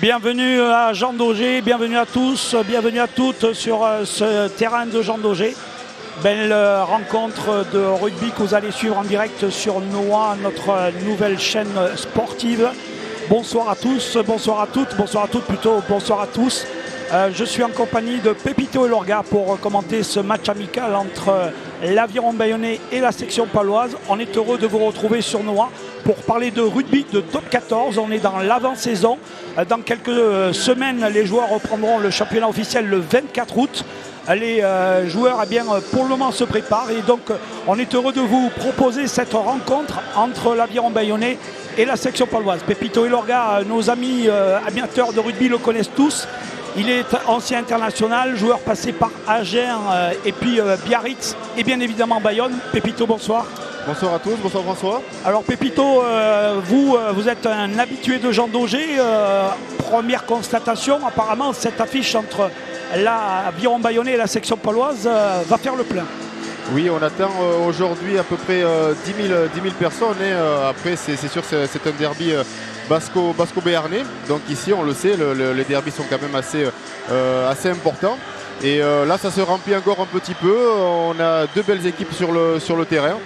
Bienvenue à Jean Daugé, bienvenue à tous, bienvenue à toutes sur ce terrain de Jean Daugé. Belle rencontre de rugby que vous allez suivre en direct sur Noah, notre nouvelle chaîne sportive. Bonsoir à tous, bonsoir à toutes plutôt, bonsoir à tous. Je suis en compagnie de Pépito et Lorga pour commenter ce match amical entre l'Aviron Bayonnais et la section paloise. On est heureux de vous retrouver sur Noah pour parler de rugby de top 14. On est dans l'avant-saison. Dans quelques semaines, les joueurs reprendront le championnat officiel le 24 août. Les joueurs pour le moment se préparent et donc on est heureux de vous proposer cette rencontre entre l'Aviron Bayonnais et la section paloise. Pépito et Lorga, nos amis amateurs de rugby le connaissent tous. Il est ancien international, joueur passé par Agen et puis Biarritz et bien évidemment Bayonne. Pépito, bonsoir. Bonsoir à tous, bonsoir François. Alors Pépito, vous êtes un habitué de Jean Daugé. Première constatation, apparemment cette affiche entre l'Aviron Bayonnais et la section paloise va faire le plein. Oui, on attend aujourd'hui à peu près 10 000 personnes. Et, après, c'est sûr, c'est un derby basco-béarnais. Donc ici, on le sait, les derbys sont quand même assez importants. Et là, ça se remplit encore un petit peu. On a deux belles équipes sur le terrain.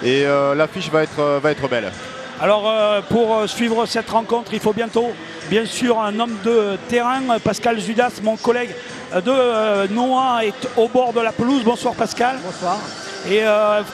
Et l'affiche va être belle. Alors, pour suivre cette rencontre, il faut bientôt, bien sûr, un homme de terrain. Pascal Zudas, mon collègue de Noah, est au bord de la pelouse. Bonsoir Pascal. Bonsoir. Et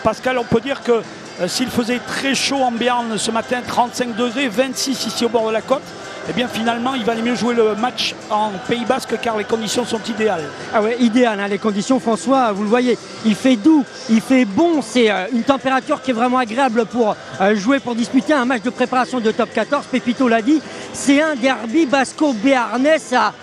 Pascal, on peut dire que s'il faisait très chaud en Béarn ce matin, 35 degrés, 26 ici au bord de la côte, eh bien finalement il valait mieux jouer le match en Pays Basque car les conditions sont idéales. Ah ouais, idéal, hein, les conditions, François, vous le voyez, il fait doux, il fait bon, c'est une température qui est vraiment agréable pour jouer, pour disputer un match de préparation de top 14. Pépito l'a dit, c'est un derby basco-béarnais, ça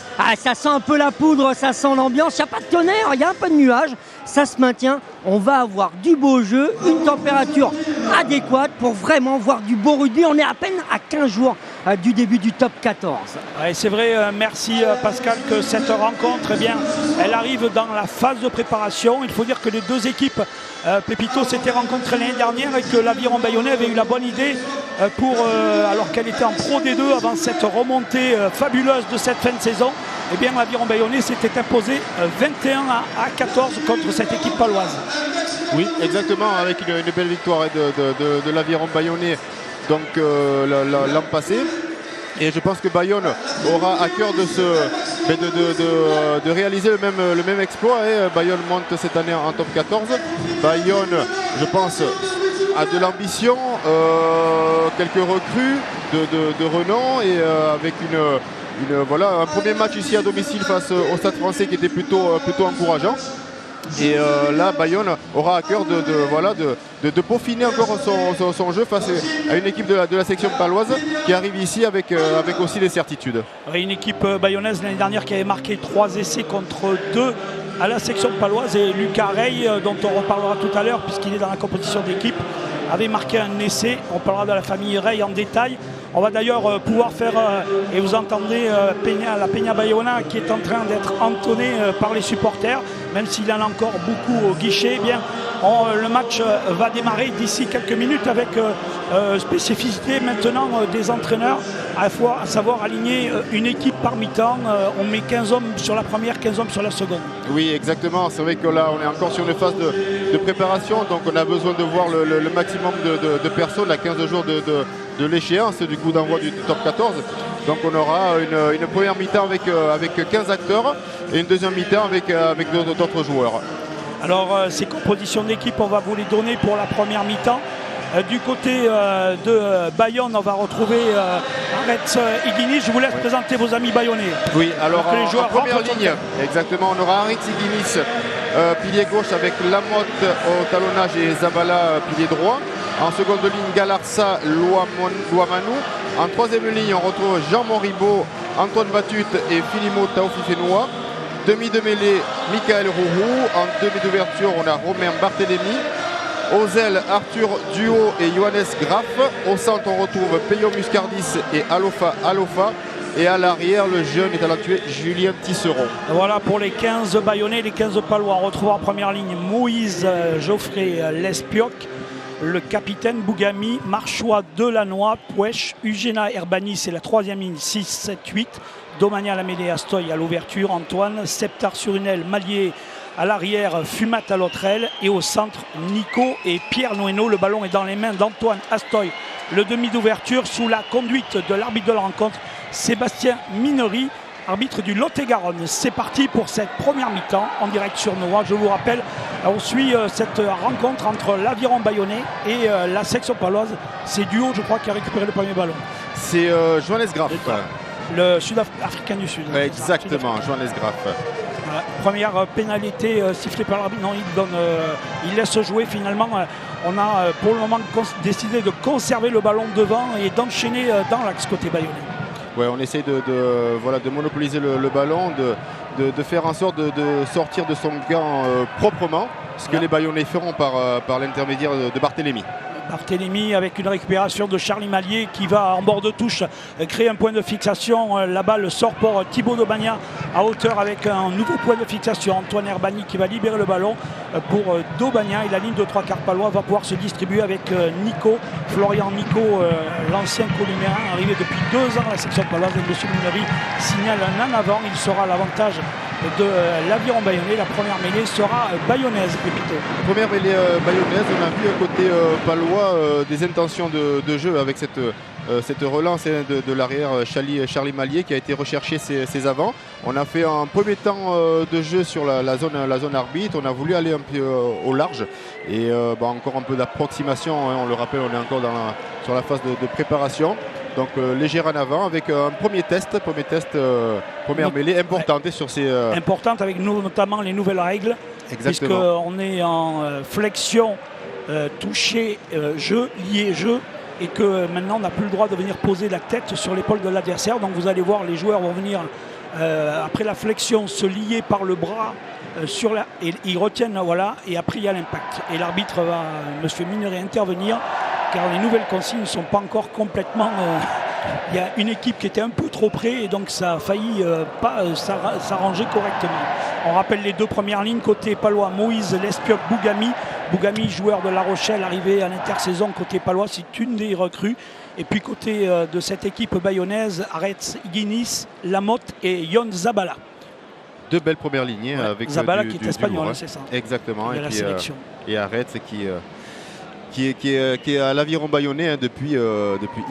sent un peu la poudre, ça sent l'ambiance, il n'y a pas de tonnerre, il y a un peu de nuages, ça se maintient, on va avoir du beau jeu, une température adéquate pour vraiment voir du beau rugby. On est à peine à 15 jours du début du top 14. Ouais, c'est vrai, merci Pascal, que cette rencontre, eh bien, elle arrive dans la phase de préparation. Il faut dire que les deux équipes, Pépito s'était rencontrée l'année dernière et que l'Aviron Bayonnais avait eu la bonne idée alors qu'elle était en Pro D2 avant cette remontée fabuleuse de cette fin de saison. Eh bien, l'Aviron Bayonnais s'était imposé 21 à 14 contre cette équipe paloise. Oui, exactement, avec une belle victoire de l'Aviron Bayonnais donc l'an passé. Et je pense que Bayonne aura à cœur de réaliser le même exploit. Et Bayonne monte cette année en top 14. Bayonne, je pense, a de l'ambition, quelques recrues de renom et avec un premier match ici à domicile face au Stade Français qui était plutôt encourageant. Et là, Bayonne aura à cœur de peaufiner encore son jeu face à une équipe de la section paloise qui arrive ici avec aussi des certitudes. Une équipe bayonnaise l'année dernière qui avait marqué 3 essais contre 2 à la section paloise, et Lucas Rey, dont on reparlera tout à l'heure puisqu'il est dans la compétition d'équipe, avait marqué un essai. On parlera de la famille Rey en détail. On va d'ailleurs pouvoir faire, et vous entendez la Peña Bayona qui est en train d'être entonnée par les supporters, même s'il y en a encore beaucoup au guichet. Eh bien, le match va démarrer d'ici quelques minutes avec spécificité maintenant des entraîneurs, à savoir aligner une équipe par mi-temps. On met 15 hommes sur la première, 15 hommes sur la seconde. Oui, exactement. C'est vrai que là, on est encore sur une phase de préparation, donc on a besoin de voir le maximum de personnes à 15 jours de l'échéance du coup d'envoi du top 14. Donc on aura une première mi-temps avec 15 acteurs et une deuxième mi-temps avec d'autres joueurs. Alors ces compositions d'équipe, on va vous les donner pour la première mi-temps. Du côté de Bayonne, on va retrouver Aretz Iguinis. Je vous laisse présenter vos amis bayonnais. Oui, alors les joueurs en première ligne, exactement, on aura Aretz Iguinis, pilier gauche avec Lamotte au talonnage et Zabala, pilier droit. En seconde ligne, Galarsa, Louamanou. En troisième ligne, on retrouve Jean Moribaud, Antoine Batut et Filimo Taoufifenoa. Demi de mêlée, Michael Rourou. En demi d'ouverture, on a Romain Barthélémy. Aux ailes, Arthur Duo et Johannes Graff. Au centre, on retrouve Peyo Muscardis et Alofa. Et à l'arrière, le jeune et talentueux Julien Tisseron. Voilà pour les 15 Bayonnais, les 15 Palois. On retrouve en première ligne Moïse Geoffrey Lespioc. le capitaine Bougami, Marchois, Delannoy, Pouèche, Ugena, Herbani, c'est la troisième ligne, 6, 7, 8. Domagna, Lamélé, Astoy à l'ouverture, Antoine, Septar sur une aile, Mallier à l'arrière, Fumat à l'autre aile, et au centre, Nico et Pierre Noéno. Le ballon est dans les mains d'Antoine Astoy. Le demi d'ouverture sous la conduite de l'arbitre de la rencontre, Sébastien Minery, arbitre du Lot-et-Garonne. C'est parti pour cette première mi-temps en direct sur Noah. Je vous rappelle, on suit cette rencontre entre l'Aviron Bayonnais et la section paloise. C'est Duo, je crois, qui a récupéré le premier ballon. C'est Johannes Graf. Le Sud-Africain du Sud. Exactement, Johannes Graf. Voilà. Première pénalité sifflée par l'arbitre. Non, il laisse jouer finalement. On a pour le moment décidé de conserver le ballon devant et d'enchaîner dans l'axe côté bayonnais. Ouais, on essaye de monopoliser le ballon, de faire en sorte de sortir de son gant proprement, ce que les Bayonnais feront par l'intermédiaire de Barthélémy. Barthélémy avec une récupération de Charlie Mallier qui va en bord de touche créer un point de fixation. La balle sort pour Thibaut Domagna à hauteur avec un nouveau point de fixation. Antoine Herbani qui va libérer le ballon pour Domagna et la ligne de 3/4 palois va pouvoir se distribuer avec Nico. Florian Nico, l'ancien columérin arrivé depuis 2 ans à la section paloise. Et M. Minery signale un en avant. Il sera à l'avantage de l'Aviron Bayonnais. La première mêlée sera bayonnaise, Pépito. Première mêlée bayonnaise, on a vu à côté palois des intentions de jeu avec cette relance de l'arrière Charlie Mallier qui a été rechercher ses avants. On a fait un premier temps de jeu sur la zone arbitre. On a voulu aller un peu au large et encore un peu d'approximation, hein, on le rappelle, on est encore sur la phase de préparation. Donc légère en avant avec un première mêlée importante sur ces... Importante avec notamment les nouvelles règles. Exactement. Puisqu'on est en flexion, toucher, jeu, lié, jeu. Et que maintenant on n'a plus le droit de venir poser la tête sur l'épaule de l'adversaire. Donc vous allez voir, les joueurs vont venir après la flexion se lier par le bras et ils retiennent, voilà, et après il y a l'impact. Et l'arbitre va, M. Minery, intervenir car les nouvelles consignes ne sont pas encore complètement... il y a une équipe qui était un peu trop près et donc ça a failli pas s'arranger correctement. On rappelle les 2 premières lignes côté palois, Moïse Lespioc, Bougami. Bougami, joueur de La Rochelle, arrivé à l'intersaison côté palois, c'est une des recrues. Et puis côté de cette équipe bayonnaise, Aretz Guinis, Lamotte et Yon Zabala. 2 belles premières lignées, ouais, avec Zabala qui est espagnol, c'est ça. Exactement. Et la sélection. Et Aretz qui est à l'Aviron Bayonnais, hein, depuis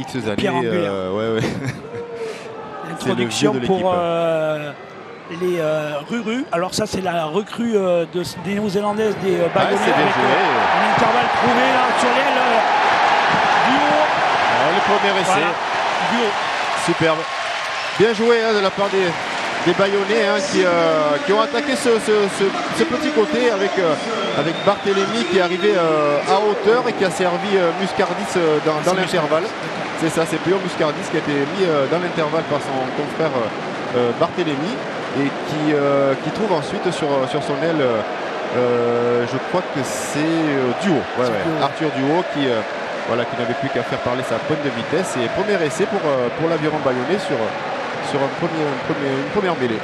X années. Pierre Angulaire. L'introduction pour les Ruru. Alors ça c'est la recrue des Néo-Zélandaises des Bayonnais avec un intervalle trouvé là sur l'aile Duo. Le premier essai. Voilà. Duo. Superbe. Bien joué, hein, de la part des Bayonnais, hein, qui ont attaqué ce petit côté avec Barthélémy qui est arrivé à hauteur et qui a servi Muscardis dans l'intervalle. C'est ça, c'est Péo Muscardis qui a été mis dans l'intervalle par son confrère Barthélémy et qui trouve ensuite sur son aile, je crois que c'est Duo, Arthur Duo qui n'avait plus qu'à faire parler sa pointe de vitesse. Et premier essai pour l'Aviron Bayonnais sur une première mêlée.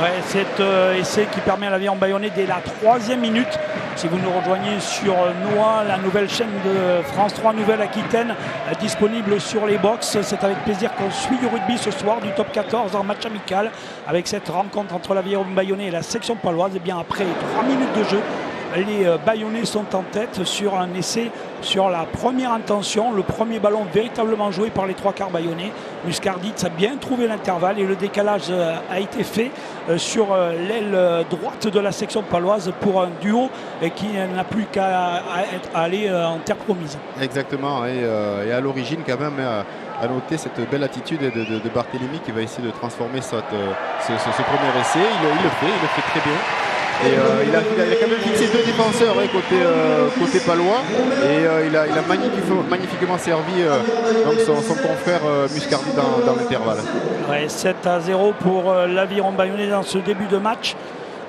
Ouais, cet essai qui permet à l'Aviron Bayonnais dès la 3e minute. Si vous nous rejoignez sur Noah, la nouvelle chaîne de France 3 Nouvelle-Aquitaine, disponible sur les box. C'est avec plaisir qu'on suit du rugby ce soir, du top 14 en match amical, avec cette rencontre entre l'Aviron Bayonnais et la section paloise. Et bien après 3 minutes de jeu, les Bayonnais sont en tête sur un essai sur la première intention, le premier ballon véritablement joué par les 3/4 bayonnais. Muscardis a bien trouvé l'intervalle et le décalage a été fait sur l'aile droite de la section paloise pour un duo qui n'a plus qu'à aller en terre promise. Exactement, et à l'origine quand même à noter cette belle attitude de Barthélémy qui va essayer de transformer ce premier essai. Il le fait très bien. Et il a quand même fixé 2 défenseurs côté palois et il a magnifiquement servi donc son confrère Muscardis dans l'intervalle. Ouais, 7-0 pour l'Aviron Bayonnais dans ce début de match.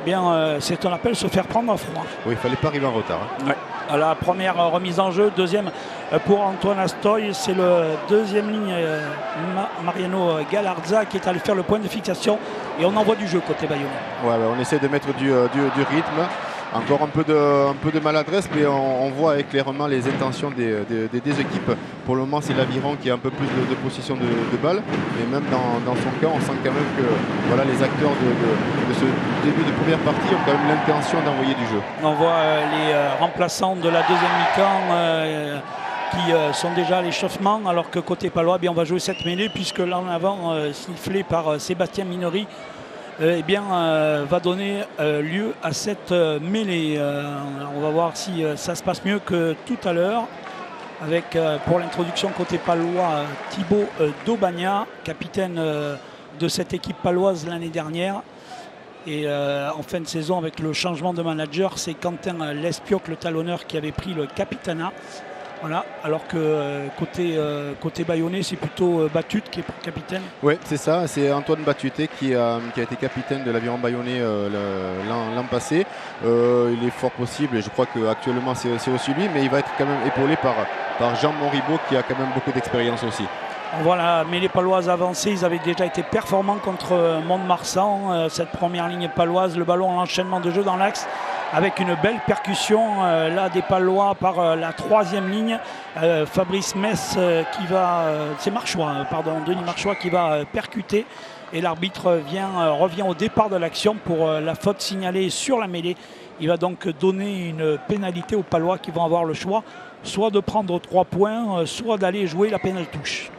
Bien, c'est ce qu'on appelle se faire prendre à froid. Oui, il ne fallait pas arriver en retard. Hein. Ouais. La première remise en jeu, deuxième pour Antoine Astoy, c'est le deuxième ligne Mariano Galarza qui est allé faire le point de fixation et on envoie du jeu côté bayonnais. Ouais, on essaie de mettre du rythme Encore un peu de maladresse, mais on voit clairement les intentions des équipes. Pour le moment, c'est l'Aviron qui a un peu plus de possession de balle. Et même dans son cas, on sent quand même que voilà, les acteurs de ce début de première partie ont quand même l'intention d'envoyer du jeu. On voit les remplaçants de la deuxième mi-temps qui sont déjà à l'échauffement, alors que côté palois, on va jouer cette mêlée, puisque là en avant, sifflé par Sébastien Minori, va donner lieu à cette mêlée. On va voir si ça se passe mieux que tout à l'heure, avec pour l'introduction côté palois Thibaut Daubagna, capitaine de cette équipe paloise l'année dernière. Et en fin de saison, avec le changement de manager, c'est Quentin Lespioc, le talonneur, qui avait pris le capitanat. Voilà, alors que côté bayonnais, c'est plutôt Batut qui est capitaine. Oui, c'est ça, c'est Antoine Batuté qui a été capitaine de l'Aviron bayonnais l'an passé. Il est fort possible, et je crois qu'actuellement c'est aussi lui, mais il va être quand même épaulé par Jean Monribaud qui a quand même beaucoup d'expérience aussi. Voilà, mais les Paloises avancées, ils avaient déjà été performants contre Mont-de-Marsan. Cette première ligne paloise, le ballon, l'enchaînement de jeu dans l'axe, avec une belle percussion là des Palois par la troisième ligne. Fabrice Mess qui va, c'est Marchois, Denis Marchois qui va percuter. Et l'arbitre revient au départ de l'action pour la faute signalée sur la mêlée. Il va donc donner une pénalité aux Palois qui vont avoir le choix, soit de prendre 3 points, soit d'aller jouer la pénale touche.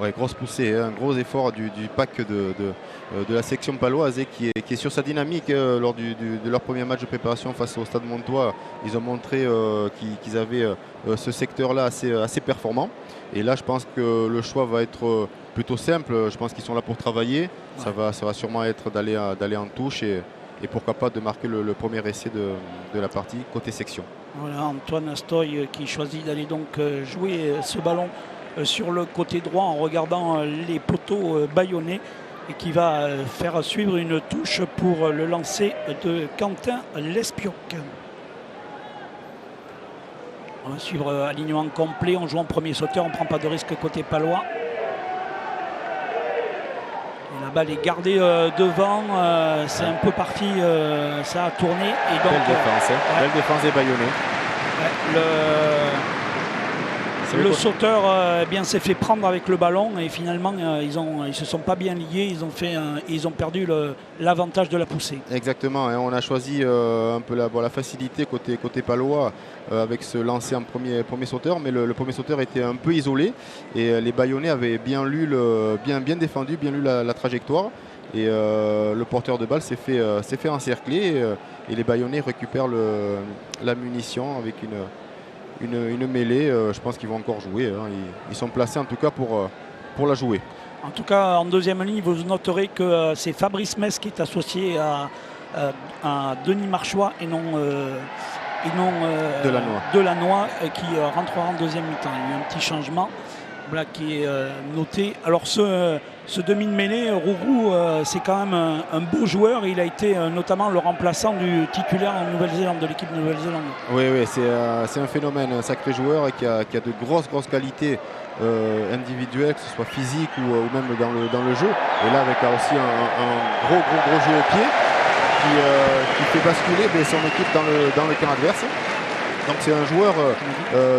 Ouais, grosse poussée, un gros effort du pack de la section paloise qui est sur sa dynamique lors de leur premier match de préparation face au Stade Montois. Ils ont montré qu'ils avaient ce secteur-là assez performant. Et là, je pense que le choix va être plutôt simple. Je pense qu'ils sont là pour travailler. Ouais. Ça va sûrement être d'aller en touche et pourquoi pas de marquer le premier essai de la partie côté section. Voilà, Antoine Astoy qui choisit d'aller donc jouer ce ballon sur le côté droit en regardant les poteaux bayonnais et qui va faire suivre une touche pour le lancer de Quentin Lespioc. On va suivre alignement complet, on joue en premier sauteur, on ne prend pas de risque côté palois. Et la balle est gardée devant, c'est un peu parti, ça a tourné. Et donc, belle défense des bayonnais. Le sauteur s'est fait prendre avec le ballon et finalement ils se sont pas bien liés, ils ont perdu l'avantage de la poussée. Exactement, hein, on a choisi un peu la facilité côté palois avec ce lancer en premier sauteur, mais le premier sauteur était un peu isolé et les bayonnais avaient bien défendu, bien lu la trajectoire et le porteur de balle s'est fait encercler et les bayonnais récupèrent la munition avec une mêlée. Je pense qu'ils vont encore jouer, hein. Ils sont placés en tout cas pour la jouer. En tout cas, en deuxième ligne, vous noterez que c'est Fabrice Mess qui est associé à Denis Marchois et non Delannoy qui rentrera en deuxième mi-temps. Il y a eu un petit changement qui est noté. Alors ce demi de mêlée, Rourou, c'est quand même un beau joueur. Il a été notamment le remplaçant du titulaire en Nouvelle-Zélande, de l'équipe de Nouvelle-Zélande. Oui, c'est un phénomène, un sacré joueur et qui a de grosses qualités individuelles, que ce soit physique ou même dans le jeu. Et là, avec aussi un gros jeu au pied qui fait basculer son équipe dans le camp adverse. Donc c'est un joueur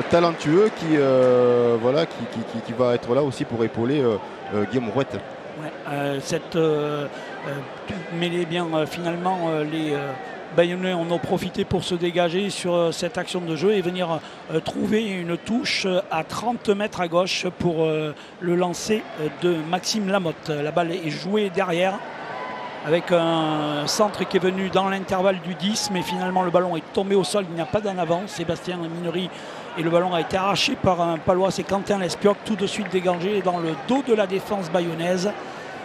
talentueux qui va être là aussi pour épauler Guillaume Rouette. Ouais, cette mêlée, finalement, les Bayonnais en ont profité pour se dégager sur cette action de jeu et venir trouver une touche à 30 mètres à gauche pour le lancer de Maxime Lamotte. La balle est jouée derrière, avec un centre qui est venu dans l'intervalle du 10, mais finalement le ballon est tombé au sol, il n'y a pas d'en avant. Sébastien Minori, et le ballon a été arraché par un Palois, c'est Quentin Lespioc, tout de suite dégagé dans le dos de la défense bayonnaise.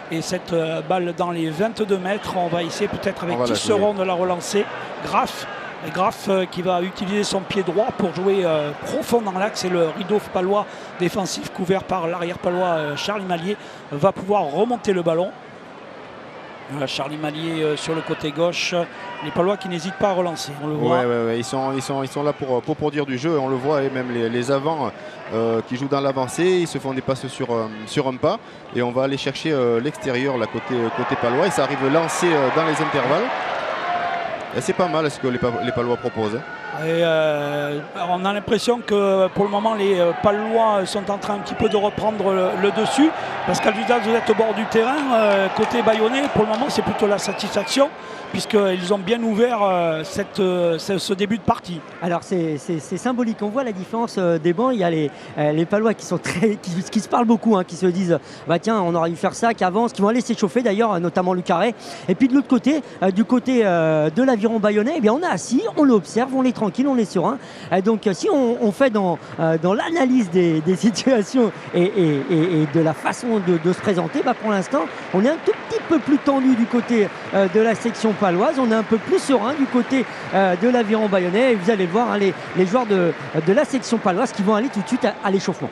Et cette balle dans les 22 mètres, on va essayer peut-être avec Tisserand de la relancer. Graff qui va utiliser son pied droit pour jouer profond dans l'axe, et le rideau palois défensif couvert par l'arrière palois Charlie Mallier va pouvoir remonter le ballon. Charlie Mallier sur le côté gauche, les Palois qui n'hésitent pas à relancer, on le voit. Ouais. Ils sont là pour produire du jeu, on le voit, et même les avants qui jouent dans l'avancée, ils se font des passes sur un pas, et on va aller chercher l'extérieur, côté Palois, et ça arrive lancé dans les intervalles. Et c'est pas mal ce que les Palois proposent. Et on a l'impression que pour le moment les Palois sont en train un petit peu de reprendre le dessus, parce qu'Alvidal, vous êtes au bord du terrain, côté bayonnais, pour le moment c'est plutôt la satisfaction, puisqu'ils ont bien ouvert ce début de partie. Alors c'est symbolique, on voit la différence des bancs. Il y a les Palois qui sont qui se parlent beaucoup, hein, qui se disent bah tiens, on aurait dû faire ça, qui avancent, qui vont aller s'échauffer d'ailleurs, notamment Lucaré. Et puis de l'autre côté, du côté de l'Aviron bayonnais, eh bien on est assis, on l'observe, on est tranquille, on est serein. Donc si on fait dans l'analyse des situations et de la façon de se présenter, bah, pour l'instant on est un tout petit peu plus tendu du côté de la section paloise, on est un peu plus serein du côté de l'Aviron bayonnais, et vous allez le voir, hein, les joueurs de la section paloise qui vont aller tout de suite à l'échauffement.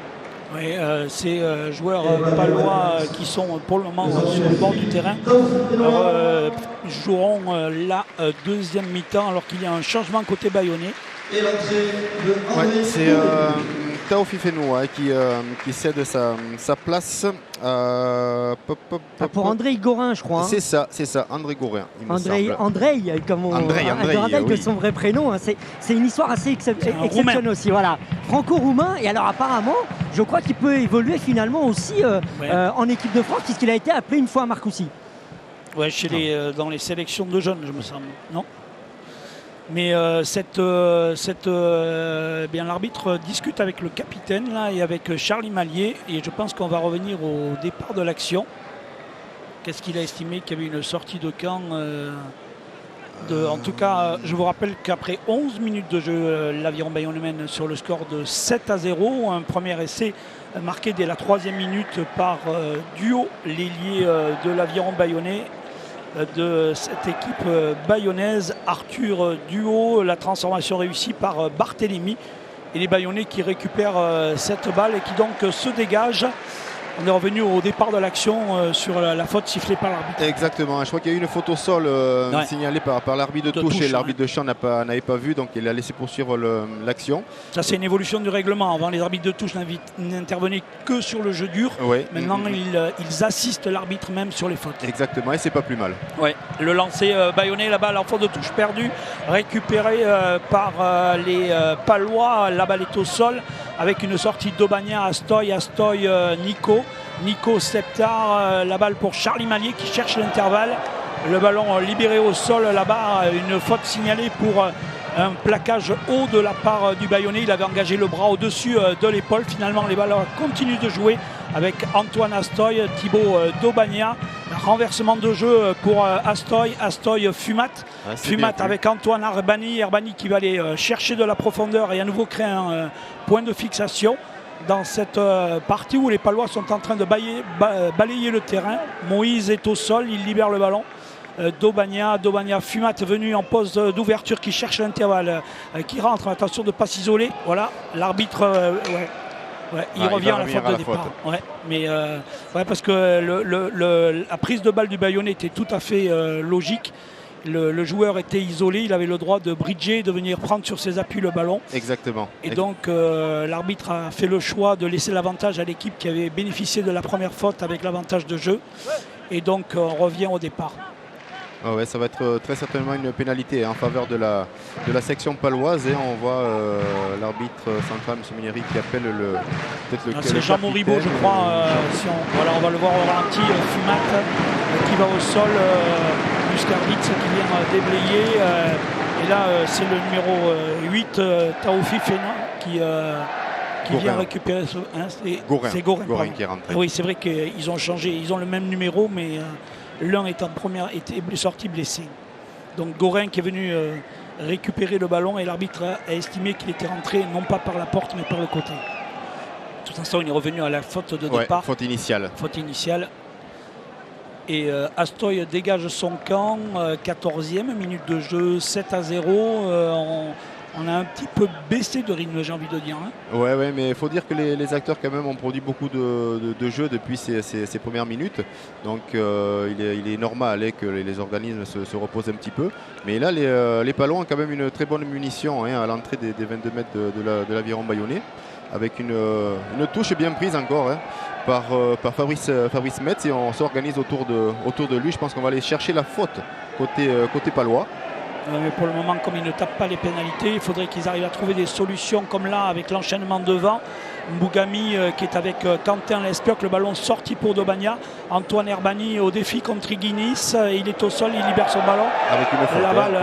Oui, ces joueurs palois qui sont pour le moment sur le bord du terrain joueront la deuxième mi-temps, alors qu'il y a un changement côté bayonnais. Ouais, c'est Taofi Fenoua qui cède sa place pour André Gorin, je crois. Hein. C'est ça, André Gorin. André, comme on André de son vrai prénom. Hein. C'est une histoire assez exceptionnelle aussi. Voilà, franco-roumain. Et alors apparemment, je crois qu'il peut évoluer finalement aussi en équipe de France, puisqu'il a été appelé une fois à Marcoussis. Ouais, dans les sélections de jeunes, je me semble. Non. Mais bien l'arbitre discute avec le capitaine là, et avec Charlie Mallier, et je pense qu'on va revenir au départ de l'action. Qu'est-ce qu'il a estimé qu'il y avait une sortie de camp en tout cas, je vous rappelle qu'après 11 minutes de jeu, l'Aviron Bayonnais mène sur le score de 7-0. Un premier essai marqué dès la 3e minute par Duo, l'ailier de l'Aviron Bayonnais, de cette équipe bayonnaise, Arthur Duo. La transformation réussie par Barthélémy, et les Bayonnais qui récupèrent cette balle et qui donc se dégagent. On est revenu au départ de l'action sur la faute sifflée par l'arbitre. Exactement, je crois qu'il y a eu une faute au sol signalée par l'arbitre de touche, et l'arbitre de champ n'avait pas vu, donc il a laissé poursuivre l'action. Ça, c'est une évolution du règlement. Avant, les arbitres de touche n'intervenaient que sur le jeu dur. Ouais. Maintenant, ils assistent l'arbitre même sur les fautes. Exactement, et c'est pas plus mal. Ouais. Le lancer bayonnais, la balle en faute de touche perdue, récupérée par les Palois. La balle est au sol avec une sortie d'Aubagna, Astoy, Nico Septar, la balle pour Charlie Mallier qui cherche l'intervalle. Le ballon libéré au sol là-bas, une faute signalée pour un plaquage haut de la part du Bayonnais. Il avait engagé le bras au-dessus de l'épaule. Finalement, les ballons continuent de jouer avec Antoine Astoy, Thibaut d'Aubagna. Renversement de jeu pour Astoy, Fumat. Fumat avec Antoine Herbani qui va aller chercher de la profondeur et à nouveau créer un point de fixation dans cette partie où les Palois sont en train de balayer le terrain. Moïse est au sol, il libère le ballon. d'Aubagna, Fumat venu en pause d'ouverture qui cherche l'intervalle, qui rentre, attention de ne pas s'isoler. Voilà, l'arbitre il revient à la faute de départ. Mais parce que la prise de balle du Bayonnais était tout à fait logique. Le joueur était isolé, il avait le droit de bridger, de venir prendre sur ses appuis le ballon. Exactement. Et donc l'arbitre a fait le choix de laisser l'avantage à l'équipe qui avait bénéficié de la première faute avec l'avantage de jeu. Et donc on revient au départ. Oh ouais, ça va être très certainement une pénalité en faveur de la section paloise. Et on voit l'arbitre central, M. Minieri, qui appelle c'est Jean Moribaud, je crois. On va le voir au ralenti. Fumat qui va au sol. Muscarditz qui vient déblayer. Et là, c'est le numéro 8, Taofi Fenoua, qui vient récupérer ce. C'est Gorin qui est rentré. Oui, c'est vrai qu'ils ont changé. Ils ont le même numéro, mais l'un était sorti blessé. Donc Gorin qui est venu récupérer le ballon, et l'arbitre a estimé qu'il était rentré non pas par la porte mais par le côté. De toute façon, on est revenu à la faute de départ. Faute initiale. Et Astoy dégage son camp, 14e minute de jeu, 7-0. On a un petit peu baissé de rythme, j'ai envie de dire. Ouais, mais il faut dire que les acteurs quand même ont produit beaucoup de jeux depuis ces premières minutes. Donc il est normal que les organismes se reposent un petit peu. Mais là, les Palons ont quand même une très bonne munition à l'entrée des 22 mètres de l'aviron bayonnais. Avec une touche bien prise encore par Fabrice Metz, et on s'organise autour de lui. Je pense qu'on va aller chercher la faute côté palois. Mais pour le moment, comme ils ne tapent pas les pénalités, il faudrait qu'ils arrivent à trouver des solutions comme là avec l'enchaînement devant. Bougami qui est avec Quentin Lespioc, le ballon sorti pour Dobagna. Antoine Herbani au défi contre Iguinis, il est au sol, il libère son ballon. Avec une faute. La balle,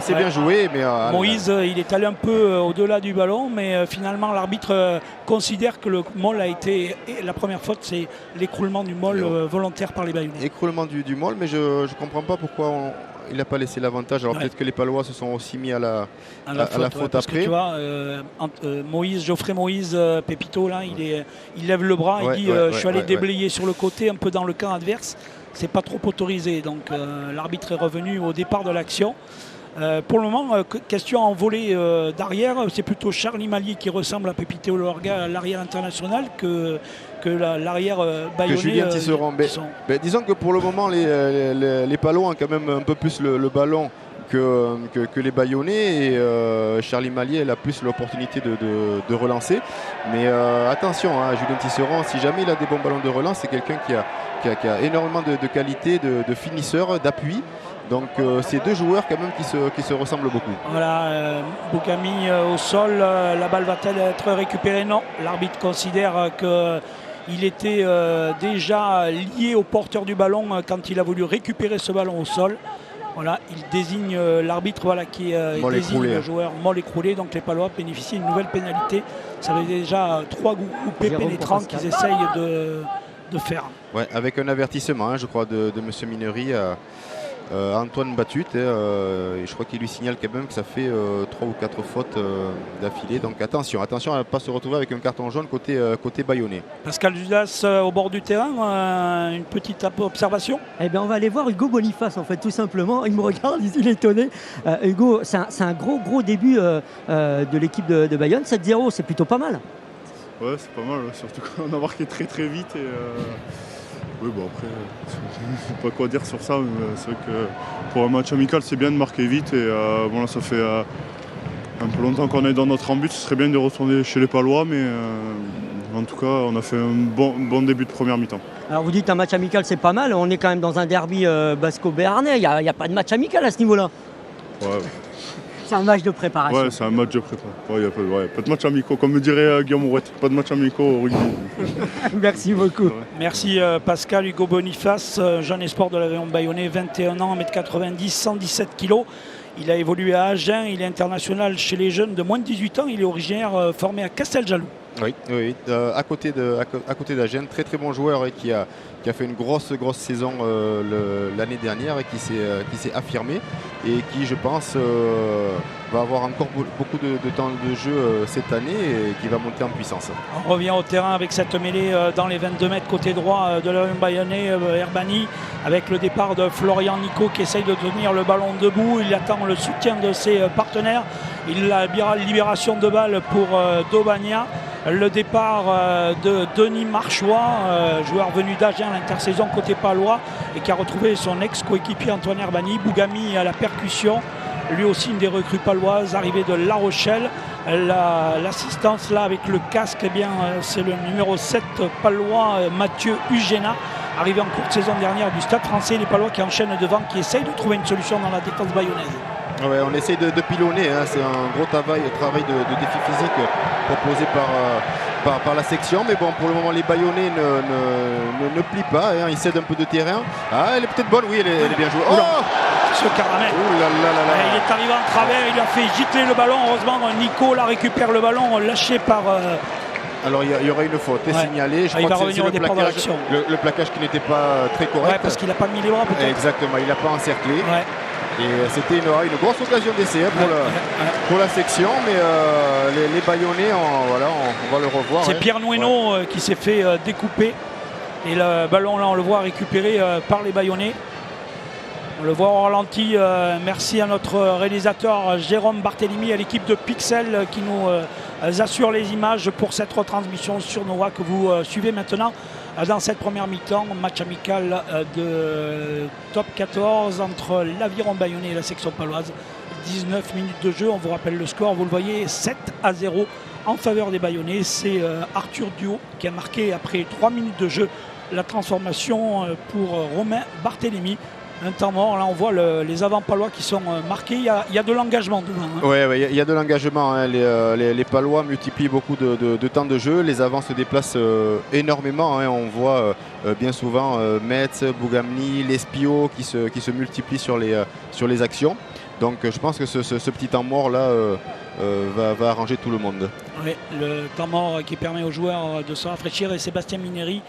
c'est bien joué, mais Moïse, il est allé un peu au-delà du ballon, mais finalement l'arbitre considère que le Moll a été. La première faute, c'est l'écroulement du Moll volontaire par les Bayonnais. Écroulement du Moll, mais je ne comprends pas pourquoi il n'a pas laissé l'avantage. Alors peut-être que les Palois se sont aussi mis à la faute parce après. Que, tu vois, Geoffrey Moïse, Pépito, là, il lève le bras, il dit je suis allé déblayer sur le côté, un peu dans le camp adverse. C'est pas trop autorisé. Donc l'arbitre est revenu au départ de l'action. Pour le moment, question en volée d'arrière, c'est plutôt Charlie Mallier qui ressemble à Pépito Lorga, l'arrière international, que l'arrière bayonnais. Que Julien Tisserand. Disons que pour le moment, les Palois ont quand même un peu plus le ballon que les Bayonnais, et Charlie Mallier a plus l'opportunité de relancer. Mais attention, Julien Tisserand, si jamais il a des bons ballons de relance, c'est quelqu'un qui a énormément de qualité, de finisseur, d'appui. Donc c'est deux joueurs quand même qui se ressemblent beaucoup. Voilà, Bougami au sol, la balle va-t-elle être récupérée? Non, l'arbitre considère qu'il était déjà lié au porteur du ballon quand il a voulu récupérer ce ballon au sol. Voilà, il désigne l'arbitre qui désigne le joueur Moll écroulé. Donc les Palois bénéficient d'une nouvelle pénalité. Ça fait déjà 3 groupés pénétrants qu'ils essayent de faire. Ouais, avec un avertissement, je crois, de M. Minery. Antoine Batut, et je crois qu'il lui signale quand même que ça fait 3 ou 4 fautes d'affilée. Donc attention à ne pas se retrouver avec un carton jaune côté bayonnais. Pascal Judas au bord du terrain, une petite observation. Eh bien, on va aller voir Hugo Boniface, en fait, tout simplement. Il me regarde, il est étonné. Hugo, c'est un gros début de l'équipe de Bayonne. 7-0, c'est plutôt pas mal. Ouais, c'est pas mal, surtout qu'on a marqué très vite. Oui, bon après, je ne sais pas quoi dire sur ça, mais c'est vrai que pour un match amical, c'est bien de marquer vite. Et bon, là, ça fait un peu longtemps qu'on est dans notre embut. Ce serait bien de retourner chez les Palois, mais en tout cas, on a fait un bon début de première mi-temps. Alors vous dites un match amical, c'est pas mal. On est quand même dans un derby basco-béarnais. Il n'y a pas de match amical à ce niveau-là. Ouais. C'est un match de préparation. Ouais, c'est un match de préparation. Il n'y a pas de match amicaux, comme me dirait Guillaume Ouette. Pas de match amicaux au rugby. Merci beaucoup. Merci Pascal. Hugo Boniface, jeune espoir de la Réunion Bayonnais, 21 ans, 1m90, 117 kg. Il a évolué à Agen, il est international chez les jeunes de moins de 18 ans. Il est originaire formé à Casteljaloux. Oui, à côté d'Agen, très bon joueur, et qui a fait une grosse saison l'année dernière, et qui s'est affirmé, et qui, je pense, va avoir encore beaucoup de temps de jeu cette année, et qui va monter en puissance. On revient au terrain avec cette mêlée dans les 22 mètres côté droit de la Bayonnais, Herbani, avec le départ de Florian Nico qui essaye de tenir le ballon debout. Il attend le soutien de ses partenaires. Il a libération de balle pour Dobagna. Le départ de Denis Marchois, joueur venu d'Agen à l'intersaison côté palois, et qui a retrouvé son ex-coéquipier Antoine Herbani. Bougami à la percussion, lui aussi une des recrues paloises, arrivé de La Rochelle. L'assistance là avec le casque, eh bien, c'est le numéro 7 palois Mathieu Ugena, arrivé en courte saison dernière du Stade Français. Les Palois qui enchaînent devant, qui essayent de trouver une solution dans la défense bayonnaise. Ouais, on essaye de pilonner, c'est un gros travail de défi physique proposé par la section, mais bon, pour le moment les Bayonnais ne plient pas, ils cèdent un peu de terrain. Elle est peut-être bonne, oui, elle est bien jouée. Ce Caramel, il est arrivé en travers, il a fait gicler le ballon. Heureusement, Nico la récupère le ballon, lâché par... Alors il y aura une faute signalée. Je crois que c'est le plaquage qui n'était pas très correct. Ouais, parce qu'il n'a pas mis les bras peut-être. Exactement, il n'a pas encerclé. Ouais. Et c'était une grosse occasion d'essai pour la section, mais les Bayonnais, on va le revoir. C'est Pierre Noueno qui s'est fait découper, et le ballon là on le voit récupéré par les Bayonnais. On le voit au ralenti. Merci à notre réalisateur Jérôme Barthélemy, à l'équipe de Pixel qui nous assure les images pour cette retransmission sur Nova que vous suivez maintenant. Dans cette première mi-temps, match amical de top 14 entre l'Aviron Bayonnais et la section paloise. 19 minutes de jeu, on vous rappelle le score, vous le voyez, 7-0 en faveur des Bayonnais. C'est Arthur Duhaut qui a marqué après 3 minutes de jeu la transformation pour Romain Barthélemy. Un temps mort, là on voit les avants palois qui sont marqués, il y a de l'engagement devant. Hein. Oui, il y a de l'engagement. Hein. Les Palois multiplient beaucoup de temps de jeu. Les avants se déplacent énormément. Hein. On voit bien souvent Metz, Bougamni, l'Espio qui se multiplient sur les actions. Donc je pense que ce petit temps mort là va arranger tout le monde. Oui, le temps mort qui permet aux joueurs de se rafraîchir, et Sébastien Mineri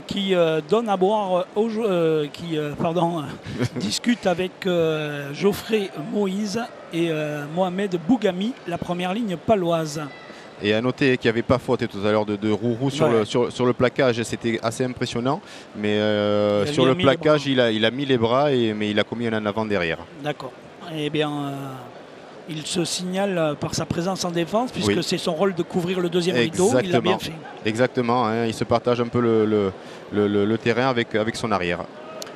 qui donne à boire discute avec Geoffrey Moïse et Mohamed Bougami, la première ligne paloise. Et à noter qu'il n'y avait pas faute tout à l'heure de Rourou sur le plaquage, c'était assez impressionnant. Mais sur le plaquage, il a mis les bras, mais il a commis un en avant derrière. D'accord. Eh bien, il se signale par sa présence en défense, puisque c'est son rôle de couvrir le deuxième rideau. Il l'a bien fait. Exactement. Hein, il se partage un peu le terrain avec son arrière.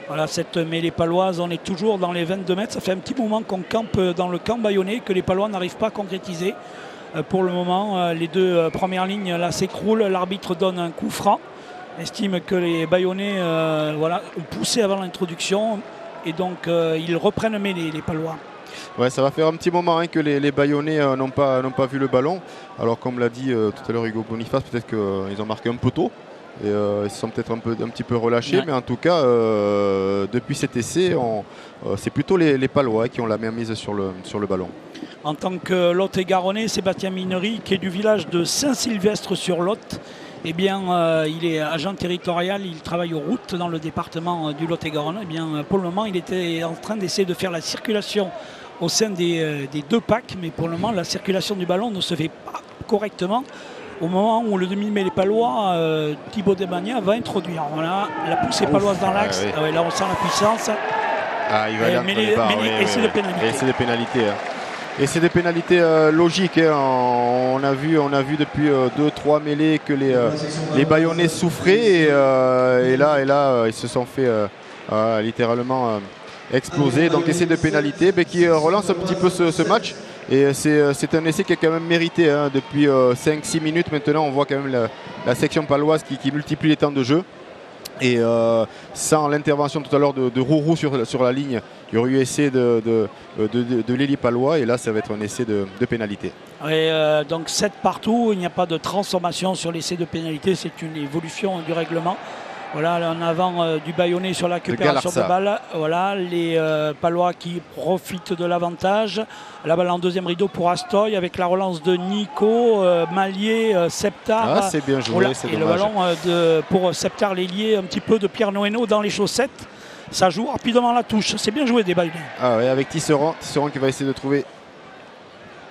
Voilà, cette mêlée paloise, on est toujours dans les 22 mètres. Ça fait un petit moment qu'on campe dans le camp bayonnais, que les Palois n'arrivent pas à concrétiser. Pour le moment, les deux premières lignes là s'écroulent. L'arbitre donne un coup franc. Estime que les Bayonnais ont poussé avant l'introduction. Et donc, ils reprennent mêlée, les Palois. Ouais, ça va faire un petit moment que les Bayonnais n'ont pas vu le ballon. Alors, comme l'a dit tout à l'heure Hugo Boniface, peut-être qu'ils ont marqué un peu tôt. Et ils se sont peut-être un petit peu relâchés. Ouais. Mais en tout cas, depuis cet essai, c'est plutôt les Palois qui ont la main mise sur le ballon. En tant que Lot-et-Garonnais, Sébastien Mineri, qui est du village de Saint-Sylvestre-sur-Lot, eh bien, il est agent territorial, il travaille aux routes dans le département du Lot-et-Garonne. Eh bien, pour le moment, il était en train d'essayer de faire la circulation au sein des deux packs, mais pour le moment, la circulation du ballon ne se fait pas correctement. Au moment où le demi-mêlée palois, Thibaut Desmagnas va introduire. Voilà, la poussée paloise dans l'axe. Ah ouais, là, on sent la puissance. Ah, il va aller entre les barres. Et c'est de pénalité. Et c'est des pénalités. Hein. Et c'est des pénalités logiques. Hein. On a vu depuis 2-3 mêlées que les Bayonnais souffraient. Et là, ils se sont fait littéralement exploser. Donc essai de pénalité qui relance un petit peu ce match. Et c'est un essai qui est quand même mérité. Hein. Depuis 5-6 minutes maintenant, on voit quand même la section paloise qui multiplie les temps de jeu. Et sans l'intervention tout à l'heure de Rourou sur la ligne, il y aurait eu essai de l'Élie palois. Et là, ça va être un essai de pénalité. Et donc 7 partout, il n'y a pas de transformation sur l'essai de pénalité. C'est une évolution du règlement. Voilà, en avant du Bayonnais sur la récupération de balle. Voilà, les Palois qui profitent de l'avantage. La balle en deuxième rideau pour Astoy avec la relance de Nico, Mallier, Septar. Ah, c'est bien joué, voilà. C'est et dommage. Le ballon pour Septar l'ailier, un petit peu de Pierre Noëno dans les chaussettes. Ça joue rapidement la touche. C'est bien joué des Bayonnais. Ah ouais, avec Tisserand qui va essayer de trouver.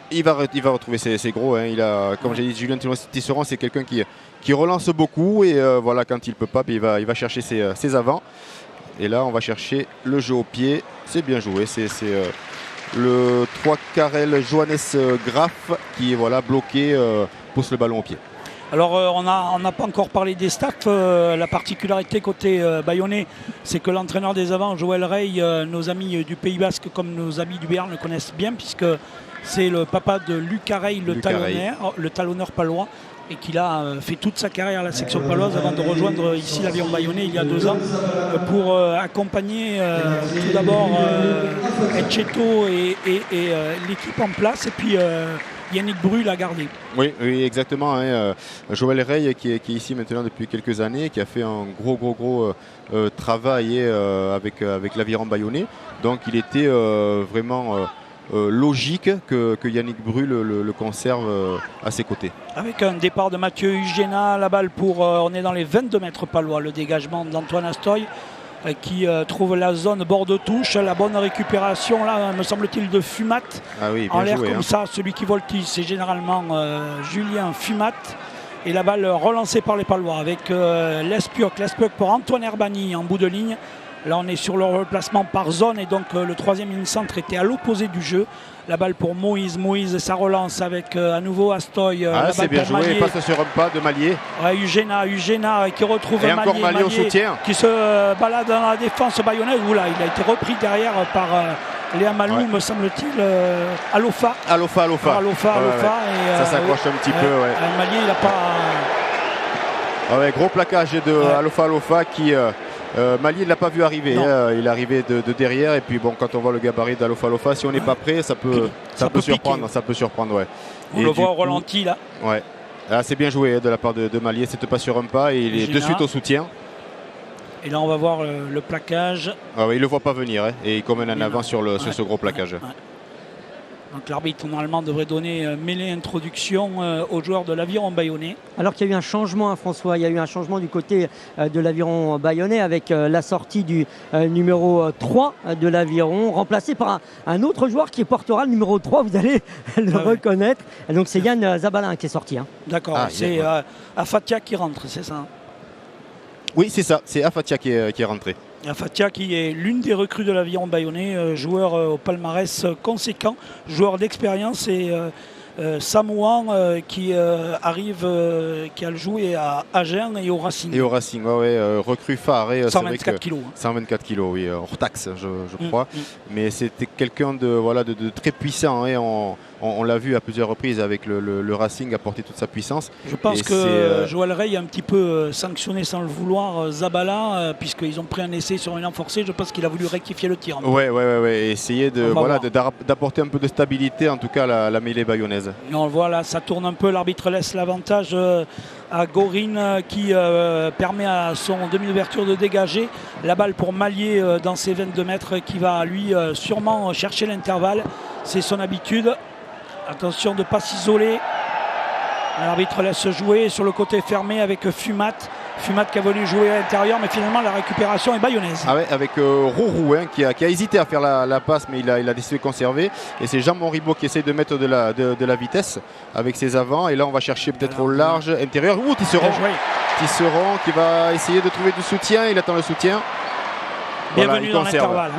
Il va retrouver ses gros. Hein. Comme j'ai dit, Julien Tisserand, c'est quelqu'un qui relance beaucoup. Et voilà, quand il ne peut pas, il va chercher ses avants. Et là, on va chercher le jeu au pied. C'est bien joué. C'est le 3 Carrel Johannes Graff qui bloqué, pousse le ballon au pied. Alors on n'a pas encore parlé des stats. La particularité côté bayonnais, c'est que l'entraîneur des avants, Joël Rey, nos amis du Pays Basque comme nos amis du Béarn le connaissent bien, puisque c'est le papa de Lucas Rey, le talonneur palois, et qu'il a fait toute sa carrière à la section paloise avant de rejoindre ici l'Aviron Bayonnais il y a 2 ans pour accompagner tout d'abord Etcheto et l'équipe en place, et puis Yannick Bru l'a gardé. Oui, exactement. Hein. Joël Rey qui est ici maintenant depuis quelques années, qui a fait un gros travail avec l'Aviron Bayonnais. Donc il était vraiment logique que Yannick Bru le conserve à ses côtés. Avec un départ de Mathieu Ugena, la balle on est dans les 22 mètres palois, le dégagement d'Antoine Astoy qui trouve la zone bord de touche, la bonne récupération là, me semble-t-il, de Fumat. Ah oui, en l'air joué, comme ça, celui qui voltige, c'est généralement Julien Fumat. Et la balle relancée par les Palois avec l'Espioc pour Antoine Herbani en bout de ligne. Là, on est sur le replacement par zone, et donc le troisième ligne centre était à l'opposé du jeu. La balle pour Moïse, ça relance avec à nouveau Astoy. C'est bien joué, il passe sur un pas de Mallier. Ouais, Ugena qui retrouve et encore Mallier au soutien. Qui se balade dans la défense bayonnaise. Oula, il a été repris derrière par Léa Malou, me semble-t-il. Alofa. Ça s'accroche un petit peu. Mallier, il n'a pas... Gros plaquage de Alofa Mali ne l'a pas vu arriver, hein. Il est arrivé de derrière et puis bon, quand on voit le gabarit d'Alofalofa, si on n'est pas prêt, ça peut surprendre. Ça peut surprendre, ouais. On le voit au ralenti là. Ouais. Ah, c'est bien joué de la part de Mali, c'était pas sur un pas et il est de suite au soutien. Et là on va voir le plaquage. Ah, ouais, il ne le voit pas venir hein, et il commande en avant sur ce gros plaquage. Ouais. Donc l'arbitre normalement devrait donner mêlée introduction aux joueurs de l'Aviron Bayonnais. Alors qu'il y a eu un changement, hein, François, il y a eu un changement du côté de l'Aviron Bayonnais avec la sortie du numéro 3 de l'Aviron, remplacé par un autre joueur qui portera le numéro 3, vous allez le reconnaître. Et donc c'est Yann Zabala qui est sorti. Hein. D'accord, c'est Afatia qui rentre, c'est ça? Oui, c'est ça, c'est Afatia qui est rentré. Afatia qui est l'une des recrues de l'Aviron Bayonnais, joueur au palmarès conséquent, joueur d'expérience et Samoan qui arrive, qui a joué à Agen et au Racing. Et au Racing, recrue phare. 124 kilos. 124 kilos, oui, hors taxe, je crois. Mais c'était quelqu'un de très puissant. Hein, on l'a vu à plusieurs reprises avec le Racing apporter toute sa puissance. Je pense que Joël Rey a un petit peu sanctionné sans le vouloir Zabala, puisqu'ils ont pris un essai sur une enforcée. Je pense qu'il a voulu rectifier le tir. Oui, essayer d'apporter un peu de stabilité, en tout cas la mêlée bayonnaise. On le voit là, ça tourne un peu. L'arbitre laisse l'avantage à Gorine qui permet à son demi d'ouverture de dégager. La balle pour Malier dans ses 22 mètres qui va lui sûrement chercher l'intervalle. C'est son habitude. Attention de ne pas s'isoler. L'arbitre laisse jouer sur le côté fermé avec Fumat. Fumat qui a voulu jouer à l'intérieur, mais finalement la récupération est bayonnaise. Ah ouais, avec Rourou qui a hésité à faire la passe, mais il a décidé de conserver. Et c'est Jean Monribaud qui essaie de mettre de la vitesse avec ses avants. Et là, on va chercher peut-être au large intérieur. Ouh, Tisserand qui va essayer de trouver du soutien. Il attend le soutien. Bienvenue dans l'intervalle.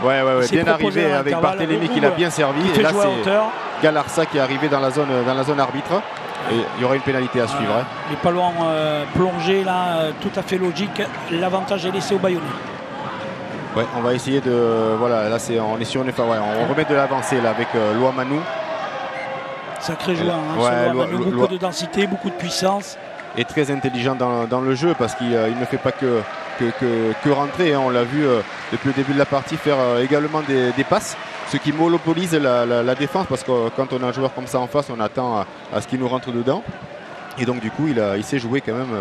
Bien arrivé avec Barthélémy qui l'a bien servi. Et là, c'est Galarsa qui est arrivé dans la zone arbitre. Et il y aura une pénalité à suivre. Hein. Il n'est pas loin plongé là, tout à fait logique. L'avantage est laissé au Bayonnais. Ouais, on va essayer de. Voilà, là on est sur une. On remet de l'avancée là avec Louamanou. Sacré joueur, hein, beaucoup de densité, beaucoup de puissance. Et très intelligent dans le jeu parce qu'il ne fait pas que rentrer. Hein. On l'a vu depuis le début de la partie faire également des passes. Ce qui monopolise la défense parce que quand on a un joueur comme ça en face, on attend à ce qu'il nous rentre dedans. Et donc du coup, il sait jouer quand même.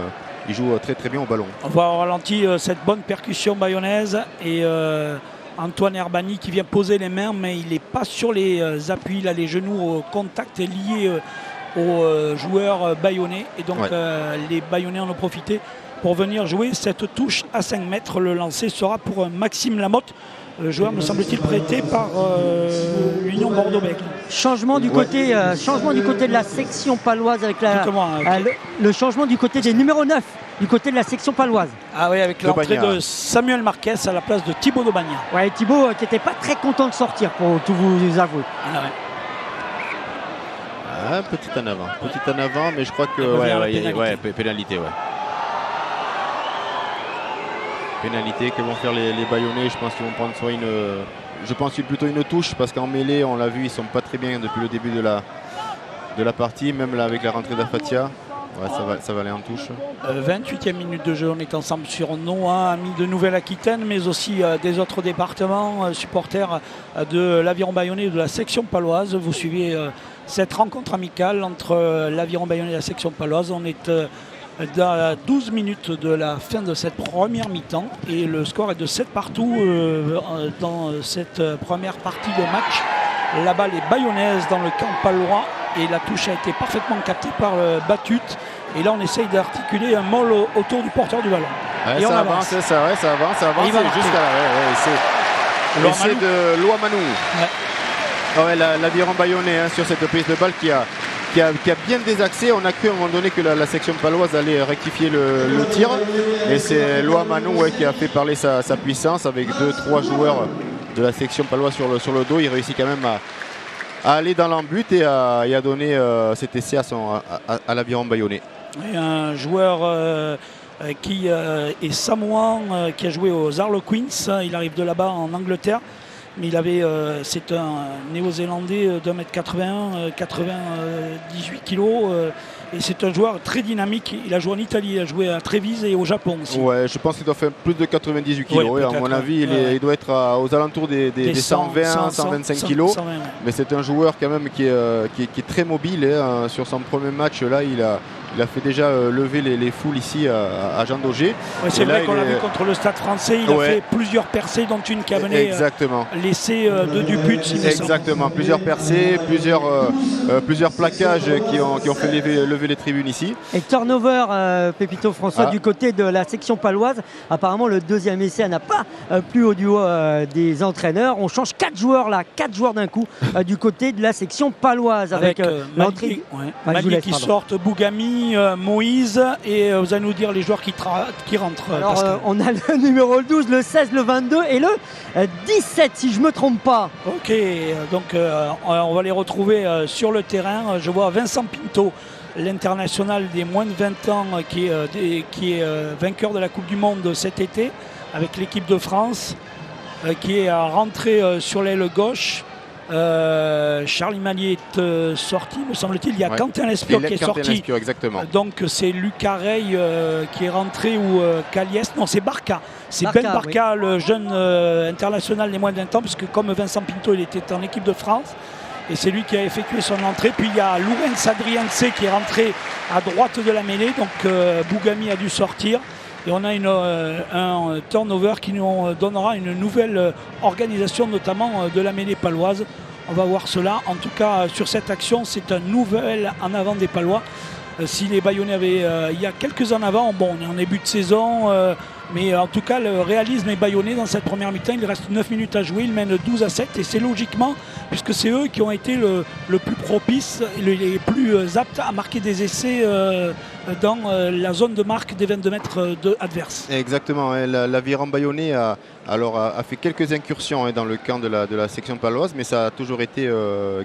Il joue très très bien au ballon. On voit au ralenti cette bonne percussion bayonnaise et Antoine Herbani qui vient poser les mains, mais il n'est pas sur les appuis. Là, les genoux au contact liés aux joueurs bayonnais. Et donc les Bayonnais en ont profité pour venir jouer cette touche à 5 mètres. Le lancer sera pour Maxime Lamotte. Le joueur me semble-t-il prêté par l'Union Bordeaux-Bègles. Changement du côté de la section paloise avec le changement du côté des numéros 9 du côté de la section paloise. Ah oui, avec l'entrée de Samuel Marquez à la place de Thibaut Daubagna. Ouais, Thibaut qui n'était pas très content de sortir pour tout vous avouer. Petit en avant, mais je crois que pénalité. Pénalité que vont faire les Bayonnais. Je pense qu'ils vont prendre plutôt une touche parce qu'en mêlée, on l'a vu, ils sont pas très bien depuis le début de la partie, même là avec la rentrée d'Afatia. Ouais, ça va aller en touche. 28e minute de jeu, on est ensemble sur Noah, amis de Nouvelle-Aquitaine, mais aussi des autres départements, supporters de l'Aviron Bayonnais et de la section paloise. Vous suivez cette rencontre amicale entre l'Aviron Bayonnais et la section paloise. On est à 12 minutes de la fin de cette première mi-temps et le score est de 7 partout dans cette première partie de match. La balle est bayonnaise dans le camp palois et la touche a été parfaitement captée par Batut. Et là on essaye d'articuler un molle autour du porteur du ballon. Et ça avance, ça avance jusqu'à là. L'essai de Louamanou. L'Aviron Bayonnais sur cette prise de balle qui a bien désaxé. On a cru à un moment donné que la section paloise allait rectifier le tir. Et c'est Louamanou qui a fait parler sa puissance avec 2-3 joueurs de la section paloise sur le dos. Il réussit quand même à aller dans l'embut et à donner cet essai à l'Aviron Bayonnais. Et un joueur qui est samoan, qui a joué aux Harlequins. Il arrive de là-bas en Angleterre. mais c'est un Néo-Zélandais d'1m81, 98 kg. Et c'est un joueur très dynamique. Il a joué en Italie, il a joué à Trévise et au Japon aussi. Ouais, je pense qu'il doit faire plus de 98 kg. Ouais, à mon avis, il doit être aux alentours des 120, 125 kg. Mais c'est un joueur quand même qui est très mobile. Hein. Sur son premier match, là, il a fait déjà lever les foules ici à Jean Daugé. Ouais, c'est vrai qu'on l'a vu contre le Stade Français. Il a fait plusieurs percées, dont une qui a mené l'essai de Duput. Exactement, plusieurs percées, plusieurs plaquages qui ont fait lever les tribunes ici. Et turnover, Pépito François, du côté de la section paloise. Apparemment, le deuxième essai n'a pas plu au duo des entraîneurs. On change 4 joueurs là, 4 joueurs d'un coup du côté de la section paloise. Avec l'entrée Mali qui sortent, Bougami, Moïse, et vous allez nous dire les joueurs qui rentrent. Alors on a le numéro 12, le 16, le 22 et le 17 si je ne me trompe pas. Ok, donc on va les retrouver sur le terrain. Je vois Vincent Pinto, l'international des moins de 20 ans qui est vainqueur de la Coupe du Monde cet été avec l'équipe de France, qui est rentré sur l'aile gauche. Charlie Mallier est sorti, me semble-t-il. Il y a Quentin Lescure qui est sorti. Exactement. Donc c'est Lucas Rey qui est rentré, ou Caliès. Non, c'est Barca. C'est Ben Barca, le jeune international des moins de 20 ans, puisque comme Vincent Pinto, il était en équipe de France. Et c'est lui qui a effectué son entrée. Puis il y a Lourens Adriense qui est rentré à droite de la mêlée. Donc Bougami a dû sortir. Et on a un turnover qui nous donnera une nouvelle organisation, notamment de la mêlée paloise. On va voir cela. En tout cas, sur cette action, c'est un nouvel en avant des Palois. Si les Bayonnais avaient, il y a quelques en avant, bon, on est en début de saison, mais en tout cas, le réalisme est bayonnais dans cette première mi-temps. Il reste 9 minutes à jouer, ils mènent 12-7, et c'est logiquement, puisque c'est eux qui ont été le plus propice, les plus aptes à marquer des essais dans la zone de marque des 22 mètres adverse. Exactement, hein, l'aviron bayonnais a fait quelques incursions dans le camp de la section paloise, mais ça a toujours été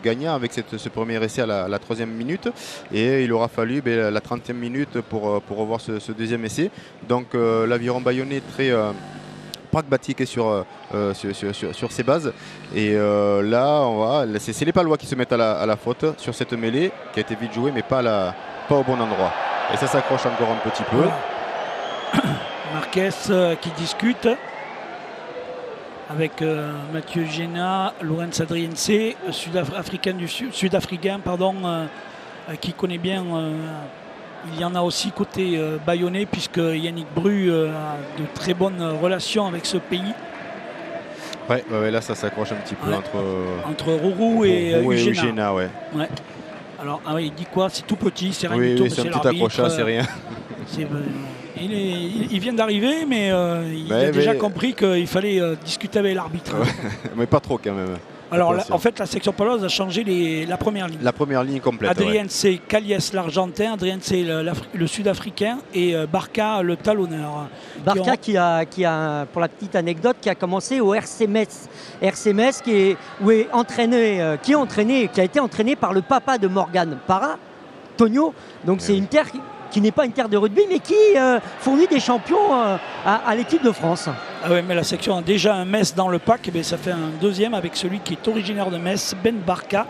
gagnant avec ce premier essai à la 3e minute, et il aura fallu la 30e minute pour revoir ce deuxième essai. Donc l'aviron bayonnais très pragmatique sur ses bases, et là c'est les Palois qui se mettent à la faute sur cette mêlée qui a été vite jouée, mais pas au bon endroit, et ça s'accroche encore un petit peu. Marquez qui discute avec Mathieu Géna, Lourens Adriense, sud-africain qui connaît bien. Il y en a aussi côté bayonnais, puisque Yannick Bru a de très bonnes relations avec ce pays. Ouais, là ça s'accroche un petit peu entre Rourou et Eugéna. Ouais. Alors, il dit quoi? C'est tout petit, c'est rien du tout. C'est un petit accrochage, c'est rien. Il vient d'arriver, mais il a déjà compris qu'il fallait discuter avec l'arbitre. Mais pas trop quand même. Alors en fait, la section paloise a changé la première ligne. La première ligne complète. Adrien, c'est Caliès l'Argentin, Adrien, c'est le Sud-Africain, et Barca le talonneur. Barca qui a, pour la petite anecdote, qui a commencé au RC Metz. RC Metz qui a été entraîné par le papa de Morgan Parra, Tonio. Donc c'est une terre qui n'est pas une terre de rugby, mais qui fournit des champions à l'équipe de France. Ah oui, mais la section a déjà un Metz dans le pack, et ça fait un deuxième avec celui qui est originaire de Metz, Ben Barca,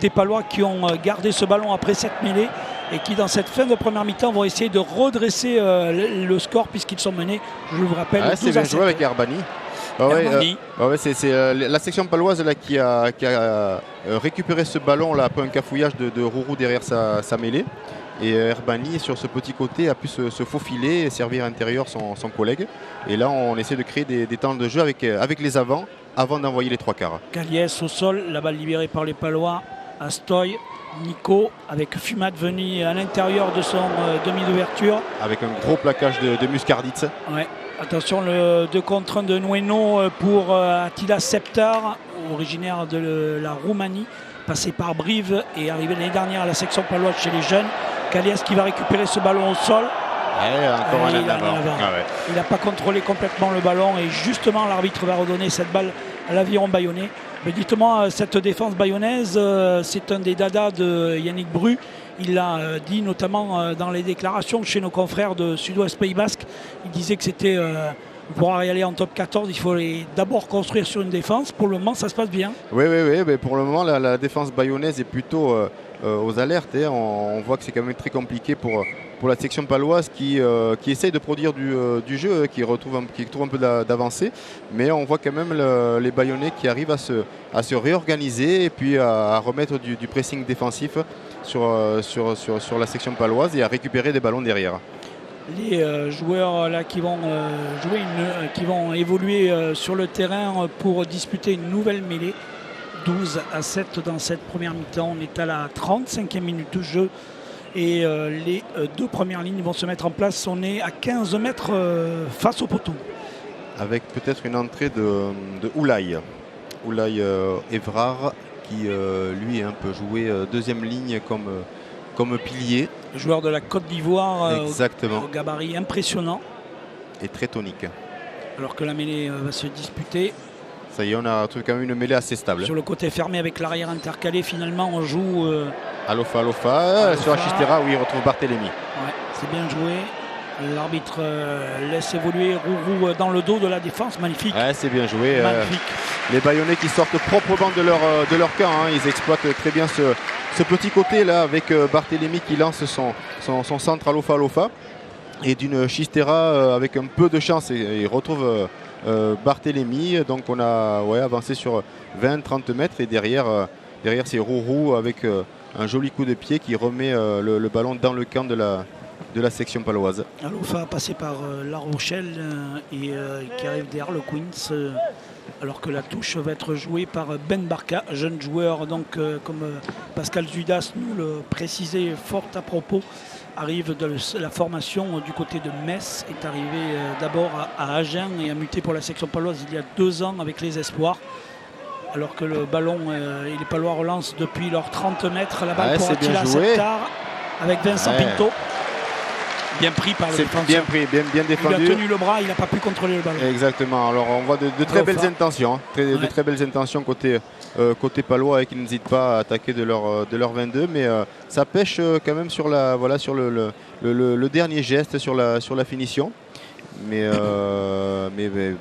des Palois qui ont gardé ce ballon après cette mêlée, et qui dans cette fin de première mi-temps vont essayer de redresser le score, puisqu'ils sont menés, je vous rappelle, 12-7. C'est bien joué avec Herbani. C'est la section paloise là, qui a récupéré ce ballon là, après un cafouillage de Rourou derrière sa mêlée. Et Herbani, sur ce petit côté, a pu se faufiler et servir à l'intérieur son collègue. Et là, on essaie de créer des temps de jeu avec les avant d'envoyer les trois quarts. Caliès au sol, la balle libérée par les Palois. Astoy, Nico, avec Fumat venu à l'intérieur de son demi d'ouverture. Avec un gros plaquage de Muscarditz. Ouais. Attention, le 2 contre 1 de Nueno pour Attila Septar, originaire de la Roumanie, passé par Brive et arrivé l'année dernière à la section paloise chez les jeunes. Caliès qui va récupérer ce ballon au sol. Il n'a pas contrôlé complètement le ballon, et justement l'arbitre va redonner cette balle à l'aviron bayonnais. Mais dites-moi, cette défense bayonnaise, c'est un des dadas de Yannick Bru. Il l'a dit notamment dans les déclarations chez nos confrères de Sud-Ouest Pays Basque. Il disait que c'était Pour y aller en top 14, il faut d'abord construire sur une défense. Pour le moment, ça se passe bien. Oui, mais pour le moment, la défense bayonnaise est plutôt aux alertes. On voit que c'est quand même très compliqué pour la section paloise qui essaye de produire du jeu, qui trouve un peu d'avancée. Mais on voit quand même les Bayonnais qui arrivent à se réorganiser et puis à remettre du pressing défensif sur la section paloise et à récupérer des ballons derrière. Les joueurs là qui vont qui vont évoluer sur le terrain pour disputer une nouvelle mêlée. 12-7 dans cette première mi-temps. On est à la 35e minute de jeu et les deux premières lignes vont se mettre en place. On est à 15 mètres face au poteau. Avec peut-être une entrée de Oulaye Évrard qui lui est un peu joué deuxième ligne comme pilier. Joueur de la Côte d'Ivoire Exactement. Au gabarit impressionnant. Et très tonique. Alors que la mêlée va se disputer. Ça y est, on a trouvé quand même une mêlée assez stable. Sur le côté fermé avec l'arrière intercalé, finalement on joue... Alofa. Sur Achistera, oui, il retrouve Barthélémy. Ouais, c'est bien joué. L'arbitre laisse évoluer Rourou dans le dos de la défense. Magnifique. Ouais, c'est bien joué. Magnifique. Les Bayonnais qui sortent proprement de leur camp. Ils exploitent très bien ce petit côté là avec Barthélémy qui lance son centre Alofa. Et d'une Chistera avec un peu de chance. Et il retrouve Barthélémy. Donc on a avancé sur 20-30 mètres. Et derrière c'est Rourou avec un joli coup de pied qui remet le ballon dans le camp de la section paloise. Alofa passé par La Rochelle et qui arrive derrière le Queens alors que la touche va être jouée par Ben Barka, jeune joueur donc comme Pascal Zudas nous le précisait fort à propos, arrive de la formation du côté de Metz, est arrivé d'abord à Agen et a muté pour la section paloise il y a 2 ans avec les espoirs. Alors que le ballon et les Palois relancent depuis leurs 30 mètres. La balle pour Attila Septar avec Vincent Pinto. Bien pris par le défenseur. Bien pris, bien défendu. Il a tenu le bras, il n'a pas pu contrôler le ballon. Exactement. Alors on voit de très belles intentions. De très belles intentions côté palois qui n'hésitent pas à attaquer de leur 22. Mais ça pêche quand même sur le dernier geste, sur la finition. Mais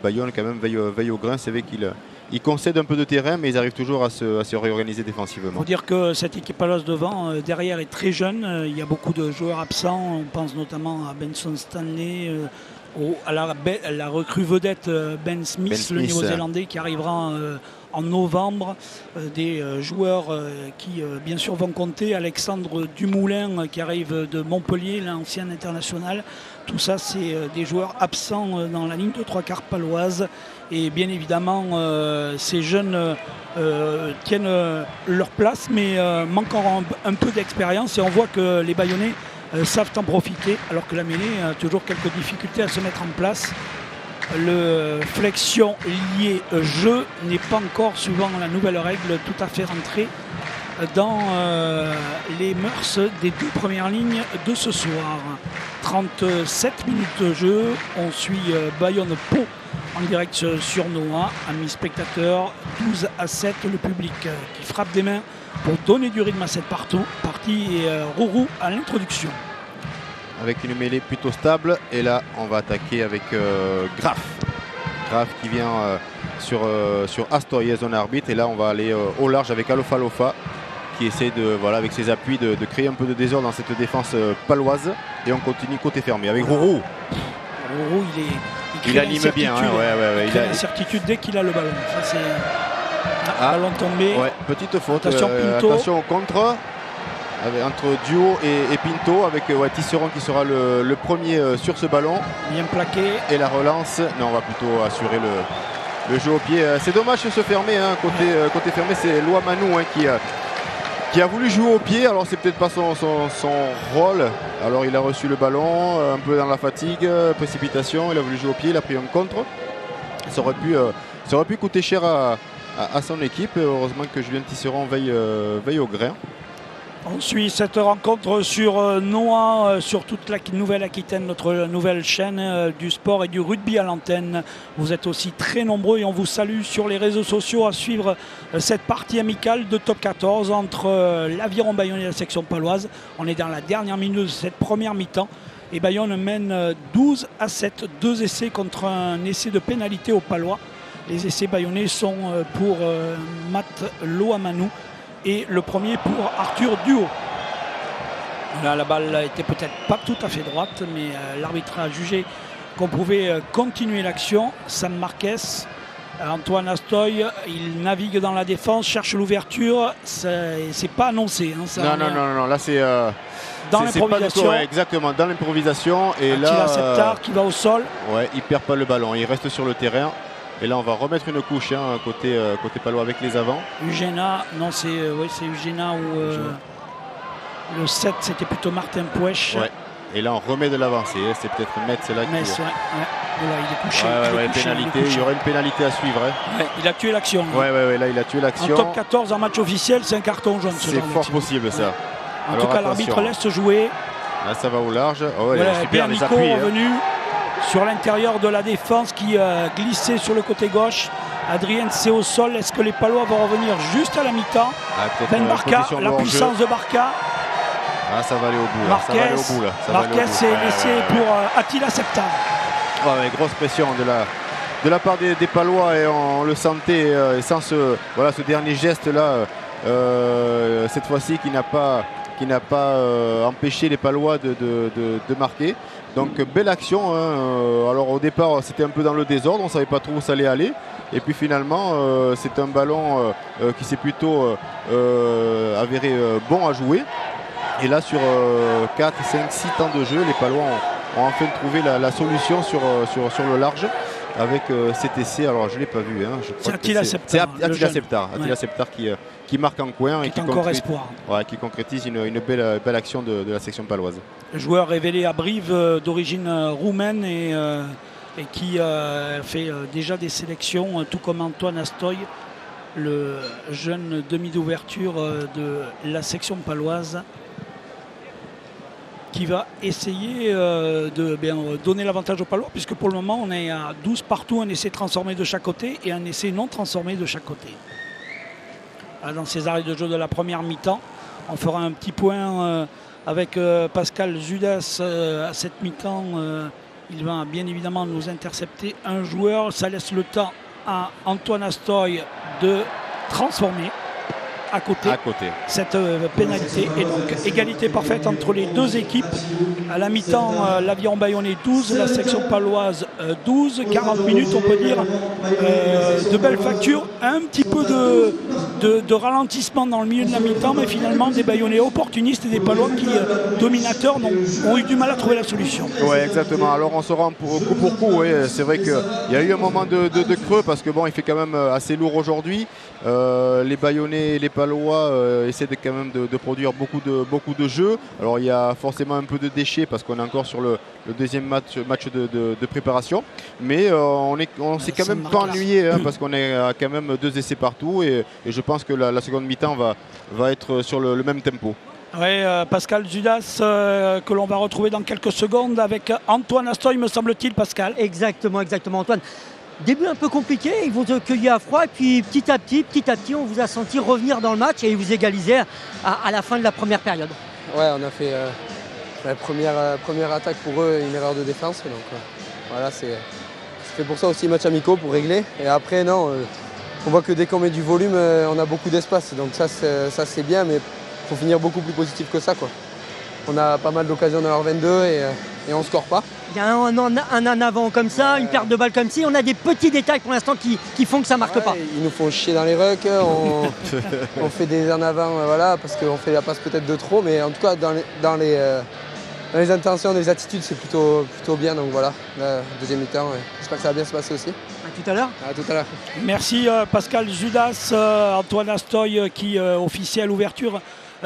Bayonne quand même veille au grain. C'est vrai qu'ils concèdent un peu de terrain, mais ils arrivent toujours à se réorganiser défensivement. Il faut dire que cette équipe paloise devant, derrière, est très jeune. Il y a beaucoup de joueurs absents. On pense notamment à Benson Stanley, à la recrue vedette Ben Smith, le Néo-Zélandais, qui arrivera en novembre. Des joueurs qui, bien sûr, vont compter. Alexandre Dumoulin, qui arrive de Montpellier, l'ancien international. Tout ça, c'est des joueurs absents dans la ligne de 3/4 paloise. Et bien évidemment, ces jeunes tiennent leur place, mais manquent encore un peu d'expérience. Et on voit que les Bayonnais savent en profiter, alors que la mêlée a toujours quelques difficultés à se mettre en place. Le flexion lié jeu n'est pas encore, suivant la nouvelle règle, tout à fait rentré dans les mœurs des 2 premières lignes de ce soir. 37 minutes de jeu, on suit Bayonne-Pau en direct sur Noah, amis spectateurs, 12-7, le public qui frappe des mains pour donner du rythme à cette partie et Rourou à l'introduction. Avec une mêlée plutôt stable et là on va attaquer avec Graf qui vient sur Astoriez, zone arbitre, et là on va aller au large avec Alofa qui essaie avec ses appuis de créer un peu de désordre dans cette défense paloise, et on continue côté fermé avec Rourou. Rourou il anime bien, il a l'incertitude dès qu'il a le ballon. Ça, c'est ballon tombé. Petite faute. Attention Pinto. Attention au contre. Entre Duo et Pinto, avec Tisserand qui sera le premier sur ce ballon. Bien plaqué. Et la relance, non, on va plutôt assurer le jeu au pied. C'est dommage sur ce fermé, côté fermé, c'est Louamanou qui a voulu jouer au pied. Alors c'est peut-être pas son rôle. Alors il a reçu le ballon, un peu dans la fatigue, précipitation, il a voulu jouer au pied, il a pris un contre. Ça aurait pu coûter cher à son équipe. Heureusement que Julien Tisserand veille au grain. On suit cette rencontre sur Noah, sur toute la Nouvelle-Aquitaine, notre nouvelle chaîne du sport et du rugby à l'antenne. Vous êtes aussi très nombreux et on vous salue sur les réseaux sociaux à suivre cette partie amicale de top 14 entre l'Aviron Bayonnais et la section paloise. On est dans la dernière minute de cette première mi-temps. Et Bayonne mène 12-7, 2 essais contre un essai de pénalité aux Palois. Les essais bayonnais sont pour Matt Loamanou et le premier pour Arthur Duhaut. Là, la balle était peut-être pas tout à fait droite, mais l'arbitre a jugé qu'on pouvait continuer l'action. Sam Marquez, Antoine Astoy, il navigue dans la défense, cherche l'ouverture. C'est pas annoncé. Hein, ça, non, là c'est dans l'improvisation. Exactement, dans l'improvisation. Et Attila Septar qui va au sol. Ouais, il perd pas le ballon, il reste sur le terrain. Et là, on va remettre une couche côté Palois avec les avants. Eugéna, non, c'est Eugéna ou le 7, c'était plutôt Martin Pouèche. Ouais. Et là, on remet de l'avant. C'est peut-être Metz là qui. Metz, ouais. Là, il est couché. Pénalité. Il y aurait une pénalité à suivre. Hein. Ouais, il a tué l'action. Ouais, là, il a tué l'action. En top 14, en match officiel, c'est un carton jaune. C'est fort possible, ça. Ouais. En tout cas, l'arbitre laisse jouer. Là, ça va au large. Oh, ouais, voilà, super, les Nico appuis, revenu sur l'intérieur de la défense qui glissait sur le côté gauche. Adrien, c'est au sol. Est-ce que les Palois vont revenir juste à la mi-temps? Ben Barca, la puissance de Barca. Ah, ça va aller au bout. Marquez est laissé pour Attila Septar. Grosse pression de la part des Palois et on le sentait et sans ce dernier geste là cette fois-ci qui n'a pas empêché les Palois de marquer. Donc belle action. Alors au départ c'était un peu dans le désordre, on ne savait pas trop où ça allait aller. Et puis finalement c'est un ballon qui s'est plutôt avéré bon à jouer. Et là sur 4, 5, 6 temps de jeu, les Palois ont enfin trouvé la solution sur le large avec cet essai. Alors je ne l'ai pas vu. Hein, c'est Attila Septar. C'est Attila Septar. Attila Septar qui marque en coin et qui concrétise une belle action de la section paloise. Le joueur révélé à Brive d'origine roumaine et qui fait déjà des sélections, tout comme Antoine Astoy, le jeune demi d'ouverture de la section paloise, qui va essayer de donner l'avantage aux Palois, puisque pour le moment on est à 12 partout, un essai transformé de chaque côté et un essai non transformé de chaque côté. Dans ces arrêts de jeu de la première mi-temps, on fera un petit point avec Pascal Zudas à cette mi-temps. Il va bien évidemment nous intercepter un joueur. Ça laisse le temps à Antoine Astoy de transformer à côté cette pénalité. Et donc égalité parfaite entre les deux équipes. À la mi-temps, l'Aviron Bayonnais 12, la section paloise 12. 40 minutes, on peut dire, de belles factures. Un petit peu de ralentissement dans le milieu de la mi-temps, mais finalement des Bayonnais opportunistes et des Palois qui, dominateurs, ont eu du mal à trouver la solution. Oui, exactement. Alors on se rend coup pour coup. Ouais. C'est vrai qu'il y a eu un moment de creux parce que bon, il fait quand même assez lourd aujourd'hui. Les Bayonnais et les Palois essaient quand même de produire beaucoup de jeux. Alors il y a forcément un peu de déchets parce qu'on est encore sur le deuxième match de préparation. Mais on s'est quand même pas ennuyé parce qu'on est quand même 2 essais partout et je pense que la seconde mi-temps va être sur le même tempo. Oui, Pascal Zudas que l'on va retrouver dans quelques secondes avec Antoine Astoy, me semble-t-il, Pascal. Exactement, Antoine. Début un peu compliqué, ils vont se cueillir à froid et puis petit à petit, on vous a senti revenir dans le match et vous égaliser à la fin de la première période. Ouais, on a fait la première attaque pour eux, une erreur de défense. Donc voilà, c'est pour ça aussi match amicaux pour régler. Et après, non, on voit que dès qu'on met du volume, on a beaucoup d'espace. Donc ça c'est bien, mais il faut finir beaucoup plus positif que ça, quoi. On a pas mal d'occasions dans leur 22 et on ne score pas. Il y a un en avant comme ça, une perte de balle comme ci. On a des petits détails pour l'instant qui font que ça ne marque pas. Ils nous font chier dans les rucks, on fait des en avant parce qu'on fait la passe peut-être de trop, mais en tout cas dans les intentions, les attitudes, c'est plutôt bien. Donc voilà, la deuxième mi-temps, j'espère que ça va bien se passer aussi. À tout à l'heure. À tout à l'heure. Merci Pascal Zudas, Antoine Astoy qui officie à l'ouverture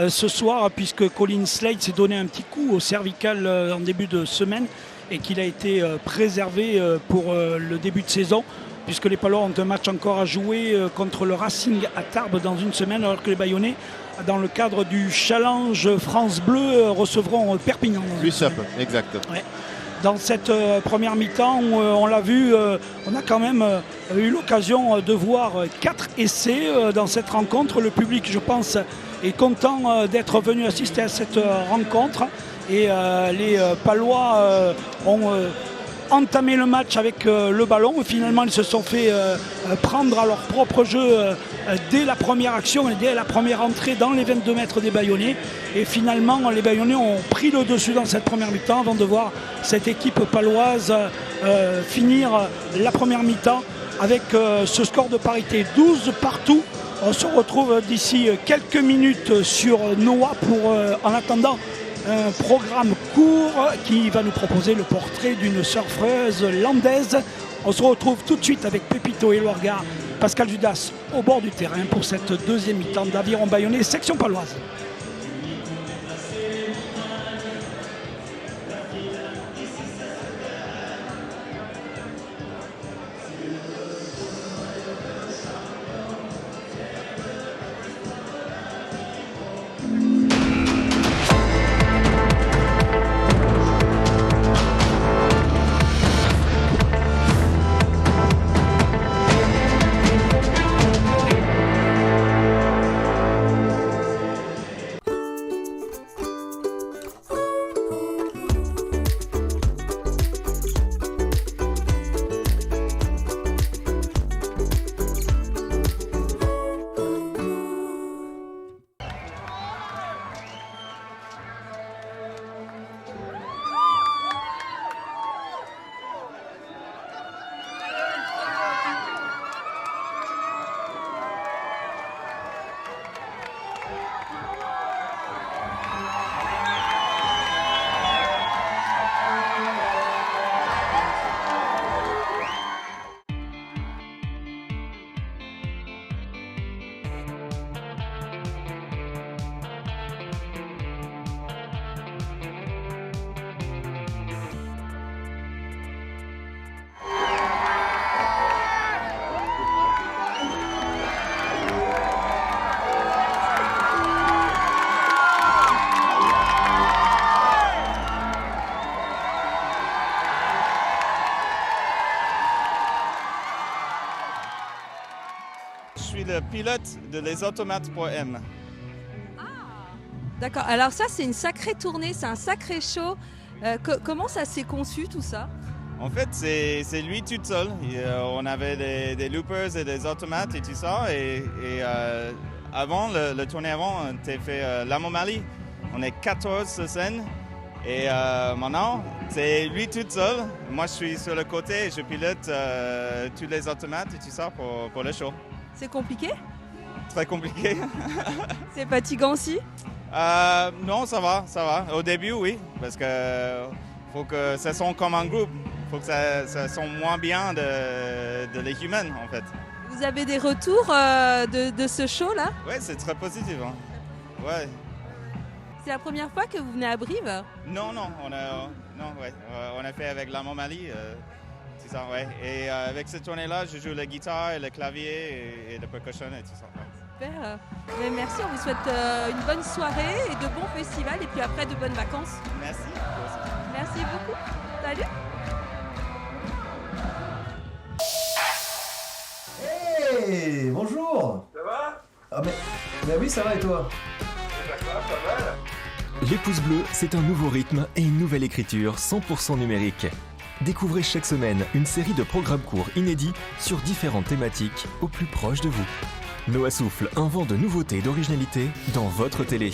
ce soir, puisque Colin Slade s'est donné un petit coup au cervical en début de semaine et qu'il a été préservé pour le début de saison, puisque les Palois ont un match encore à jouer contre le Racing à Tarbes dans une semaine, alors que les Bayonnais, dans le cadre du Challenge France Bleu, recevront Perpignan. Exact. Ouais. Dans cette première mi-temps, on l'a vu, on a quand même eu l'occasion de voir 4 essais dans cette rencontre. Le public, je pense, est content d'être venu assister à cette rencontre. Et les Palois ont entamé le match avec le ballon. Finalement, ils se sont fait prendre à leur propre jeu dès la première action et dès la première entrée dans les 22 mètres des Bayonnais. Et finalement, les Bayonnais ont pris le dessus dans cette première mi-temps avant de voir cette équipe paloise finir la première mi-temps avec ce score de parité 12 partout. On se retrouve d'ici quelques minutes sur Noah pour, en attendant, un programme court qui va nous proposer le portrait d'une surfeuse landaise. On se retrouve tout de suite avec Pépito et Loarga, Pascal Judas au bord du terrain pour cette deuxième mi-temps d'Aviron Bayonnais, section paloise. Je suis le pilote de Les Automates pour M. D'accord, alors ça c'est une sacrée tournée, c'est un sacré show. Comment ça s'est conçu tout ça? En fait, c'est lui tout seul. On avait des loopers et des automates et tout ça. Et avant, le tournée avant, on était fait l'Amomalie. On est 14 sur scène. Et maintenant, c'est lui tout seul. Moi, je suis sur le côté et je pilote tous les automates et tout ça pour le show. C'est compliqué? Très compliqué. C'est fatigant aussi? Non, ça va. Au début, oui, parce que faut que ça sonne comme un groupe. Faut que ça sonne moins bien de les humains, en fait. Vous avez des retours de ce show-là? Ouais, c'est très positif. Hein. Ouais. C'est la première fois que vous venez à Brive? Non, on a fait avec l'Amomalie. C'est ça, ouais. Et avec cette tournée-là, je joue la guitare et le clavier et le percussion et tout ça. Ouais. Super. Mais merci, on vous souhaite une bonne soirée et de bons festivals et puis après de bonnes vacances. Merci. Merci beaucoup. Salut. Hey, bonjour. Ça va? Ah mais oui, ça va et toi? D'accord, pas mal. Les pouces bleus, c'est un nouveau rythme et une nouvelle écriture 100% numérique. Découvrez chaque semaine une série de programmes courts inédits sur différentes thématiques au plus proche de vous. Noah souffle un vent de nouveautés et d'originalité dans votre télé.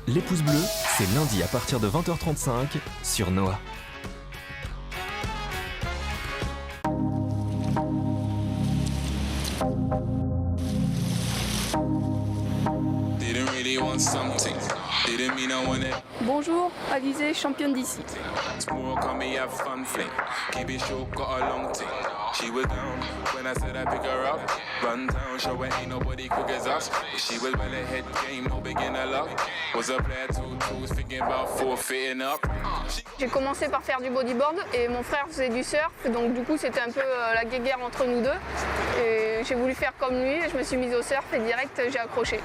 Les pouces bleus, c'est lundi à partir de 20h35 sur Noah. Bonjour, Alizée, championne d'ici. J'ai commencé par faire du bodyboard et mon frère faisait du surf, donc du coup c'était un peu la guéguerre entre nous deux. Et j'ai voulu faire comme lui et je me suis mise au surf et direct j'ai accroché.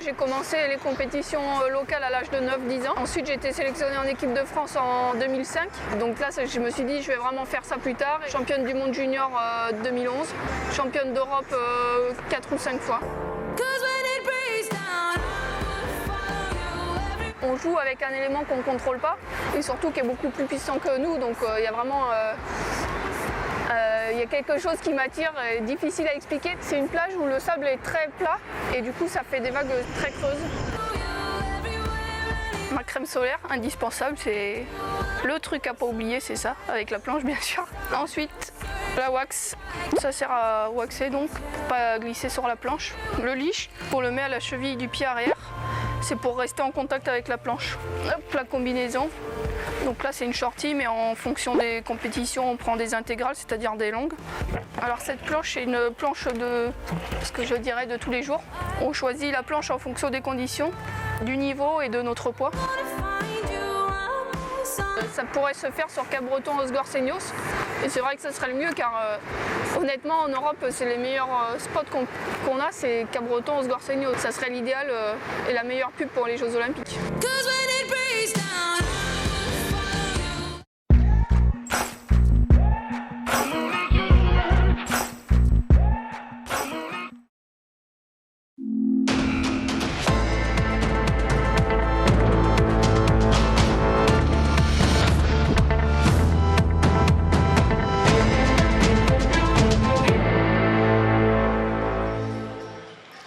j'ai commencé les compétitions locales à l'âge de 9-10 ans. Ensuite, j'ai été sélectionnée en équipe de France en 2005. Donc là, je me suis dit, je vais vraiment faire ça plus tard. Championne du monde junior 2011, championne d'Europe 4 ou 5 fois. On joue avec un élément qu'on ne contrôle pas et surtout qui est beaucoup plus puissant que nous. Donc il y a vraiment il y a quelque chose qui m'attire, difficile à expliquer. C'est une plage où le sable est très plat et du coup ça fait des vagues très creuses. Ma crème solaire indispensable, c'est le truc à pas oublier, c'est ça, avec la planche bien sûr. Ensuite, la wax, ça sert à waxer donc pour pas glisser sur la planche. Le leash, on le met à la cheville du pied arrière, c'est pour rester en contact avec la planche. Hop, la combinaison. Donc là c'est une shorty, mais en fonction des compétitions on prend des intégrales, c'est-à-dire des longues. Alors cette planche c'est une planche de ce que je dirais de tous les jours. On choisit la planche en fonction des conditions, du niveau et de notre poids. Ça pourrait se faire sur Cap-Breton, Osgore-Seignos. Et c'est vrai que ça serait le mieux car honnêtement en Europe c'est les meilleurs spots qu'on a, c'est Cap-Breton, Osgore-Seignos. Ça serait l'idéal et la meilleure pub pour les Jeux Olympiques.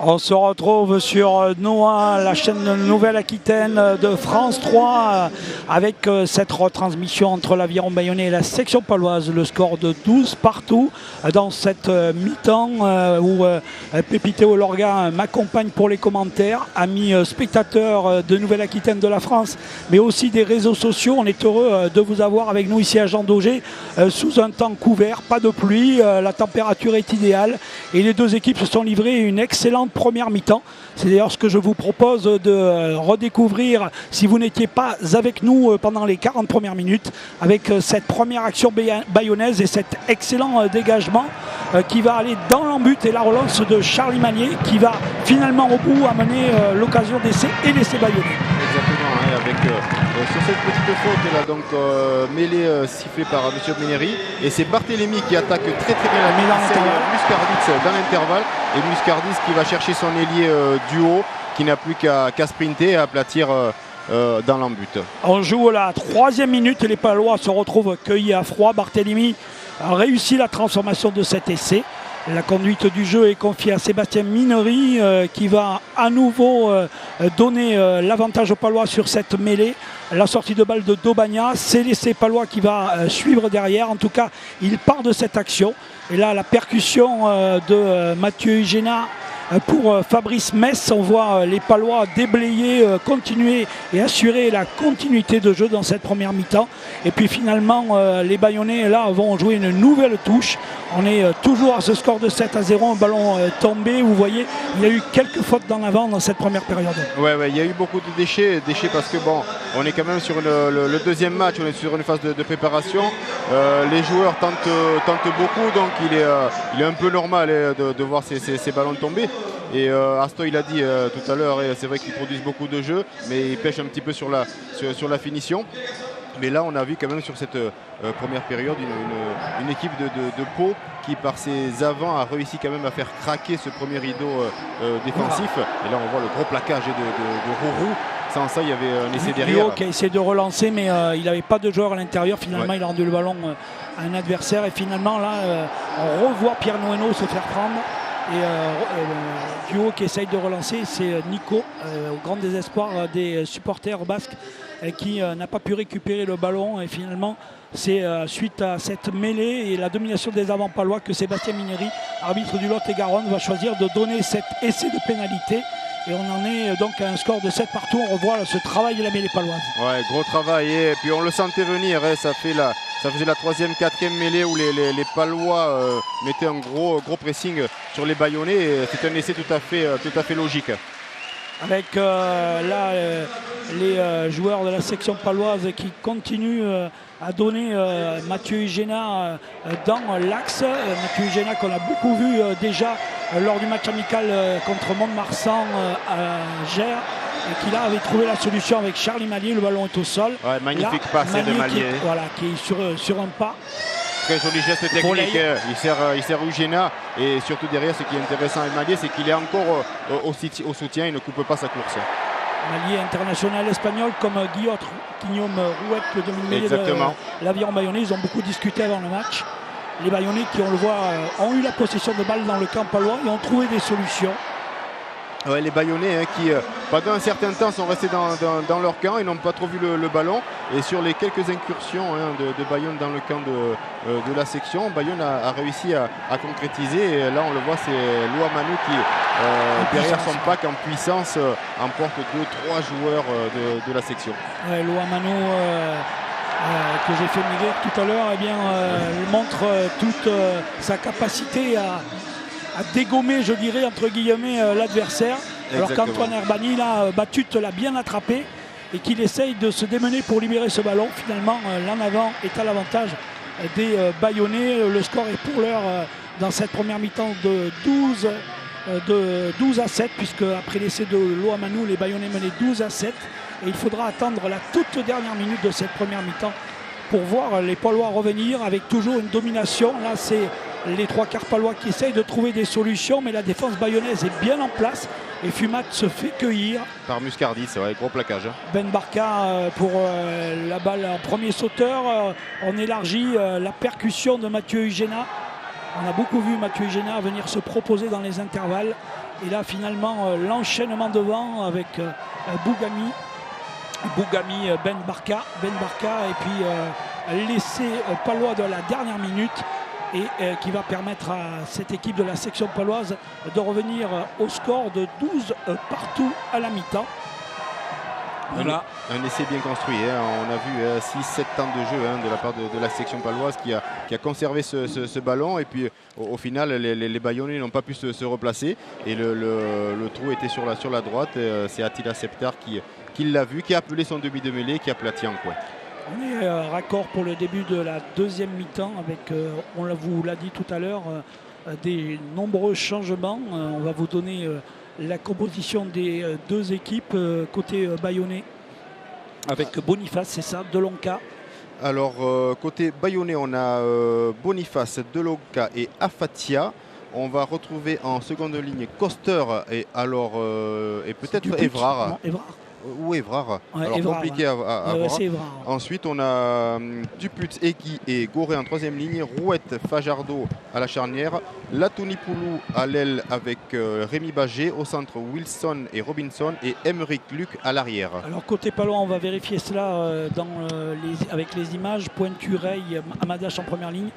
On se retrouve sur Noah, la chaîne Nouvelle-Aquitaine de France 3, avec cette retransmission entre l'Aviron Bayonnais et la section paloise. Le score de 12 partout dans cette mi-temps où Pépito Lorga m'accompagne pour les commentaires. Amis spectateurs de Nouvelle-Aquitaine de la France, mais aussi des réseaux sociaux, on est heureux de vous avoir avec nous ici à Jean Daugé sous un temps couvert, pas de pluie, la température est idéale et les deux équipes se sont livrées une excellente première mi-temps. C'est d'ailleurs ce que je vous propose de redécouvrir si vous n'étiez pas avec nous pendant les 40 premières minutes avec cette première action bayonnaise et cet excellent dégagement qui va aller dans l'embut et la relance de Charlie Magnier qui va finalement au bout amener l'occasion d'essai et l'essai bayonnais. Exactement, hein, avec sur cette petite faute là donc mêlée sifflée par M. Méneri et c'est Barthélémy qui attaque très bien la mêlée, Muscardis dans l'intervalle et Muscardis qui va chercher son ailier du haut qui n'a plus qu'à sprinter et à aplatir dans l'embut. On joue la 3e minute et les Palois se retrouvent cueillis à froid. Barthélémy a réussi la transformation de cet essai. La conduite du jeu est confiée à Sébastien Minery qui va à nouveau donner l'avantage aux Palois sur cette mêlée. La sortie de balle de Dobagna, c'est l'essai palois qui va suivre derrière. En tout cas, il part de cette action. Et là, la percussion de Mathieu Hygéna pour Fabrice Mess. On voit les Palois déblayer, continuer et assurer la continuité de jeu dans cette première mi-temps. Et puis finalement, les Bayonnais là vont jouer une nouvelle touche. On est toujours à ce score de 7-0, un ballon tombé. Vous voyez, il y a eu quelques fautes dans l'avant dans cette première période. Ouais, il y a eu beaucoup de déchets parce que bon, on est quand même sur le deuxième match, on est sur une phase de préparation. Les joueurs tentent beaucoup, donc il est un peu normal de voir ces ballons tomber. Et Asto il a dit tout à l'heure, c'est vrai qu'ils produisent beaucoup de jeux, mais ils pêchent un petit peu sur la finition. Mais là on a vu quand même sur cette première période une équipe de Pau qui par ses avants a réussi quand même à faire craquer ce premier rideau défensif. Et là on voit le gros plaquage de Rourou. Sans ça il y avait un essai derrière. Qui a essayé de relancer mais il n'avait pas de joueur à l'intérieur. Finalement il a rendu le ballon à un adversaire et finalement là on revoit Pierre Noueno se faire prendre. Et Duo qui essaye de relancer, c'est Nico, au grand désespoir des supporters basques, qui n'a pas pu récupérer le ballon. Et finalement, c'est suite à cette mêlée et la domination des avants palois que Sébastien Minery, arbitre du Lot-et-Garonne, va choisir de donner cet essai de pénalité. Et on en est donc à un score de 7 partout. On revoit là, ce travail de la mêlée paloise. Ouais, gros travail. Et puis on le sentait venir. Ça faisait la 3e, 4e mêlée où les Palois mettaient un gros pressing sur les Bayonnais. C'est un essai tout à fait logique. Avec là les joueurs de la section paloise qui continuent à donner Mathieu Hygéna dans l'axe. Mathieu Hygéna qu'on a beaucoup vu déjà lors du match amical contre Mont-de-Marsan à Gers, et qui là avait trouvé la solution avec Charlie Mallier. Le ballon est au sol. Ouais, magnifique passe de Mallier. Qui est sur un pas. Très joli geste technique, il sert Eugena, et surtout derrière, ce qui est intéressant avec Mallier, c'est qu'il est encore au soutien, il ne coupe pas sa course. Mallier international espagnol comme Guillaume Rouette, le demi-mêlée de l'Aviron Bayonnais. Ils ont beaucoup discuté avant le match. Les Bayonnais qui, on le voit, ont eu la possession de balle dans le camp palois et ont trouvé des solutions. Ouais, les Bayonnais qui, pendant un certain temps, sont restés dans leur camp. Ils n'ont pas trop vu le ballon. Et sur les quelques incursions de Bayonne dans le camp de la section, Bayonne a réussi à concrétiser. Et là, on le voit, c'est Louamanou qui, derrière son pack en puissance, emporte 2-3 joueurs de la section. Ouais, Louamanou, que j'ai fait maigrir tout à l'heure, montre toute sa capacité à dégommer, je dirais, entre guillemets, l'adversaire. Alors qu'Antoine Herbani, là, Batut l'a bien attrapé et qu'il essaye de se démener pour libérer ce ballon. Finalement, l'en avant est à l'avantage des Bayonnais. Le score est pour l'heure, dans cette première mi-temps, de 12 à 7, puisque après l'essai de Louamanou, les Bayonnais menaient 12 à 7. Et il faudra attendre la toute dernière minute de cette première mi-temps pour voir les Palois revenir avec toujours une domination. Là, c'est les trois quarts palois qui essayent de trouver des solutions, mais la défense bayonnaise est bien en place et Fumat se fait cueillir. Par Muscardis, c'est vrai, gros plaquage. Ben Barka pour la balle en premier sauteur. On élargit la percussion de Mathieu Eugena. On a beaucoup vu Mathieu Eugena venir se proposer dans les intervalles. Et là, finalement, l'enchaînement devant avec Bougami, Ben Barka et puis l'essai palois de la dernière minute. Et qui va permettre à cette équipe de la section paloise de revenir au score de 12 partout à la mi-temps. Voilà. Un essai bien construit. On a vu 6-7 temps de jeu de la part de la section paloise qui a conservé ce ballon. Et puis au final, les Bayonnais n'ont pas pu se replacer. Et le trou était sur la droite. C'est Attila Septar qui l'a vu, qui a appelé son demi de mêlée, qui a plaqué en coin. On est raccord pour le début de la deuxième mi-temps avec, on vous l'a dit tout à l'heure, des nombreux changements. On va vous donner la composition des deux équipes côté bayonnais avec Boniface, c'est ça, Delonca. Alors côté bayonnais, on a Boniface, Delonca et Afatia. On va retrouver en seconde ligne Koster et peut-être Évrard. Non, Évrard. Ou Évrard. Ouais, alors Évrard, compliqué à voir. C'est Évrard. Ensuite on a Duput, Egui et Goré en troisième ligne, Rouette, Fajardo à la charnière, Latounipoulou à l'aile avec Rémi Bagé, au centre Wilson et Robinson et Emeric Luc à l'arrière. Alors côté palois, on va vérifier cela avec les images. Pointureil, Amadache en première ligne.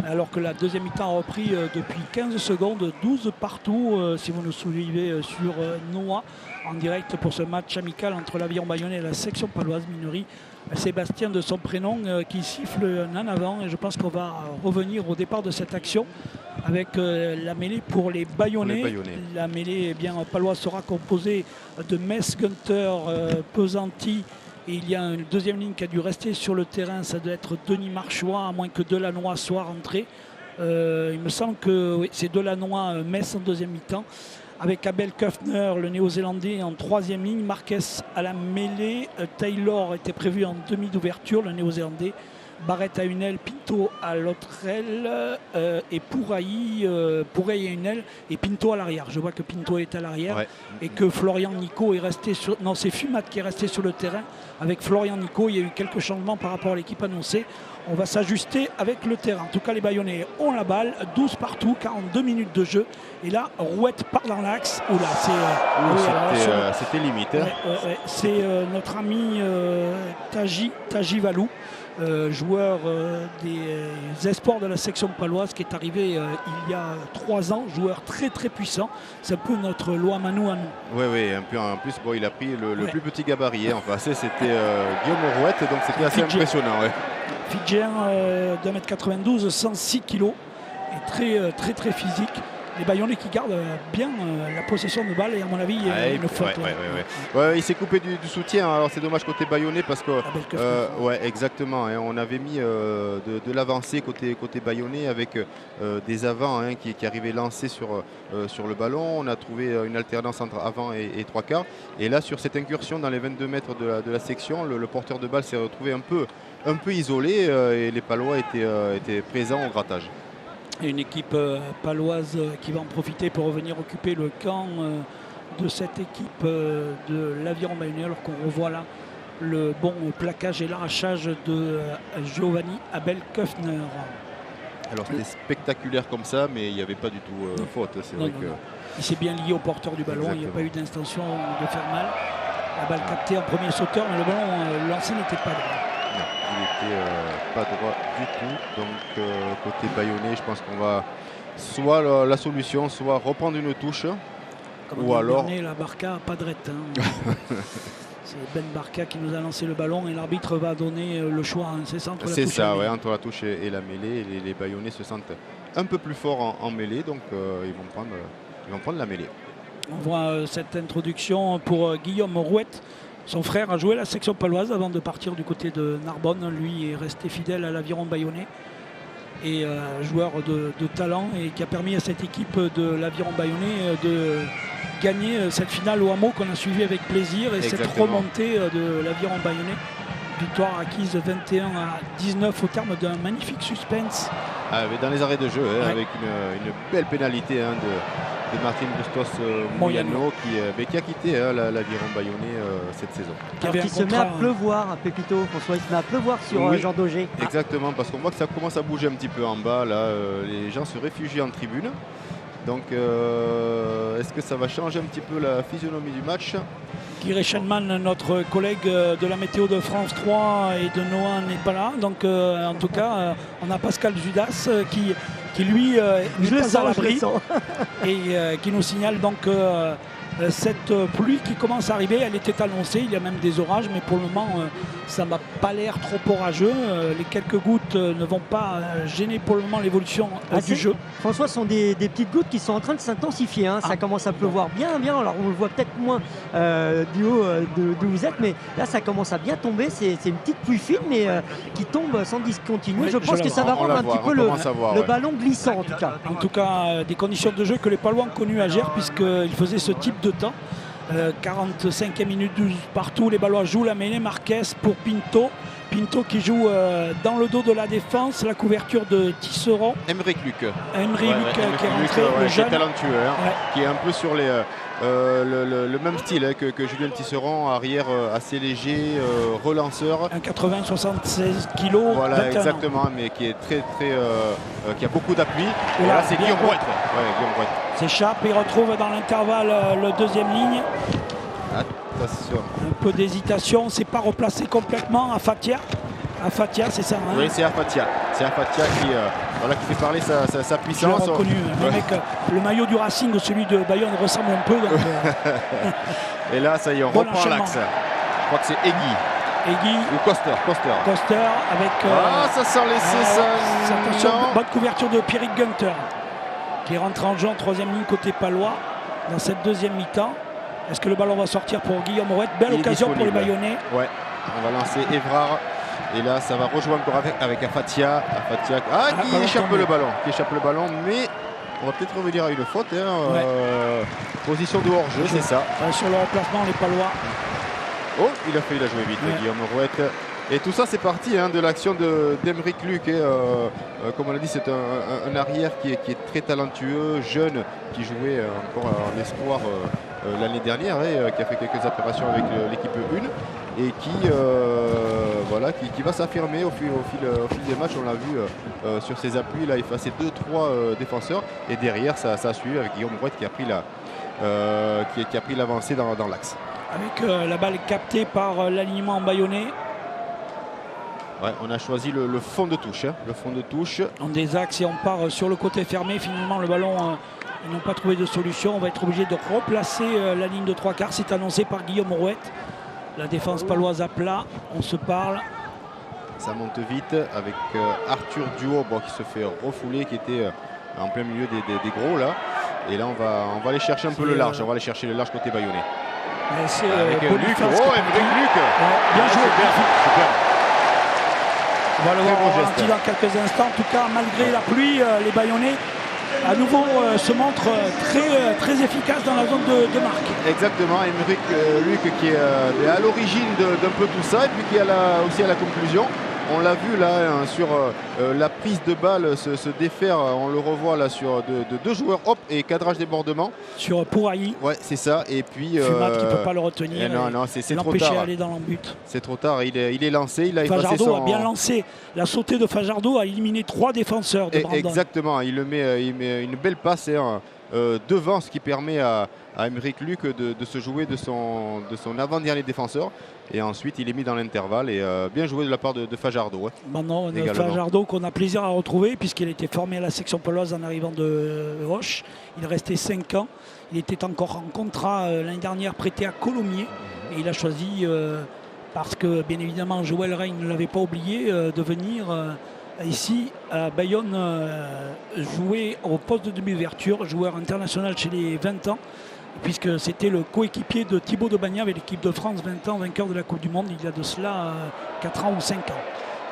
Alors que la deuxième mi-temps a repris depuis 15 secondes, 12 partout, si vous nous suivez sur Noah, en direct pour ce match amical entre l'Aviron Bayonnais et la section paloise Minerie. Sébastien de son prénom qui siffle en avant, et je pense qu'on va revenir au départ de cette action avec la mêlée pour les Bayonnais. La mêlée paloise sera composée de Metz, Gunter, Pesanti. Et il y a une deuxième ligne qui a dû rester sur le terrain, ça doit être Denis Marchois, à moins que Delannoy soit rentré. Il me semble que oui, c'est Delannoy, Metz en deuxième mi-temps, avec Abel Köfner, le néo-zélandais, en troisième ligne. Marquez à la mêlée, Taylor était prévu en demi d'ouverture, le néo-zélandais. Barrett à une aile, Pinto à l'autre aile et Pourrailly à une aile et Pinto à l'arrière. Je vois que Pinto est à l'arrière et que Florian Nico est resté sur... Non, c'est Fumat qui est resté sur le terrain. Avec Florian Nico, il y a eu quelques changements par rapport à l'équipe annoncée. On va s'ajuster avec le terrain. En tout cas, les Bayonnais ont la balle, 12 partout, 42 minutes de jeu. Et là, Rouette part dans l'axe. C'était limite. C'est notre ami Taji Valou. Joueur des espoirs de la section paloise qui est arrivé il y a 3 ans, joueur très très puissant. C'est un peu notre Louamanou à nous. Oui, en plus il a pris le plus petit gabarit. Enfin, c'était Guillaume Rouette, donc c'était assez impressionnant. Fidjien d'1m92, 106 kg, et très physique. les Bayonnais qui gardent bien la possession de balle et à mon avis une faute. Ouais, il s'est coupé du soutien. Alors c'est dommage côté Bayonnais parce que exactement. Hein, on avait mis de l'avancée côté Bayonnais avec des avants qui arrivaient lancés sur le ballon. On a trouvé une alternance entre avant et trois quarts. Et là sur cette incursion dans les 22 mètres de la section, le porteur de balle s'est retrouvé un peu isolé et les Palois étaient présents au grattage. Une équipe paloise qui va en profiter pour revenir occuper le camp de cette équipe de l'Aviron Bayonnais, alors qu'on revoit là le bon plaquage et l'arrachage de Giovanni Abel-Köffner. Alors c'était spectaculaire comme ça, mais il n'y avait pas du tout faute. C'est vrai que il s'est bien lié au porteur du ballon. Exactement. Il n'y a pas eu d'intention de faire mal. La balle captée en premier sauteur, mais le ballon lancé n'était pas droit. Non, il n'était pas droit du tout. Donc côté Bayonnais, je pense qu'on va soit la solution, soit reprendre une touche. Comme ou alors la Barca, pas de rette. C'est Ben Barca qui nous a lancé le ballon et l'arbitre va donner le choix. C'est ça, entre la touche et la mêlée. Entre la touche et la mêlée. Les Bayonnais se sentent un peu plus forts en mêlée, donc ils vont prendre la mêlée. On voit cette introduction pour Guillaume Rouette. Son frère a joué la section paloise avant de partir du côté de Narbonne. Lui est resté fidèle à l'Aviron Bayonnais et joueur de talent et qui a permis à cette équipe de l'Aviron Bayonnais de gagner cette finale au hameau qu'on a suivi avec plaisir et cette remontée de l'Aviron Bayonnais. Victoire acquise 21-19 au terme d'un magnifique suspense. Dans les arrêts de jeu, avec une belle pénalité de Martin Bustos Moyano qui a quitté l'Aviron Bayonnais cette saison. Alors qu'il se met à pleuvoir, Pépito, François, il se met à pleuvoir sur Jean Daugé. Exactement, parce qu'on voit que ça commence à bouger un petit peu en bas. Là, les gens se réfugient en tribune. Donc est-ce que ça va changer un petit peu la physionomie du match? Guy Reichenmann, notre collègue de la météo de France 3 et de Noah n'est pas là. Donc en tout cas, on a Pascal Judas qui lui n'est pas à l'abri et qui nous signale donc cette pluie qui commence à arriver. Elle était annoncée, il y a même des orages, mais pour le moment ça n'a pas l'air trop orageux. Les quelques gouttes ne vont pas gêner pour le moment l'évolution du jeu. François, ce sont des petites gouttes qui sont en train de s'intensifier. Ça commence à pleuvoir bien. Alors on le voit peut-être moins du haut d'où vous êtes, mais là ça commence à bien tomber. C'est une petite pluie fine, mais qui tombe sans discontinuer. Je pense que ça va rendre un petit peu le ballon glissant en tout cas. En tout cas, des conditions de jeu que les Palois ont connues à Gers, puisqu'ils faisaient ce type de temps. 45e minute 12 partout, les Ballois jouent la mêlée. Marquez pour Pinto qui joue dans le dos de la défense, la couverture de Tisserand. Emeric Luc qui est rentré, le jeune, qui est talentueux, qui est un peu sur le même style que Julien Tisserand, arrière assez léger, relanceur. Un 80-76 kg. Voilà, exactement, mais qui est qui a beaucoup d'appui. Et là, c'est Guillaume Rouette. S'échappe et retrouve dans l'intervalle le deuxième ligne. Attention. Un peu d'hésitation, c'est pas replacé complètement à Fatia. C'est ça. Oui, c'est Afatia. C'est Afatia qui fait parler sa puissance. Je l'ai reconnu. Le maillot du Racing, celui de Bayonne, ressemble un peu. Donc, et là, ça y est, on reprend l'axe. Je crois que c'est Egui ou Coster avec. Ça sent laisser ça. Bonne couverture de Pierrick Gunter qui rentre en jeu en troisième ligne côté palois dans cette deuxième mi-temps. Est-ce que le ballon va sortir pour Guillaume Rouette? Belle occasion pour les Bayonnais. Ouais, on va lancer Évrard. Et là, ça va rejouer encore avec Afatia. Qui échappe le ballon. Mais on va peut-être revenir à une faute. Position de hors-jeu, c'est ça. Sur le remplacement, les Palois. Oh, il a joué vite, Guillaume Rouette. Et tout ça, c'est parti de l'action d'Emeric Luc. Comme on l'a dit, c'est un arrière qui est très talentueux, jeune, qui jouait encore en espoir l'année dernière, qui a fait quelques opérations avec l'équipe 1 et qui va s'affirmer au fil des matchs. On l'a vu sur ses appuis, là, il passait 2-3 défenseurs et derrière ça a suivi avec Guillaume Rouette qui a pris l'avancée dans l'axe. Avec la balle captée par l'alignement bayonnais. On a choisi le fond de touche. En des axes et on part sur le côté fermé. Finalement, le ballon, ils n'ont pas trouvé de solution. On va être obligé de replacer la ligne de 3 quarts. C'est annoncé par Guillaume Rouette. La défense paloise à plat. On se parle. Ça monte vite avec Arthur Duhaut qui se fait refouler, qui était en plein milieu des gros là. Et là, on va aller chercher un peu le large. On va aller chercher le large côté bayonnais. C'est avec Luc. Boniface Oh, Aymeric Luc. Bien joué. Super. On va le voir au ralenti dans quelques instants. En tout cas, malgré la pluie, les Bayonnais à nouveau se montrent très efficaces dans la zone de marque. Exactement, Aymeric Luc qui est à l'origine d'un peu tout ça et puis qui est aussi à la conclusion. On l'a vu là sur la prise de balle se défaire, on le revoit là sur de deux joueurs, hop, et cadrage débordement. Sur Pourailly. Ouais, c'est ça. Et puis Fumat qui ne peut pas le retenir. Non, c'est trop l'empêcher tard. d'aller dans l'embut. C'est trop tard, il est lancé, il a effacé Fajardo a bien lancé. La sautée de Fajardo a éliminé 3 défenseurs de Brandon. Exactement, il met une belle passe devant, ce qui permet à Aymeric Luc de se jouer de son avant-dernier défenseur. Et ensuite, il est mis dans l'intervalle et bien joué de la part de Fajardo. Fajardo qu'on a plaisir à retrouver puisqu'il était formé à la section poloise en arrivant de Roche. Il restait 5 ans. Il était encore en contrat l'année dernière prêté à Colomiers. Et il a choisi, parce que bien évidemment Joël Rein ne l'avait pas oublié, de venir ici à Bayonne jouer au poste de demi-ouverture, joueur international chez les 20 ans. Puisque c'était le coéquipier de Thibaut de Bagna avec l'équipe de France 20 ans, vainqueur de la Coupe du Monde il y a de cela 4 ans ou 5 ans.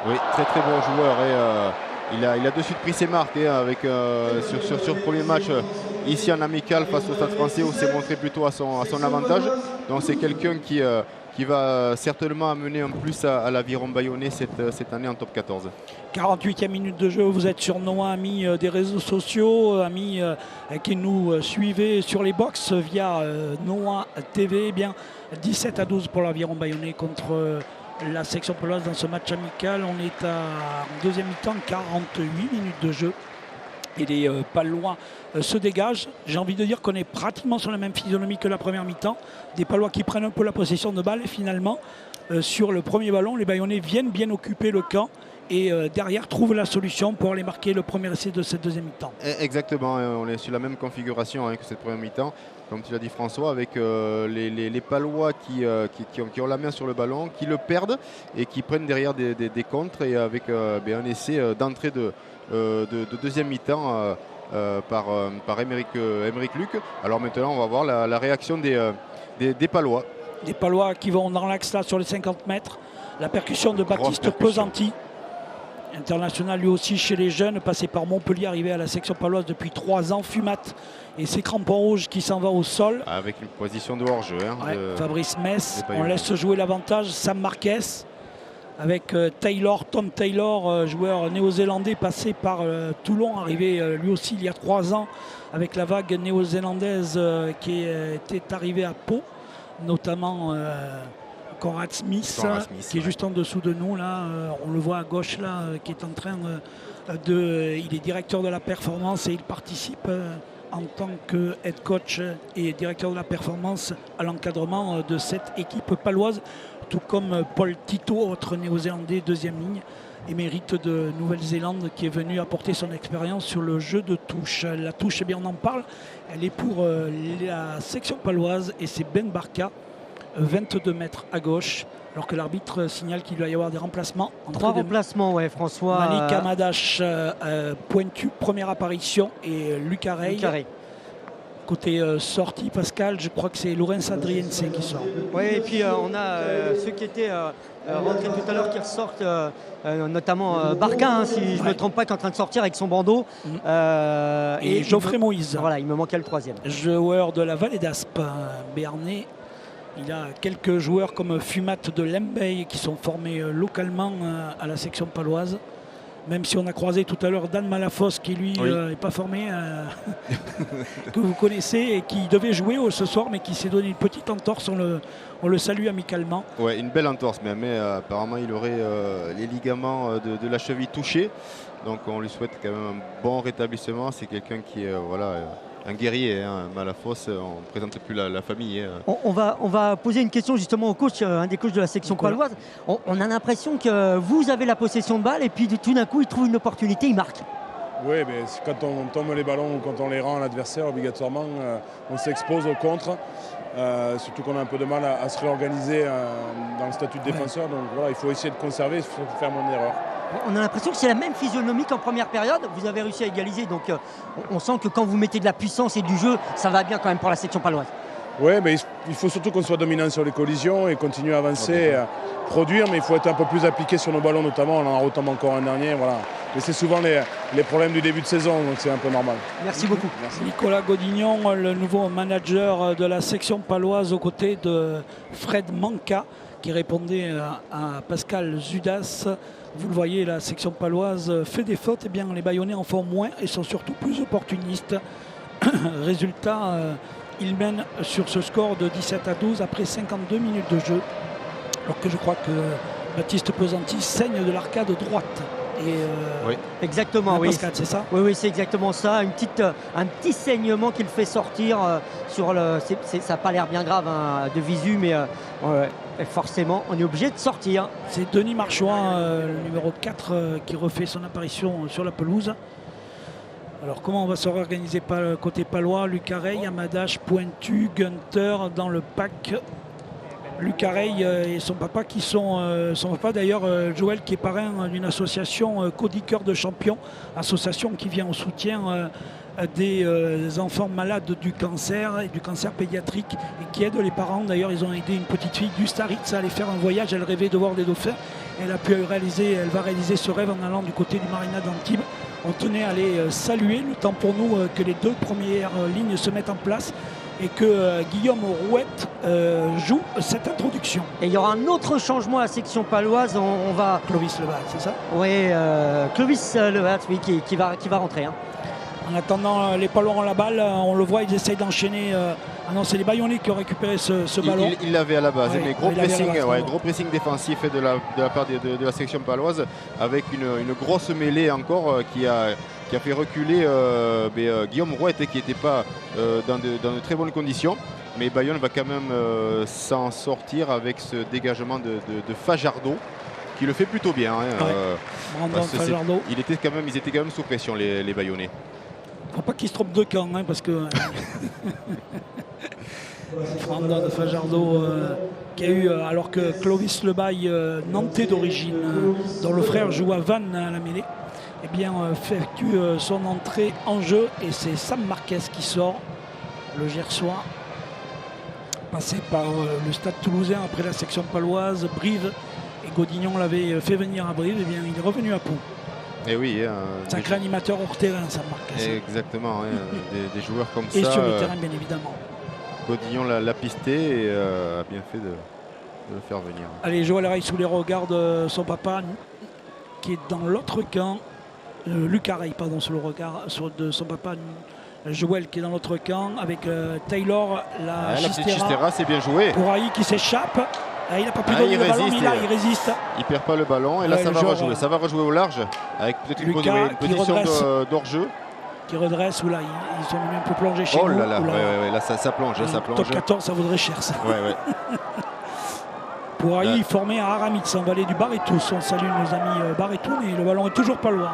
Oui, très bon joueur et il a de suite pris ses marques sur le premier match ici en amical face au Stade Français où s'est montré plutôt à son avantage. Donc c'est quelqu'un qui va certainement amener un plus à l'aviron bayonnais cette année en top 14. 48e minute de jeu, vous êtes sur Noah, amis des réseaux sociaux, amis qui nous suivez sur les box via Noah TV. Eh bien 17-12 pour l'aviron bayonnais contre la section poloise dans ce match amical. On est en deuxième mi-temps, 48 minutes de jeu. Et les Palois se dégagent. J'ai envie de dire qu'on est pratiquement sur la même physionomie que la première mi-temps. Des Palois qui prennent un peu la possession de balle et finalement sur le premier ballon, les Bayonnais viennent bien occuper le camp et derrière trouvent la solution pour aller marquer le premier essai de cette deuxième mi-temps. Exactement, on est sur la même configuration que cette première mi-temps, comme tu l'as dit François, avec les Palois qui ont la main sur le ballon, qui le perdent et qui prennent derrière des contres et avec un essai d'entrée de deuxième mi-temps par Aymeric Luc. Alors maintenant on va voir la réaction des Palois. Des Palois qui vont dans l'axe là sur les 50 mètres. La percussion de Baptiste Pesanti, international lui aussi chez les jeunes, passé par Montpellier, arrivé à la section paloise depuis 3 ans. Fumat et ses crampons rouges qui s'en va au sol. Avec une position de hors-jeu. Fabrice Metz, on laisse jouer l'avantage. Sam Marquez avec Tom Taylor, joueur néo-zélandais passé par Toulon, arrivé lui aussi il y a 3 ans avec la vague néo-zélandaise qui était arrivée à Pau, notamment Conrad Smith, qui est juste en dessous de nous là, on le voit à gauche là, qui est en train il est directeur de la performance et il participe en tant que head coach et directeur de la performance à l'encadrement de cette équipe paloise, tout comme Paul Tito, autre néo-zélandais deuxième ligne, émérite de Nouvelle-Zélande, qui est venu apporter son expérience sur le jeu de touche. La touche, eh bien, on en parle, elle est pour la section paloise et c'est Ben Barka, 22 mètres à gauche, alors que l'arbitre signale qu'il doit y avoir des remplacements. 3 remplacements, ouais, François. Malik Amadash, pointu, première apparition, et Lucas Rey. Côté sortie, Pascal, je crois que c'est Lorenz Adriense qui sort. Oui, et puis on a ceux qui étaient rentrés tout à l'heure qui ressortent, notamment Barca, si je ne me trompe pas, qui est en train de sortir avec son bandeau. Et Geoffrey Moïse. Voilà, il me manquait le 3e. Joueur de la Vallée d'Aspe, Béarnais. Il a quelques joueurs comme Fumat de Lembey qui sont formés localement à la section paloise. Même si on a croisé tout à l'heure Dan Malafosse qui lui n'est pas formé, que vous connaissez et qui devait jouer ce soir mais qui s'est donné une petite entorse, on le salue amicalement. Ouais, une belle entorse mais apparemment il aurait les ligaments de la cheville touchés, donc on lui souhaite quand même un bon rétablissement. C'est quelqu'un qui est un guerrier, Malafosse, on ne présente plus la famille. On va poser une question justement au coach, un des coachs de la section paloise. On a l'impression que vous avez la possession de balle et puis tout d'un coup il trouve une opportunité, il marque. Oui, mais quand on tombe les ballons ou quand on les rend à l'adversaire, obligatoirement on s'expose au contre. Surtout qu'on a un peu de mal à se réorganiser dans le statut de défenseur. Donc voilà, il faut essayer de conserver, il faut faire moins d'erreurs. On a l'impression que c'est la même physionomie qu'en première période. Vous avez réussi à égaliser, donc on sent que quand vous mettez de la puissance et du jeu, ça va bien quand même pour la section paloise. Oui, mais il faut surtout qu'on soit dominant sur les collisions et continuer à avancer, à produire, mais il faut être un peu plus appliqué sur nos ballons notamment. On en retombe encore un dernier, voilà. Mais c'est souvent les problèmes du début de saison, donc c'est un peu normal. Merci beaucoup. Merci. Nicolas Godignon, le nouveau manager de la section paloise aux côtés de Fred Manca, qui répondait à Pascal Zudas. Vous le voyez, la section paloise fait des fautes, et bien les Bayonnais en font moins et sont surtout plus opportunistes. Résultat, ils mènent sur ce score de 17-12 après 52 minutes de jeu. Alors que je crois que Baptiste Pesanti saigne de l'arcade droite. Et oui. Exactement, oui. Pascal, c'est ça ? Oui, c'est exactement ça. Un petit saignement qui le fait sortir sur le. Ça n'a pas l'air bien grave de visu, mais forcément, on est obligé de sortir. C'est Denis Marchouin, le numéro 4, qui refait son apparition sur la pelouse. Alors comment on va se réorganiser côté palois? Lucarey, Amadache, Pointu, Gunter dans le pack. Lucarey et son papa qui sont son papa d'ailleurs, Joël, qui est parrain d'une association Cody Cœur de Champion, association qui vient au soutien des enfants malades du cancer et du cancer pédiatrique et qui aide les parents. D'ailleurs, ils ont aidé une petite fille du Staritz à aller faire un voyage. Elle rêvait de voir des dauphins. Elle va réaliser ce rêve en allant du côté du Marina d'Antibes. On tenait à les saluer, le temps pour nous que les 2 premières lignes se mettent en place et que Guillaume Rouette joue cette introduction. Et il y aura un autre changement à la section paloise. On va... Clovis Levat, c'est ça? Oui, Clovis Levat, oui, qui va rentrer. Hein. En attendant, les Palois ont la balle, on le voit, ils essayent d'enchaîner. Ah non, c'est les Bayonnais qui ont récupéré ce ballon. Il l'avait à la base, ouais, mais gros pressing défensif de la part de la section paloise, avec une grosse mêlée encore qui a fait reculer Guillaume Rouette, qui n'était pas dans de très bonnes conditions. Mais Bayonne va quand même s'en sortir avec ce dégagement de Fajardo, qui le fait plutôt bien. Hein, ils étaient quand même sous pression, les Bayonnais. Il ne faut pas qu'il se trompe de camp, hein, parce que Brandon Fajardo qui a eu, alors que Clovis Lebaille, nantais d'origine, dont le frère joue à Vannes à la mêlée, eh bien effectue son entrée en jeu, et c'est Sam Marquez qui sort, le Gersois, passé par le Stade Toulousain après la section paloise, Brive, et Godignon l'avait fait venir à Brive, eh bien il est revenu à Pau. Et oui, sacré animateur hors terrain, ça marque. Exactement, des joueurs comme ça. Et sur le terrain, bien évidemment. Godillon l'a pisté et a bien fait de le faire venir. Allez, Joël Ray sous les regards de son papa, qui est dans l'autre camp. Lucarey, pardon, sous le regard de son papa, Joël, qui est dans l'autre camp, avec Taylor, la petite Chistera, c'est bien joué. Pour qui s'échappe. Il n'a pas pu donner le ballon, mais là, il résiste. Il ne perd pas le ballon et là, ça va rejouer. Ça va rejouer au large avec peut-être une position d'hors-jeu. Qui redresse, ou là, ils sont un peu plongés chez nous. Oh là là, là ça plonge. Ça plonge. Top 14, ça vaudrait cher, ça. Ouais. Pourailly formé à Aramitz, en vallée du Barétous. On salue nos amis Barétous, mais le ballon est toujours pas loin.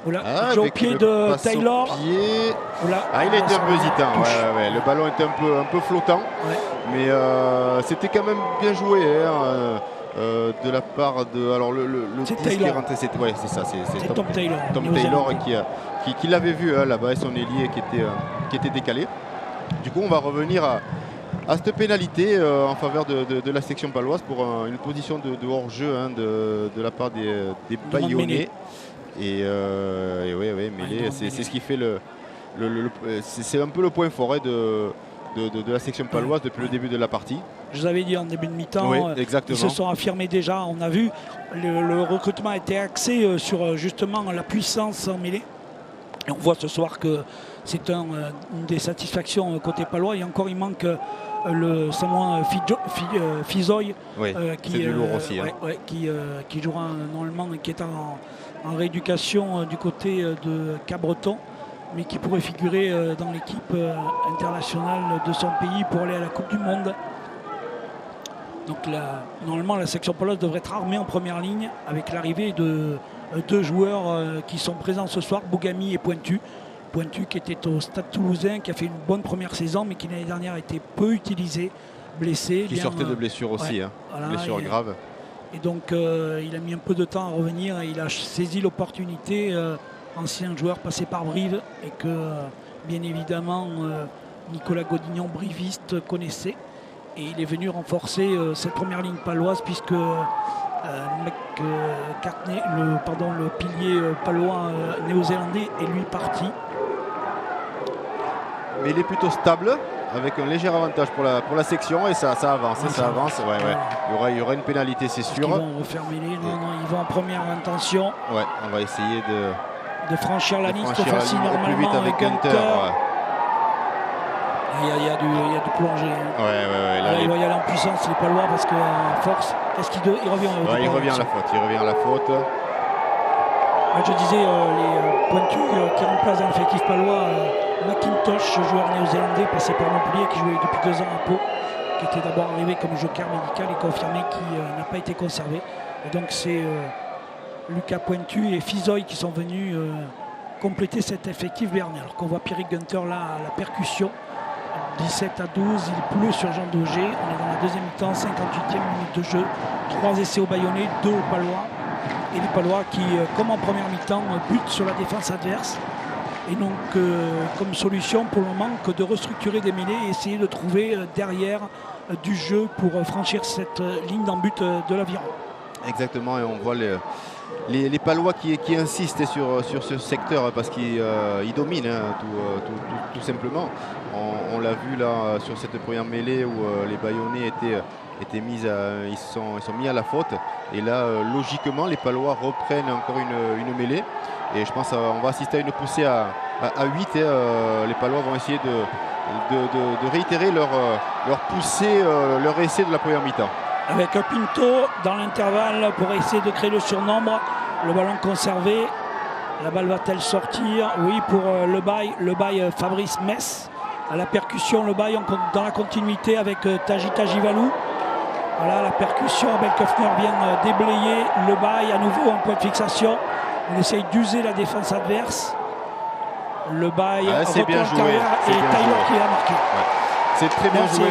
Au pied de Taylor. Il a été un peu hésitant. Le ballon était un peu flottant. Mais c'était quand même bien joué de la part de. Alors le 10 qui est rentré, c'est ça. C'est Tom Taylor. Tom Taylor qui l'avait vu là-bas, et son ailier qui était décalé. Du coup, on va revenir à cette pénalité en faveur de la section paloise pour une position de hors-jeu de la part des Bayonnais. Et mêlée, c'est ce qui fait c'est un peu le point fort de la section paloise depuis le début de la partie. Je vous avais dit en début de mi-temps, ils se sont affirmés déjà. On a vu, le recrutement a été axé sur justement la puissance en mêlée. Et on voit ce soir que c'est une des satisfactions côté palois. Et encore, il manque le Samoin Fizoy, qui est lourd aussi, qui jouera normalement, qui est en rééducation du côté de Cabreton, mais qui pourrait figurer dans l'équipe internationale de son pays pour aller à la Coupe du Monde. Donc normalement, la section paloise devrait être armée en première ligne avec l'arrivée de 2 joueurs qui sont présents ce soir, Bougami et Pointu. Pointu qui était au Stade Toulousain, qui a fait une bonne première saison, mais qui l'année dernière a été peu utilisé, blessé. Qui sortait de blessure aussi, blessure grave. Et donc il a mis un peu de temps à revenir et il a saisi l'opportunité, ancien joueur passé par Brive et que bien évidemment Nicolas Godignon, briviste, connaissait. Et il est venu renforcer cette première ligne paloise puisque McCartney, le pilier palois néo-zélandais est lui parti. Mais il est plutôt stable, avec un léger avantage pour la section et ça avance. Ouais, ça avance. Ouais, ouais. Il y aura une pénalité, c'est sûr. Ils vont refermer les. Non, ils vont en première intention. Ouais, on va essayer de franchir la ligne cette fois-ci normalement normalement plus vite avec Gunter. Ouais. Il y a du plongé. Hein. Ouais, là, il va y aller en puissance, les Palois, parce qu'en force, est-ce qu'il revient il revient à la faute. Il revient à la faute. Je disais, les pointus qui remplacent dans l'effectif palois, McIntosh, joueur néo-zélandais, passé par Montpellier, qui jouait depuis 2 ans à Pau, qui était d'abord arrivé comme joker médical et confirmé qui n'a pas été conservé. Et donc c'est Lucas Pointu et Fizoy qui sont venus compléter cet effectif bernier. Alors qu'on voit Pierrick Gunter là à la percussion. 17 à 12, il pleut sur Jean Daugé. On est dans la deuxième mi-temps, 58e minute de jeu. 3 essais au Bayonnais, 2 au Palois. Et les Palois qui, comme en première mi-temps, butent sur la défense adverse. Et donc, comme solution pour le moment, que de restructurer des mêlées et essayer de trouver derrière du jeu pour franchir cette ligne d'en but de l'Aviron. Exactement, et on voit les Palois qui insistent sur ce secteur parce qu'ils dominent tout simplement. On l'a vu là sur cette première mêlée où les Bayonnais étaient mis ils sont mis à la faute. Et là, logiquement, les Palois reprennent encore une mêlée. Et je pense qu'on va assister à une poussée à 8. Et, les Palois vont essayer de réitérer leur poussée, leur essai de la première mi-temps. Avec Pinto dans l'intervalle pour essayer de créer le surnombre. Le ballon conservé. La balle va-t-elle sortir? Oui, pour le bail Fabrice Metz. À la percussion, le bail dans la continuité avec Taji Valou. Voilà, la percussion. Abel Köfner vient déblayer le bail à nouveau en point de fixation. On essaye d'user la défense adverse. Le bail c'est bien joué. Et Taylor qui a marqué. Ouais. C'est très bien joué.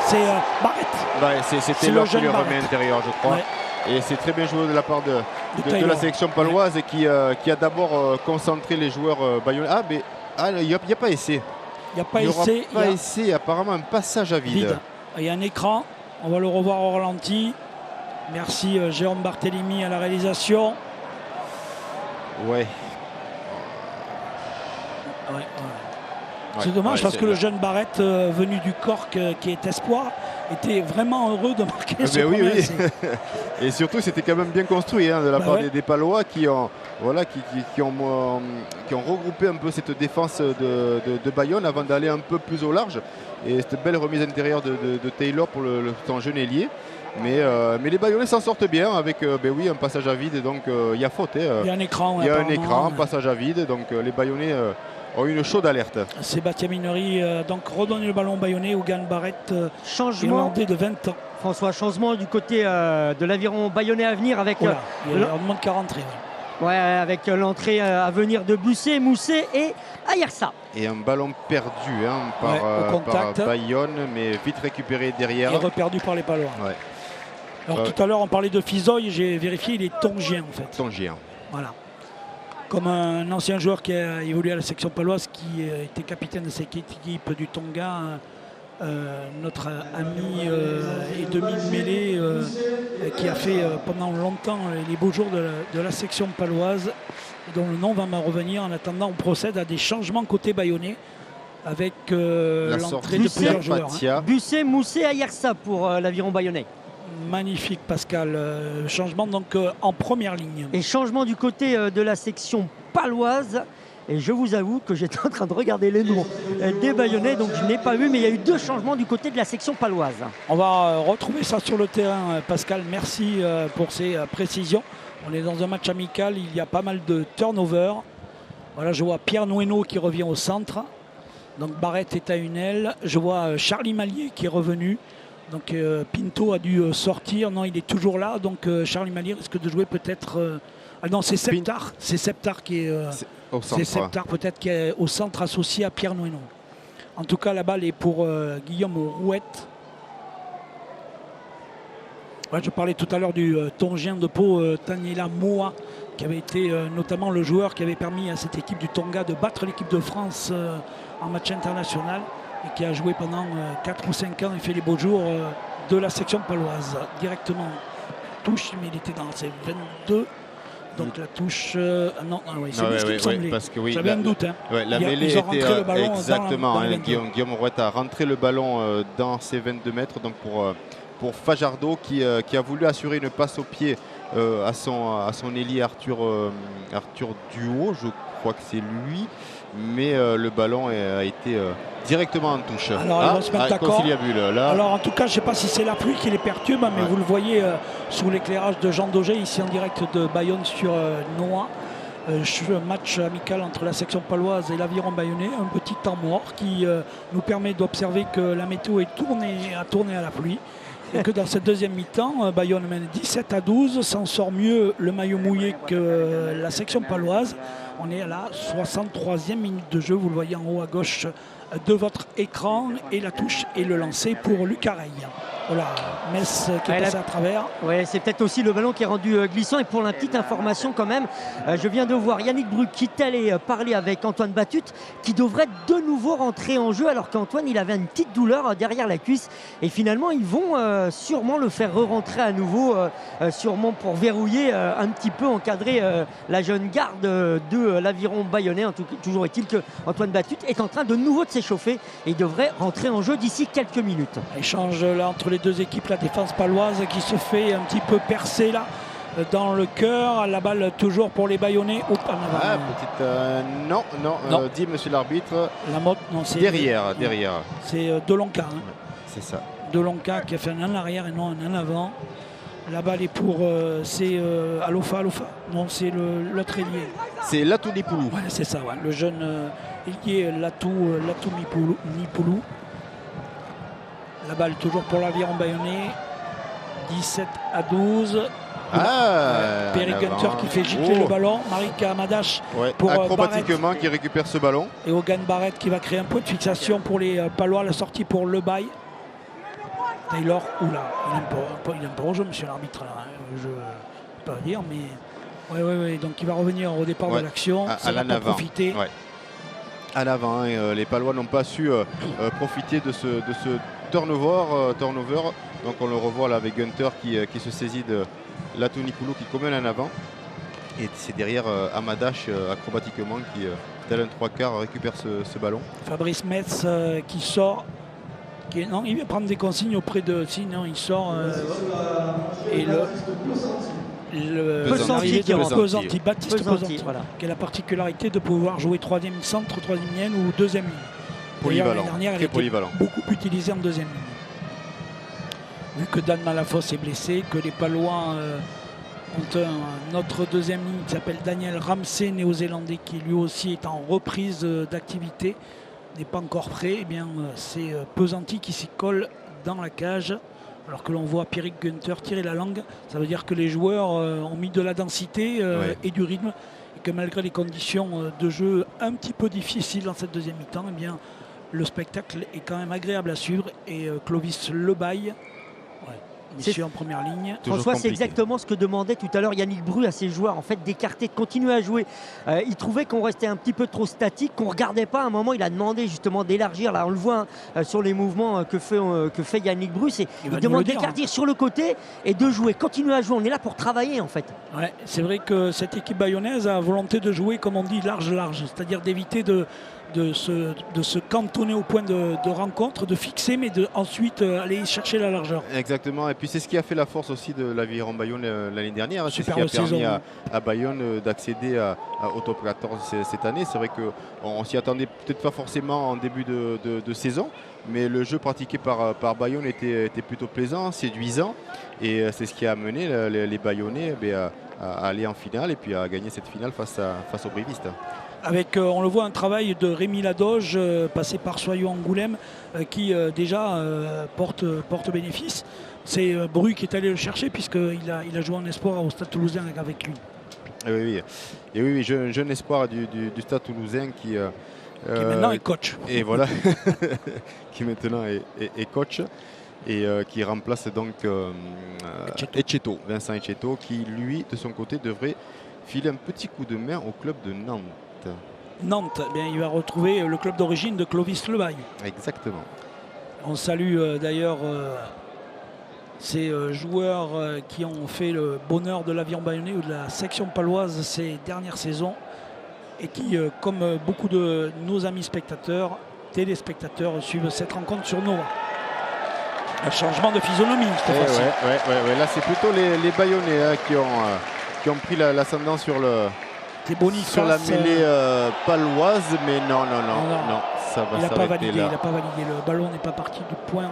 C'est Barrett. C'est Taylor qui le remet intérieur, je crois. Ouais. Et c'est très bien joué de la part de la sélection paloise et qui a d'abord concentré les joueurs bayonnais. Il n'y a pas essai. Il n'y a pas essai. Il y a essai, apparemment un passage à vide. Il y a un écran, on va le revoir au ralenti. Merci Jérôme Barthélémy à la réalisation. Ouais. C'est dommage parce que le jeune Barrett venu du Cork qui est espoir était vraiment heureux de marquer ce premier essai. Et surtout c'était quand même bien construit de la part des Palois qui ont regroupé un peu cette défense de Bayonne avant d'aller un peu plus au large. Et cette belle remise intérieure de Taylor pour son jeune ailier. Mais les Bayonnais s'en sortent bien avec un passage à vide. Donc il y a faute. Il y a un écran. Il y a un écran, passage à vide. Donc les Bayonnais ont une chaude alerte. Sébastien Minery donc redonne le ballon Bayonnais. Ougan Barrett, changement de 20 ans. François, changement du côté de l'Aviron Bayonnais à venir avec on demande qu'à rentrer. Ouais, avec l'entrée à venir de Busset, Mousset et Ayersa. Et un ballon perdu par Bayonne, mais vite récupéré derrière. Et reperdu par les Palois. Ouais. Alors tout à l'heure on parlait de Fizoy, j'ai vérifié, il est tongien en fait. Tongien. Voilà. Comme un ancien joueur qui a évolué à la section paloise, qui était capitaine de cette équipe du Tonga, notre ami et demi-mêlée qui a fait pendant longtemps les beaux jours de la section paloise, dont le nom va me revenir. En attendant, on procède à des changements côté bayonnais avec l'entrée de plusieurs joueurs. Busset, Mousset, Ayersa pour l'Aviron Bayonnais. Magnifique Pascal, changement donc en première ligne. Et changement du côté de la section paloise. Et je vous avoue que j'étais en train de regarder les noms des Bayonnais, donc je n'ai pas vu, mais il y a eu 2 changements du côté de la section paloise. On va retrouver ça sur le terrain, Pascal, merci pour ces précisions. On est dans un match amical, il y a pas mal de turnover. Voilà, je vois Pierre Noueno qui revient au centre. Donc Barrett est à une aile. Je vois Charlie Mallier qui est revenu. Donc Pinto a dû sortir, non il est toujours là, donc Charlie Mallier risque de jouer peut-être... Ah non c'est Septar, c'est Septar qui est... c'est Septar peut-être qui est au centre associé à Pierre Noueno. En tout cas la balle est pour Guillaume Rouette. Ouais, je parlais tout à l'heure du Tongien de Pau, Taniela Moa, qui avait été notamment le joueur qui avait permis à cette équipe du Tonga de battre l'équipe de France en match international et qui a joué pendant 4 ou 5 ans et fait les beaux jours de la section paloise. Directement touche, mais il était dans ses 22. Donc la touche... non, ouais, c'est ce qui me semblait. Parce que oui, j'avais un doute. Hein. Ouais, la mêlée ils ont rentré le ballon exactement. dans Guillaume Rouet a rentré le ballon dans ses 22 mètres. Donc pour Fajardo qui a voulu assurer une passe au pied à son ailier Arthur Duhaut, je crois que c'est lui, mais le ballon a été directement en touche. Alors ils vont se mettre d'accord. Là. Alors en tout cas, je ne sais pas si c'est la pluie qui les perturbe, mais vous le voyez sous l'éclairage de Jean Daugé, ici en direct de Bayonne sur Noa. Match amical entre la section paloise et l'Aviron bayonnais, un petit temps mort qui nous permet d'observer que la météo a tourné à la pluie. Et que dans cette deuxième mi-temps, Bayonne mène 17-12, s'en sort mieux le maillot mouillé que la section paloise. On est à la 63e minute de jeu, vous le voyez en haut à gauche de votre écran, et la touche et le lancer pour Lucas Rey. Voilà, Metz qui est passé à travers. Ouais, c'est peut-être aussi le ballon qui est rendu glissant. Et pour la petite information quand même, je viens de voir Yannick Bruck qui est allé parler avec Antoine Batut, qui devrait de nouveau rentrer en jeu, alors qu'Antoine il avait une petite douleur derrière la cuisse. Et finalement ils vont sûrement le faire re-rentrer à nouveau, sûrement pour verrouiller un petit peu, encadrer la jeune garde de l'Aviron bayonnais. Toujours est-il que Antoine Batut est en train de nouveau de s'échauffer et devrait rentrer en jeu d'ici quelques minutes. Échange là entre les deux équipes, la défense paloise qui se fait un petit peu percer là dans le cœur. La balle toujours pour les Bayonnais. Non. Dit monsieur l'arbitre. La mode, non, c'est derrière. C'est Delonca. Hein. C'est ça. Delonca qui a fait un en arrière et non un en avant. La balle est pour c'est Alofa. Non, c'est l'autre ailier. C'est Latou Nipoulou. Ouais, c'est ça, ouais. Le jeune ailier Latou Nipoulou. La balle toujours pour l'Aviron bayonnais. 17-12. Perry Gunter qui fait gicler le ballon. Marika Amadash pour acrobatiquement Barrett, qui récupère ce ballon. et Hogan Barrett qui va créer un point de fixation pour les Palois. La sortie pour Le Bail. Taylor, il aime pas au jeu, monsieur l'arbitre. Je ne peux pas dire, mais ouais. Donc il va revenir au départ de l'action. Ça va pas profiter. À l'avant, les Palois n'ont pas su profiter de ce turnover. Donc on le revoit là avec Gunter qui se saisit de Latou Nipoulou qui commet en avant. Et c'est derrière Amadash acrobatiquement qui, tel un 3/4, récupère ce ballon. Fabrice Metz qui sort. Non, il vient prendre des consignes auprès de... Sinon, il sort et le Pesanti, Baptiste Pesanti, voilà, qui a la particularité de pouvoir jouer troisième centre, troisième ligne ou deuxième ligne. Polyvalent, l'année dernière, très polyvalent. Beaucoup utilisé en deuxième ligne. Vu que Dan Malafosse est blessé, que les Palois ont un autre deuxième ligne qui s'appelle Daniel Ramsey, néo-zélandais, qui lui aussi est en reprise d'activité, n'est pas encore prêt, eh bien c'est Pesanti qui s'y colle dans la cage, alors que l'on voit Pierrick Gunter tirer la langue. Ça veut dire que les joueurs ont mis de la densité et du rythme, et que malgré les conditions de jeu un petit peu difficiles dans cette deuxième mi-temps, eh bien le spectacle est quand même agréable à suivre. Et Clovis Lebaille, monsieur en première ligne. François, c'est exactement ce que demandait tout à l'heure Yannick Bru à ses joueurs, en fait, d'écarter, de continuer à jouer. Il trouvait qu'on restait un petit peu trop statique, qu'on ne regardait pas. À un moment, il a demandé justement d'élargir. Là, on le voit sur les mouvements que fait Yannick Bru. Il demande d'écarter sur le côté et de jouer. Continuer à jouer. On est là pour travailler, en fait. Ouais, c'est vrai que cette équipe bayonnaise a volonté de jouer, comme on dit, large, c'est-à-dire d'éviter de se cantonner au point de rencontre, de fixer, mais ensuite aller chercher la largeur. Exactement, et puis c'est ce qui a fait la force aussi de l'Aviron Bayonne l'année dernière. C'est ce qui a permis à Bayonne d'accéder au top 14 cette année. C'est vrai qu'on ne s'y attendait peut-être pas forcément en début de saison, mais le jeu pratiqué par Bayonne était plutôt plaisant, séduisant, et c'est ce qui a amené les Bayonnais à aller en finale et puis à gagner cette finale face aux Brévistes. Avec, on le voit, un travail de Rémi Ladoge, passé par Soyaux Angoulême, qui déjà porte bénéfice. C'est Bru qui est allé le chercher, puisqu'il a joué en espoir au Stade Toulousain avec lui. Oui, jeune espoir du Stade Toulousain qui maintenant est coach. Et voilà, qui maintenant est coach. et qui remplace donc Etcheto, Vincent Etcheto, qui lui, de son côté, devrait filer un petit coup de main au club de Nantes. Nantes, eh bien, il va retrouver le club d'origine de Clovis Lebaille. Exactement. On salue d'ailleurs ces joueurs qui ont fait le bonheur de l'Aviron Bayonnais ou de la section paloise ces dernières saisons et qui, comme beaucoup de nos amis spectateurs, téléspectateurs, suivent cette rencontre sur Nova. Un changement de physionomie cette fois-ci. Ouais. Là, c'est plutôt les Bayonnais qui ont pris l'ascendant sur la mêlée paloise, mais non, ça va s'arrêter là. Il n'a pas validé, le ballon n'est pas parti du point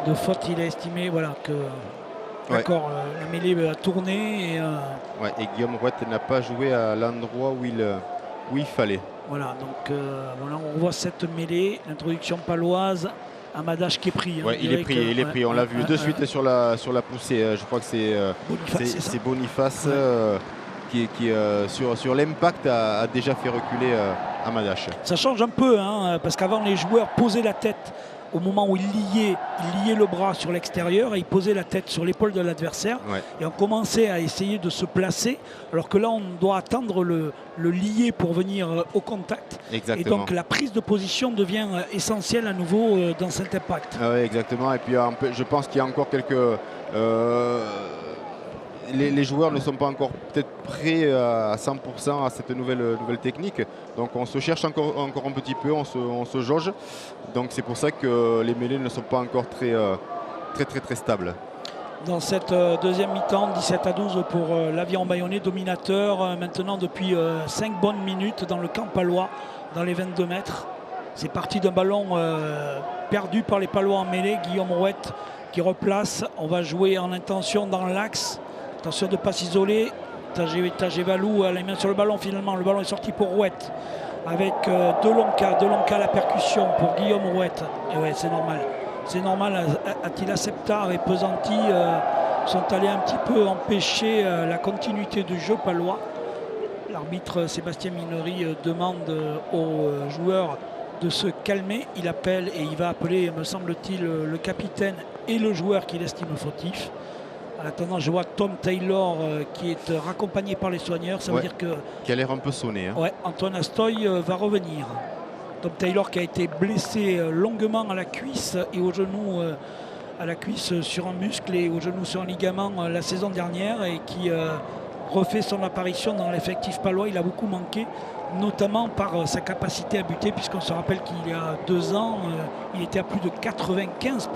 de faute. Il a estimé que d'accord, la mêlée a tourné. Et Guillaume Rouette n'a pas joué à l'endroit où il fallait. Voilà, donc on voit cette mêlée, l'introduction paloise. Amadache qui est pris. Il est pris. On l'a vu de suite sur la poussée. Je crois que c'est Boniface qui sur l'impact a déjà fait reculer Amadache. Ça change un peu, parce qu'avant les joueurs posaient la tête au moment où ils liaient le bras sur l'extérieur et ils posaient la tête sur l'épaule de l'adversaire. Et on commençait à essayer de se placer, alors que là on doit attendre le lier pour venir au contact. Exactement. Et donc la prise de position devient essentielle à nouveau dans cet impact. Exactement. Et puis je pense qu'il y a encore quelques... Les joueurs ne sont pas encore peut-être prêts à 100% à cette nouvelle technique. Donc on se cherche encore un petit peu, on se jauge. Donc c'est pour ça que les mêlées ne sont pas encore très stables. Dans cette deuxième mi-temps, 17-12 pour l'Aviron Bayonnais, dominateur maintenant depuis 5 bonnes minutes dans le camp palois, dans les 22 mètres. C'est parti d'un ballon perdu par les Palois en mêlée. Guillaume Rouette qui replace. On va jouer en intention dans l'axe. Attention de ne pas s'isoler. Tajevalou a les mains sur le ballon. Finalement, le ballon est sorti pour Rouette. Avec Delonca à la percussion pour Guillaume Rouette. Et ouais, c'est normal. C'est normal. Attila Septar et Pesanti sont allés un petit peu empêcher la continuité du jeu palois. L'arbitre Sébastien Minery demande aux joueurs de se calmer. Il appelle et il va appeler, me semble-t-il, le capitaine et le joueur qu'il estime fautif. En attendant, je vois Tom Taylor qui est raccompagné par les soigneurs. Ça veut dire que... Qui a l'air un peu sonné. Antoine Astoy va revenir. Tom Taylor qui a été blessé longuement à la cuisse et au genou, à la cuisse sur un muscle et au genou sur un ligament la saison dernière et qui refait son apparition dans l'effectif palois. Il a beaucoup manqué, notamment par sa capacité à buter, puisqu'on se rappelle qu'il y a 2 ans, il était à plus de 95%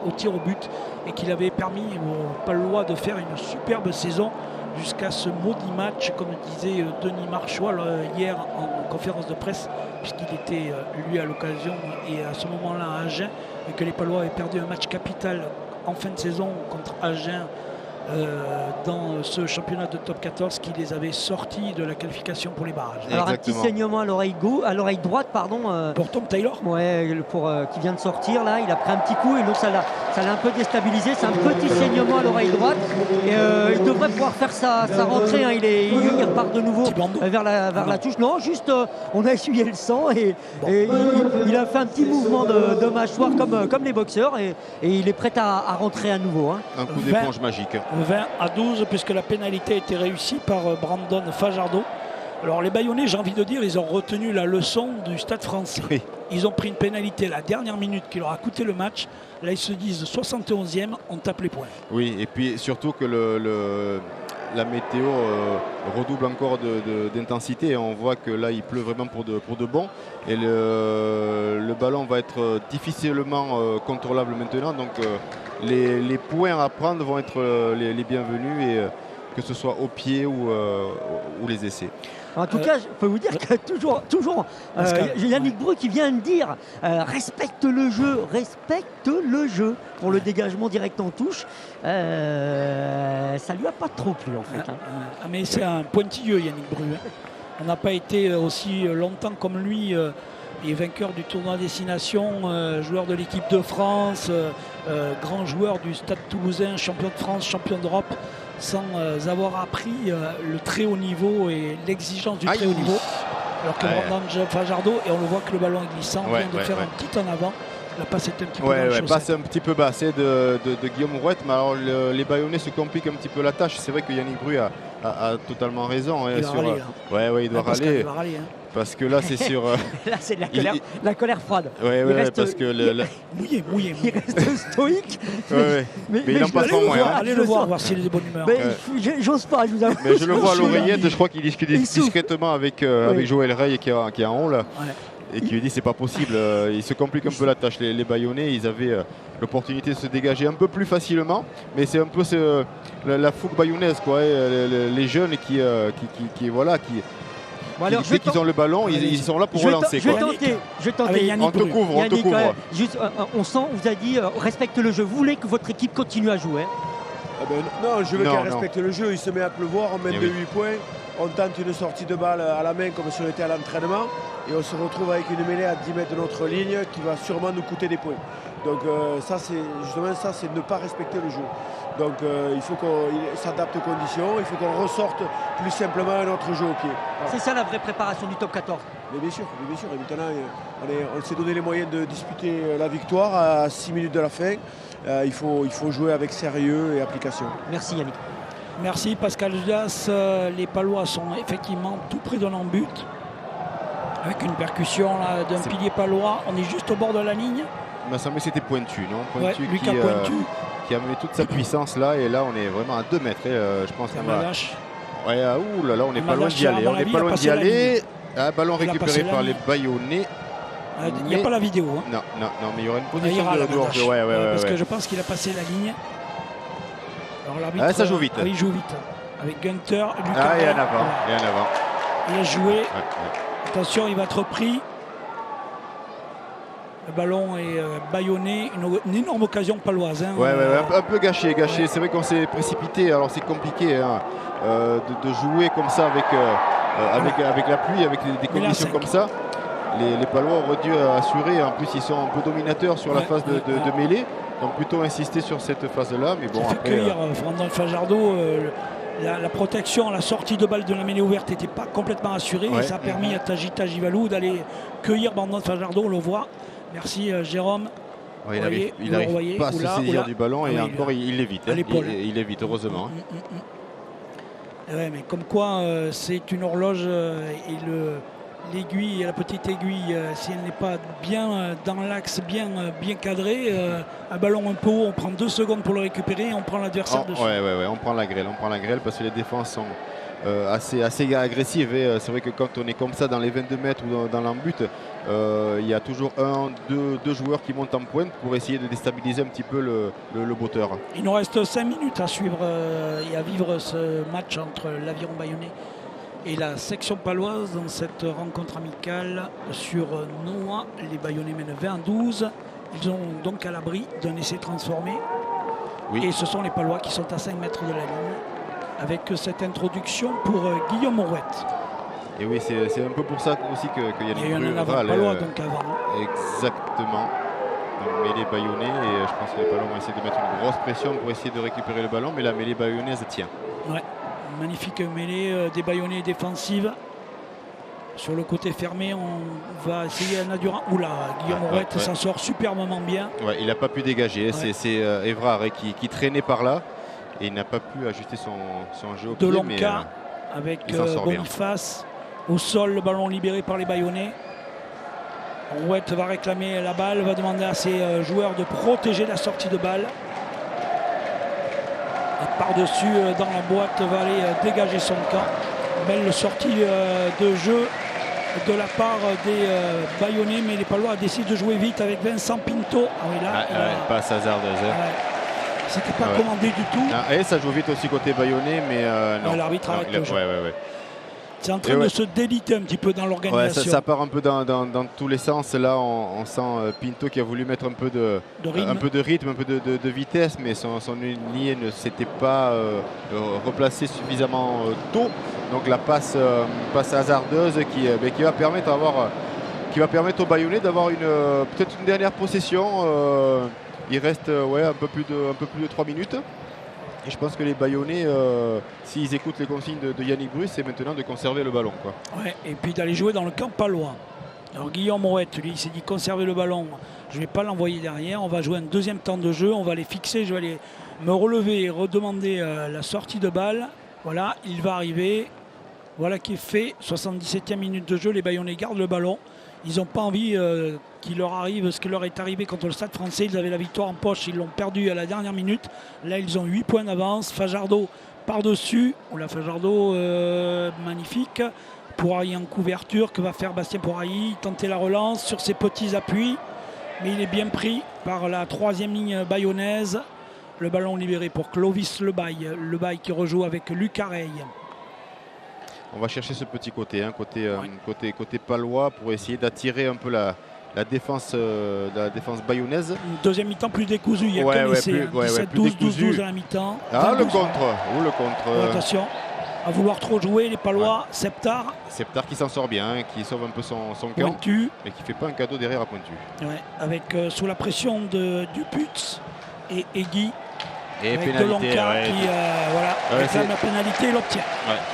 au tir au but et qu'il avait permis aux Palois de faire une superbe saison jusqu'à ce maudit match, comme disait Denis Marchal hier en conférence de presse, puisqu'il était lui à l'occasion et à ce moment-là à Agen, et que les Palois avaient perdu un match capital en fin de saison contre Agen dans ce championnat de top 14 qui les avait sortis de la qualification pour les barrages. Alors un petit saignement à l'oreille droite, pour Tom Taylor. Qui vient de sortir là, il a pris un petit coup et donc ça l'a un peu déstabilisé. C'est un petit saignement à l'oreille droite et il devrait pouvoir faire sa rentrée. Il repart de nouveau vers la touche. Non, juste on a essuyé le sang et il a fait un petit mouvement de mâchoire comme les boxeurs et il est prêt à rentrer à nouveau. Un coup d'éponge magique. 20-12 puisque la pénalité a été réussie par Brandon Fajardo. Alors les Bayonnais, j'ai envie de dire, ils ont retenu la leçon du Stade Français. Oui. Ils ont pris une pénalité la dernière minute qui leur a coûté le match. Là ils se disent 71e, on tape les points. Oui, et puis surtout que la météo redouble encore d'intensité. On voit que là il pleut vraiment pour de bon. Et le ballon va être difficilement contrôlable maintenant. Donc les points à prendre vont être les bienvenus, et que ce soit au pied ou les essais. En tout cas, je peux vous dire que toujours Yannick Bru qui vient de dire respecte le jeu pour le dégagement direct en touche. Ça lui a pas trop plu en fait. Mais c'est un pointilleux Yannick Bru. On n'a pas été aussi longtemps comme lui. Et vainqueur du tournoi Destination, joueur de l'équipe de France, grand joueur du Stade Toulousain, champion de France, champion d'Europe, sans avoir appris le très haut niveau et l'exigence du très haut niveau. Alors que Brandon Fajardo, et on le voit que le ballon est glissant, vient de faire un petit en avant. La passe est un petit peu Ouais, dans le ouais, chaussette. passe un petit peu bassée de Guillaume Rouette, mais alors les Bayonnais se compliquent un petit peu la tâche. C'est vrai que Yannick Bru a totalement raison. Il va râler, là. Ouais, il doit Pascal, râler. il va râler, hein. Parce que là, c'est sur. Là, c'est de la colère froide. Ouais, Il reste- parce que Mouillé. Il reste stoïque. ouais. Mais il en passe pas moins. Hein. Allez le voir s'il est de bonne humeur. Mais j'ose pas, je vous avoue. Mais je le vois à suis là. l'oreillette, je crois qu'il discute Il souffle. discrètement avec Joël Rey qui est en haut là. Et qui lui dit c'est pas possible, il se complique un peu la tâche. Les Bayonnais, ils avaient l'opportunité de se dégager un peu plus facilement, mais c'est un peu la fougue bayonnaise quoi. Les jeunes qui Bon, alors, dès qu'ils ont le ballon, ils sont là pour relancer. Je quoi. vais tenter. On te couvre, on te Yannick, couvre. Juste, on sent, on vous a dit, respecte le jeu. Vous voulez que votre équipe continue à jouer. Ah ben, non, je veux Non, qu'elle non. respecte le jeu. Il se met à pleuvoir, on mène Eh de oui. 8 points. On tente une sortie de balle à la main comme si on était à l'entraînement. Et on se retrouve avec une mêlée à 10 mètres de notre ligne qui va sûrement nous coûter des points. Donc ça, c'est ne pas respecter le jeu. Donc il faut qu'on s'adapte aux conditions. Il faut qu'on ressorte plus simplement à notre jeu au pied. Voilà. C'est ça la vraie préparation du top 14. Mais bien sûr. Et maintenant, on s'est donné les moyens de disputer la victoire à 6 minutes de la fin. Il faut jouer avec sérieux et application. Merci Yannick. Merci Pascal Judas. Les Palois sont effectivement tout près de l'embut. Avec une percussion là, d'un pilier palois. On est juste au bord de la ligne. Il m'a semblé que c'était Pointu, non Pointu, Ouais, Lucas Pointu. Qui a mené toute sa puissance là, et là on est vraiment à 2 mètres. Je pense qu'on va. Madache. Ouais, ouh là là, on n'est pas loin Madache, d'y aller. à mon On n'est avis, pas il a loin passé d'y la aller. ligne. Ballon Il a récupéré passé la par les ligne. Bayonnais. Il n'y a pas la vidéo. Hein. Non, mais il y aura une Il position ira, de la hors Madache. jeu. Ouais, Parce que je pense qu'il a passé la ligne. Alors l'arbitre. Ah, ça joue vite. Il joue vite. Avec Gunter, Lucas. Ah, il y en a Voilà. avant. Il y en a avant. Il a joué. Ouais. Attention, il va être repris. Le ballon est bâillonné. Une énorme occasion paloise. Hein. Ouais, un peu gâché. C'est vrai qu'on s'est précipité. Alors c'est compliqué hein, de jouer comme ça avec la pluie, avec des conditions comme ça. Les Palois auraient dû assurer. En plus, ils sont un peu dominateurs sur la phase de mêlée. Donc plutôt insister sur cette phase-là. Mais bon, après. Cueillir Brandon Fajardo. La protection, la sortie de balle de la mêlée ouverte n'était pas complètement assurée. Ouais. Et ça a permis à Tajita Jivalou d'aller cueillir Brandon Fajardo. On le voit. Merci Jérôme. Ouais, il n'arrive pas à se saisir du ballon et encore il l'évite. Hein. Il l'évite, heureusement. Ouais, mais comme quoi, c'est une horloge et l'aiguille, la petite aiguille, si elle n'est pas bien dans l'axe, bien cadrée, un ballon un peu haut, on prend 2 secondes pour le récupérer et on prend l'adversaire dessus. Ouais, on prend la grêle parce que les défenses sont assez agressives. C'est vrai que quand on est comme ça dans les 22 mètres ou dans l'embut, il y a toujours deux joueurs qui montent en pointe pour essayer de déstabiliser un petit peu le botteur. Il nous reste 5 minutes à suivre et à vivre ce match entre l'Aviron Bayonnais et la section paloise dans cette rencontre amicale sur Noa. Les Bayonnais mènent 20-12. Ils ont donc à l'abri d'un essai transformé. Oui. Et ce sont les Palois qui sont à 5 mètres de la ligne. Avec cette introduction pour Guillaume Rouette. Et oui, c'est un peu pour ça aussi que Yannick Il y a eu un Bru avant râle, Palois donc avant. Exactement. Donc mêlée bayonnais et je pense que les Palois vont essayer de mettre une grosse pression pour essayer de récupérer le ballon, mais la mêlée bayonnaise tient. Ouais, magnifique mêlée des Bayonnais défensive. Sur le côté fermé, on va essayer un Durand. Oula, Guillaume Rouette s'en sort superbement bien. Ouais, il n'a pas pu dégager. Ouais. C'est Évrard qui traînait par là et il n'a pas pu ajuster son jeu au pied. Delonca avec Boniface au sol, le ballon libéré par les Bayonnais. Rouette va réclamer la balle, va demander à ses joueurs de protéger la sortie de balle. Et par-dessus, dans la boîte, va aller dégager son camp. Belle sortie de jeu de la part des Bayonnais, mais les Palois décident de jouer vite avec Vincent Pinto. Ah oui, là, passe hasardeuse. C'était pas commandé du tout. Et ça joue vite aussi côté Bayonnais, mais non. L'arbitre arrête le jeu. Ouais. C'est en train de se déliter un petit peu dans l'organisation. Ouais, ça part un peu dans tous les sens. Là, on sent Pinto qui a voulu mettre un peu de rythme, un peu de vitesse, mais son ligne ne s'était pas replacée suffisamment tôt. Donc la passe hasardeuse qui va permettre aux Bayonnais d'avoir peut-être une dernière possession. Il reste un peu plus de 3 minutes. Et je pense que les Bayonnais, s'ils écoutent les consignes de Yannick Bru, c'est maintenant de conserver le ballon. Quoi. Ouais, et puis d'aller jouer dans le camp palois. Alors Guillaume Rouette, lui, il s'est dit conserver le ballon, je ne vais pas l'envoyer derrière, on va jouer un deuxième temps de jeu, on va les fixer, je vais aller me relever et redemander la sortie de balle. Voilà, il va arriver. Voilà qui est fait, 77e minute de jeu, les Bayonnais gardent le ballon. Ils n'ont pas envie qu'il leur arrive ce qui leur est arrivé contre le Stade Français. Ils avaient la victoire en poche, ils l'ont perdu à la dernière minute. Là, ils ont 8 points d'avance. Fajardo par-dessus. Oula, Fajardo, magnifique. Poirailly en couverture. Que va faire Bastien Poirailly? Tenter la relance sur ses petits appuis. Mais il est bien pris par la troisième ligne bayonnaise. Le ballon libéré pour Clovis Lebaille. Lebaille qui rejoue avec Luc Areil. On va chercher ce petit côté, côté palois, pour essayer d'attirer un peu la défense bayonnaise. Une deuxième mi-temps plus décousue, il y a qu'un essai, 17-12 à la mi-temps. Ah, le contre. Attention, à vouloir trop jouer, les Palois, Septar. Septar qui s'en sort bien, qui sauve un peu son camp, Pointu. mais qui ne fait pas un cadeau derrière à Pointu. Ouais, avec sous la pression de Duputz et Egui. Et avec pénalité, Delonca qui réclame la pénalité et l'obtient.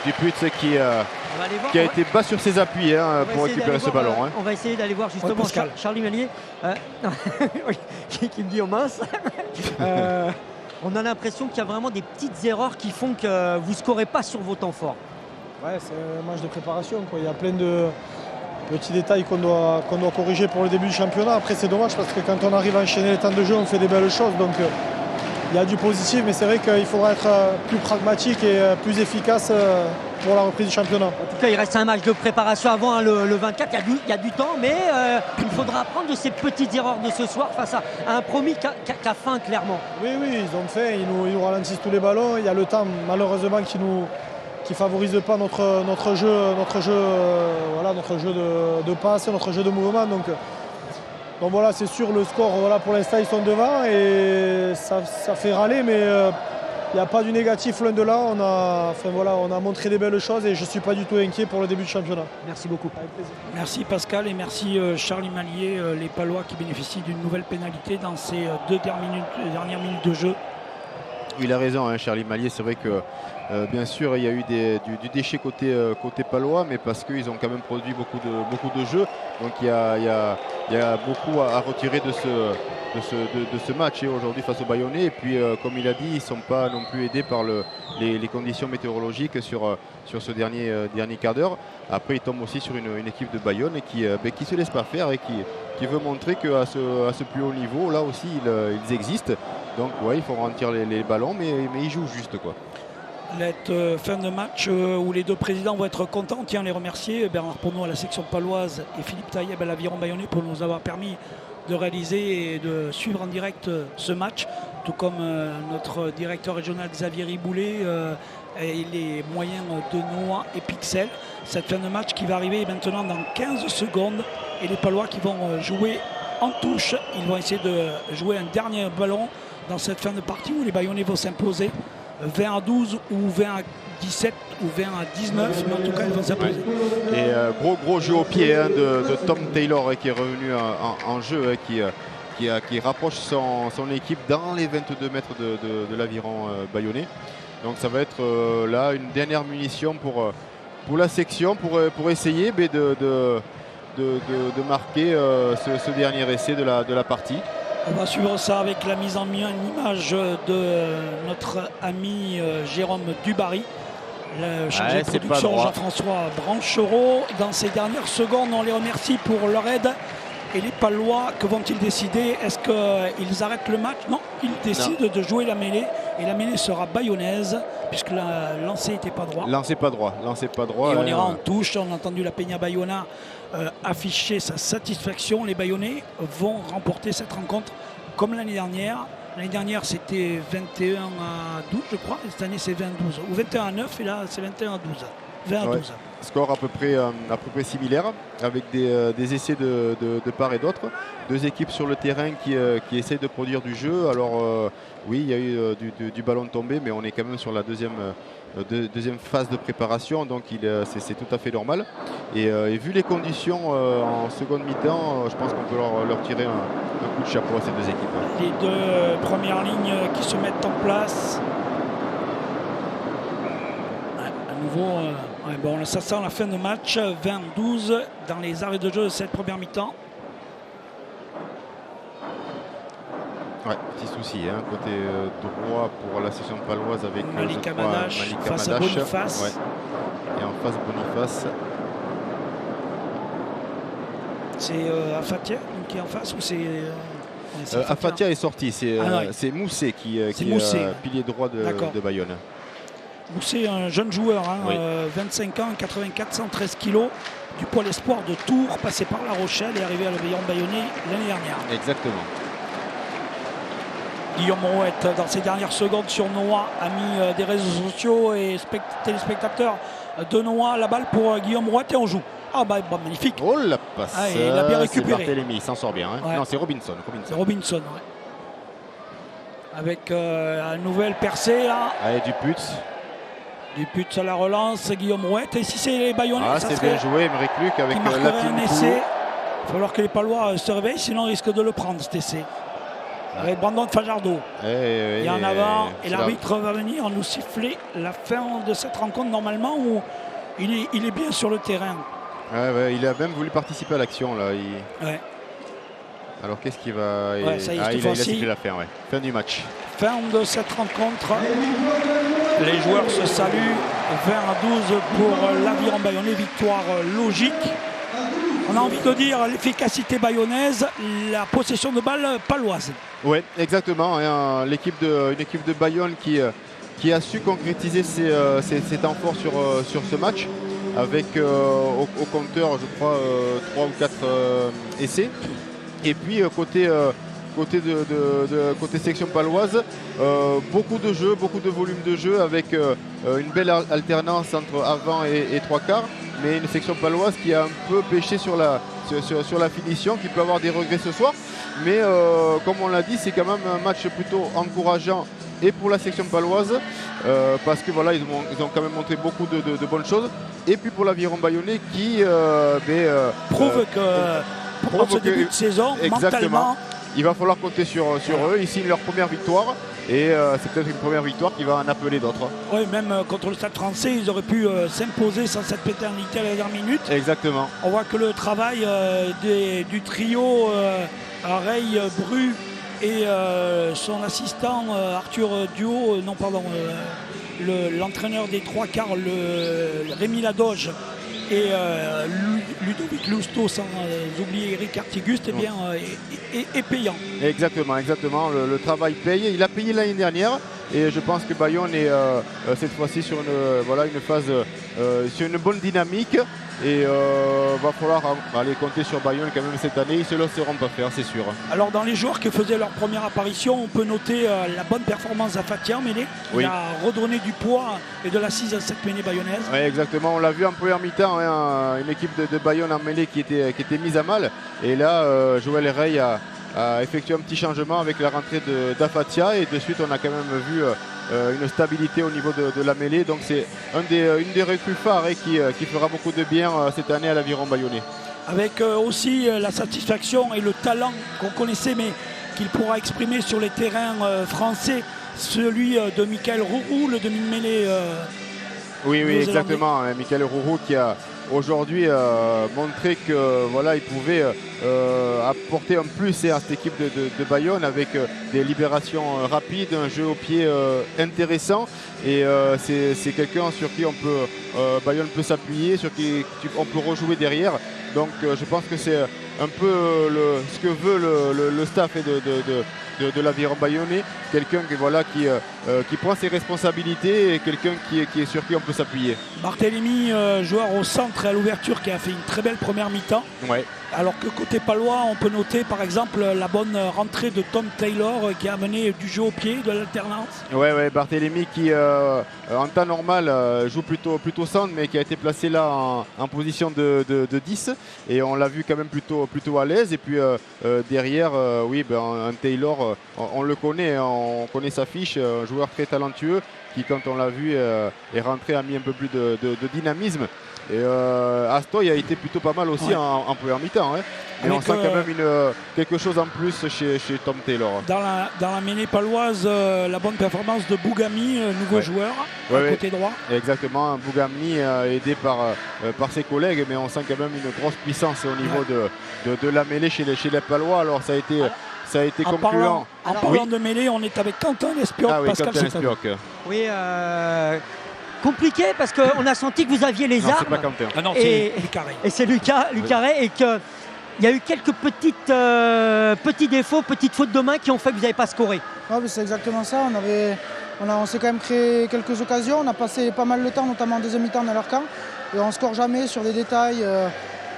Duputz qui a été bas sur ses appuis pour récupérer ce ballon. On va essayer d'aller voir justement Charlie Mallier qui me dit oh mince. On a l'impression qu'il y a vraiment des petites erreurs qui font que vous ne scorez pas sur vos temps forts. Ouais, c'est un match de préparation, quoi. Il y a plein de petits détails qu'on doit corriger pour le début du championnat. Après c'est dommage parce que quand on arrive à enchaîner les temps de jeu, on fait des belles choses. Donc il y a du positif, mais c'est vrai qu'il faudra être plus pragmatique et plus efficace pour la reprise du championnat. En tout cas, il reste un match de préparation avant le 24. Il y a du temps, mais il faudra apprendre de ces petites erreurs de ce soir face à un promis qui a faim, clairement. Oui, ils ont fait. Ils nous ralentissent tous les ballons. Il y a le temps, malheureusement, qui ne favorise pas notre jeu de passe, notre jeu de mouvement. Donc voilà, c'est sûr, le score, pour l'instant, ils sont devant et ça fait râler, mais il n'y a pas du négatif loin de là. On a montré des belles choses et je ne suis pas du tout inquiet pour le début du championnat. Merci beaucoup. Avec plaisir. Merci Pascal et merci Charlie Mallier, les Palois qui bénéficient d'une nouvelle pénalité dans ces deux dernières minutes de jeu. Il a raison, Charlie Mallier, c'est vrai que bien sûr il y a eu du déchet côté palois, mais parce qu'ils ont quand même produit beaucoup de jeux, donc il y a beaucoup à retirer de ce match aujourd'hui face aux Bayonnais. Et puis comme il a dit, ils ne sont pas non plus aidés par les conditions météorologiques sur ce dernier quart d'heure. Après il tombe aussi sur une équipe de Bayonne qui ne se laisse pas faire et qui veut montrer qu'à ce plus haut niveau là aussi ils existent. Donc ouais, il faut remplir les ballons, mais ils jouent juste, quoi. Fin de match où les deux présidents vont être contents. On tient à les remercier, Bernard Porneau à la section paloise et Philippe Taïeb à l'Aviron Bayonnais, pour nous avoir permis de réaliser et de suivre en direct ce match, tout comme notre directeur régional Xavier Riboulet et les moyens de Noah et Pixel. Cette fin de match qui va arriver maintenant dans 15 secondes et les Palois qui vont jouer en touche. Ils vont essayer de jouer un dernier ballon dans cette fin de partie où les Bayonnais vont s'imposer 20-12 ou 20-17 ou 20-19, mais en tout cas ils vont s'imposer. Et gros jeu au pied de Tom Taylor qui est revenu en jeu, qui rapproche son équipe dans les 22 mètres de l'Aviron Bayonnais. Donc ça va être là une dernière munition pour la section pour essayer de marquer ce dernier essai de la partie. On va suivre ça avec la mise en image de notre ami Jérôme Dubarry, le chargé de production Jean-François Branchereau. Dans ces dernières secondes, on les remercie pour leur aide. Et les Palois, que vont-ils décider? Est-ce qu'ils arrêtent le match? Non, ils décident de jouer la mêlée. Et la mêlée sera bayonnaise, puisque le lancer n'était pas droit. Lancer pas droit. Et on ira en touche. On a entendu la Peña Bayona afficher sa satisfaction. Les Bayonnais vont remporter cette rencontre comme l'année dernière. L'année dernière, c'était 21-12, je crois. Et cette année, c'est 20-12. Ou 21-9, et là, c'est 21-12. 20-12. Ouais. Score à peu près similaire, avec des essais de part et d'autre. Deux équipes sur le terrain qui essayent de produire du jeu. Alors oui, il y a eu du ballon tombé, mais on est quand même sur la deuxième phase de préparation, donc c'est tout à fait normal. Et vu les conditions en seconde mi-temps, je pense qu'on peut leur tirer un coup de chapeau à ces deux équipes. Les deux premières lignes qui se mettent en place. nouveau. Ça sent la fin de match. 20-12 dans les arrêts de jeu de cette première mi-temps. Ouais, petit souci, hein, côté droit pour la section paloise avec Malik Amadash face à Boniface. Ouais. Et en face Boniface. C'est Afatia qui est en face ou c'est Afatia est sorti, c'est Moussé qui est pilier droit de Bayonne. Moussé, un jeune joueur, 25 ans, 84, 113 kilos, du pôle espoir de Tours, passé par La Rochelle et arrivé à l'Aviron Bayonnais l'année dernière. Exactement. Guillaume Rouette, dans ses dernières secondes sur Noah, a mis des réseaux sociaux et téléspectateurs de Noah. La balle pour Guillaume Rouette et on joue. Magnifique. Oh la passe. Il a bien récupéré. C'est Barthélemy, il s'en sort bien. Hein. Ouais. Non, c'est Robinson. C'est Robinson, avec une nouvelle percée là. Allez, Duputz à la relance, Guillaume Rouette. Et si c'est les Bayonnais, ça c'est serait bien joué, Émeric Luc avec un essai. Il va falloir que les Palois se réveillent, sinon ils risquent de le prendre cet essai. Avec Brandon Fajardo. Et en avant, et l'arbitre va venir nous siffler la fin de cette rencontre normalement où il est bien sur le terrain. Il a même voulu participer à l'action là. Alors qu'est-ce qu'il va... il a sifflé la fin, fin du match. Fin de cette rencontre. Les joueurs se saluent. 20-12 pour l'Aviron Bayonnais. Victoire logique. On a envie de dire l'efficacité bayonnaise, la possession de balle paloise. Oui, exactement. Une équipe de Bayonne qui a su concrétiser ses temps forts sur ce match, avec au compteur, je crois, 3 ou 4 essais. Et puis côté section paloise, beaucoup de jeux, beaucoup de volume de jeu, avec une belle alternance entre avant et trois quarts. Mais une section paloise qui a un peu pêché sur la finition, qui peut avoir des regrets ce soir. Mais comme on l'a dit, c'est quand même un match plutôt encourageant et pour la section paloise, parce que voilà, ils ont quand même montré beaucoup de bonnes choses. Et puis pour l'Aviron Bayonnais qui prouve que pour ce début de saison, mentalement, il va falloir compter sur eux. Ils signent leur première victoire. Et c'est peut-être une première victoire qui va en appeler d'autres. Oui, même contre le Stade français, ils auraient pu s'imposer sans cette péternité à la dernière minute. Exactement. On voit que le travail du trio Ray, Bru et son assistant Arthur Duo, l'entraîneur des trois quarts, Rémi Ladoge, et Ludovic Lousteau, sans oublier Eric Artiguste, est payant. Exactement. Le travail paye. Il a payé l'année dernière et je pense que Bayonne est cette fois-ci sur une phase, sur une bonne dynamique. Et va falloir aller compter sur Bayonne quand même cette année. Ils ne se laisseront pas faire, c'est sûr. Alors dans les joueurs qui faisaient leur première apparition, on peut noter la bonne performance d'Afatia en mêlée. Il a redonné du poids et de l'assise à cette mêlée bayonnaise. Oui, exactement. On l'a vu en première mi-temps, une équipe de Bayonne en mêlée qui était mise à mal. Et là, Joël Rey a effectué un petit changement avec la rentrée d'Afatia. Et de suite, on a quand même vu une stabilité au niveau de la mêlée. Donc c'est une des recrues phares qui fera beaucoup de bien cette année à l'Aviron Bayonnais. Avec aussi la satisfaction et le talent qu'on connaissait mais qu'il pourra exprimer sur les terrains français, celui de Michael Rourou, le demi-mêlée. Oui, exactement. Michael Rourou qui a aujourd'hui montré que il pouvait apporter un plus à cette équipe de Bayonne avec des libérations rapides, un jeu au pied intéressant, et c'est quelqu'un sur qui Bayonne peut s'appuyer, sur qui on peut rejouer derrière. Donc je pense que c'est un peu ce que veut le staff de l'Aviron Bayonnais, quelqu'un qui prend ses responsabilités et quelqu'un qui est sur qui on peut s'appuyer. Barthélemy, joueur au centre et à l'ouverture, qui a fait une très belle première mi-temps. Ouais. Alors que côté palois, on peut noter par exemple la bonne rentrée de Tom Taylor qui a amené du jeu au pied, de l'alternance. Ouais, Barthélemy qui en temps normal joue plutôt centre, mais qui a été placé là en position de 10, et on l'a vu quand même plutôt à l'aise. Et puis derrière, un Taylor, on le connaît, on connaît sa fiche, un joueur très talentueux qui, quand on l'a vu, est rentré, a mis un peu plus de dynamisme. Et Astoy a été plutôt pas mal aussi en première mi-temps. Hein. Mais on sent quand même quelque chose en plus chez Tom Taylor. Dans la mêlée paloise, la bonne performance de Bougami, nouveau joueur, côté droit. Exactement, Bougami aidé par ses collègues, mais on sent quand même une grosse puissance au niveau de la mêlée chez les Palois. Alors ça a été concluant. En parlant de mêlée, on est avec Quentin Espioc. Ah oui, Quentin Espioc. Oui, compliqué parce qu'on a senti que vous aviez les armes. C'est pas Quentin. Ah non, c'est Lucaré. Et c'est Lucaré et que il y a eu quelques petits défauts, petites fautes de main qui ont fait que vous n'avez pas scoré. Ouais, c'est exactement ça. On s'est quand même créé quelques occasions. On a passé pas mal de temps, notamment en deuxième mi-temps dans leur camp. Et on ne score jamais sur des détails.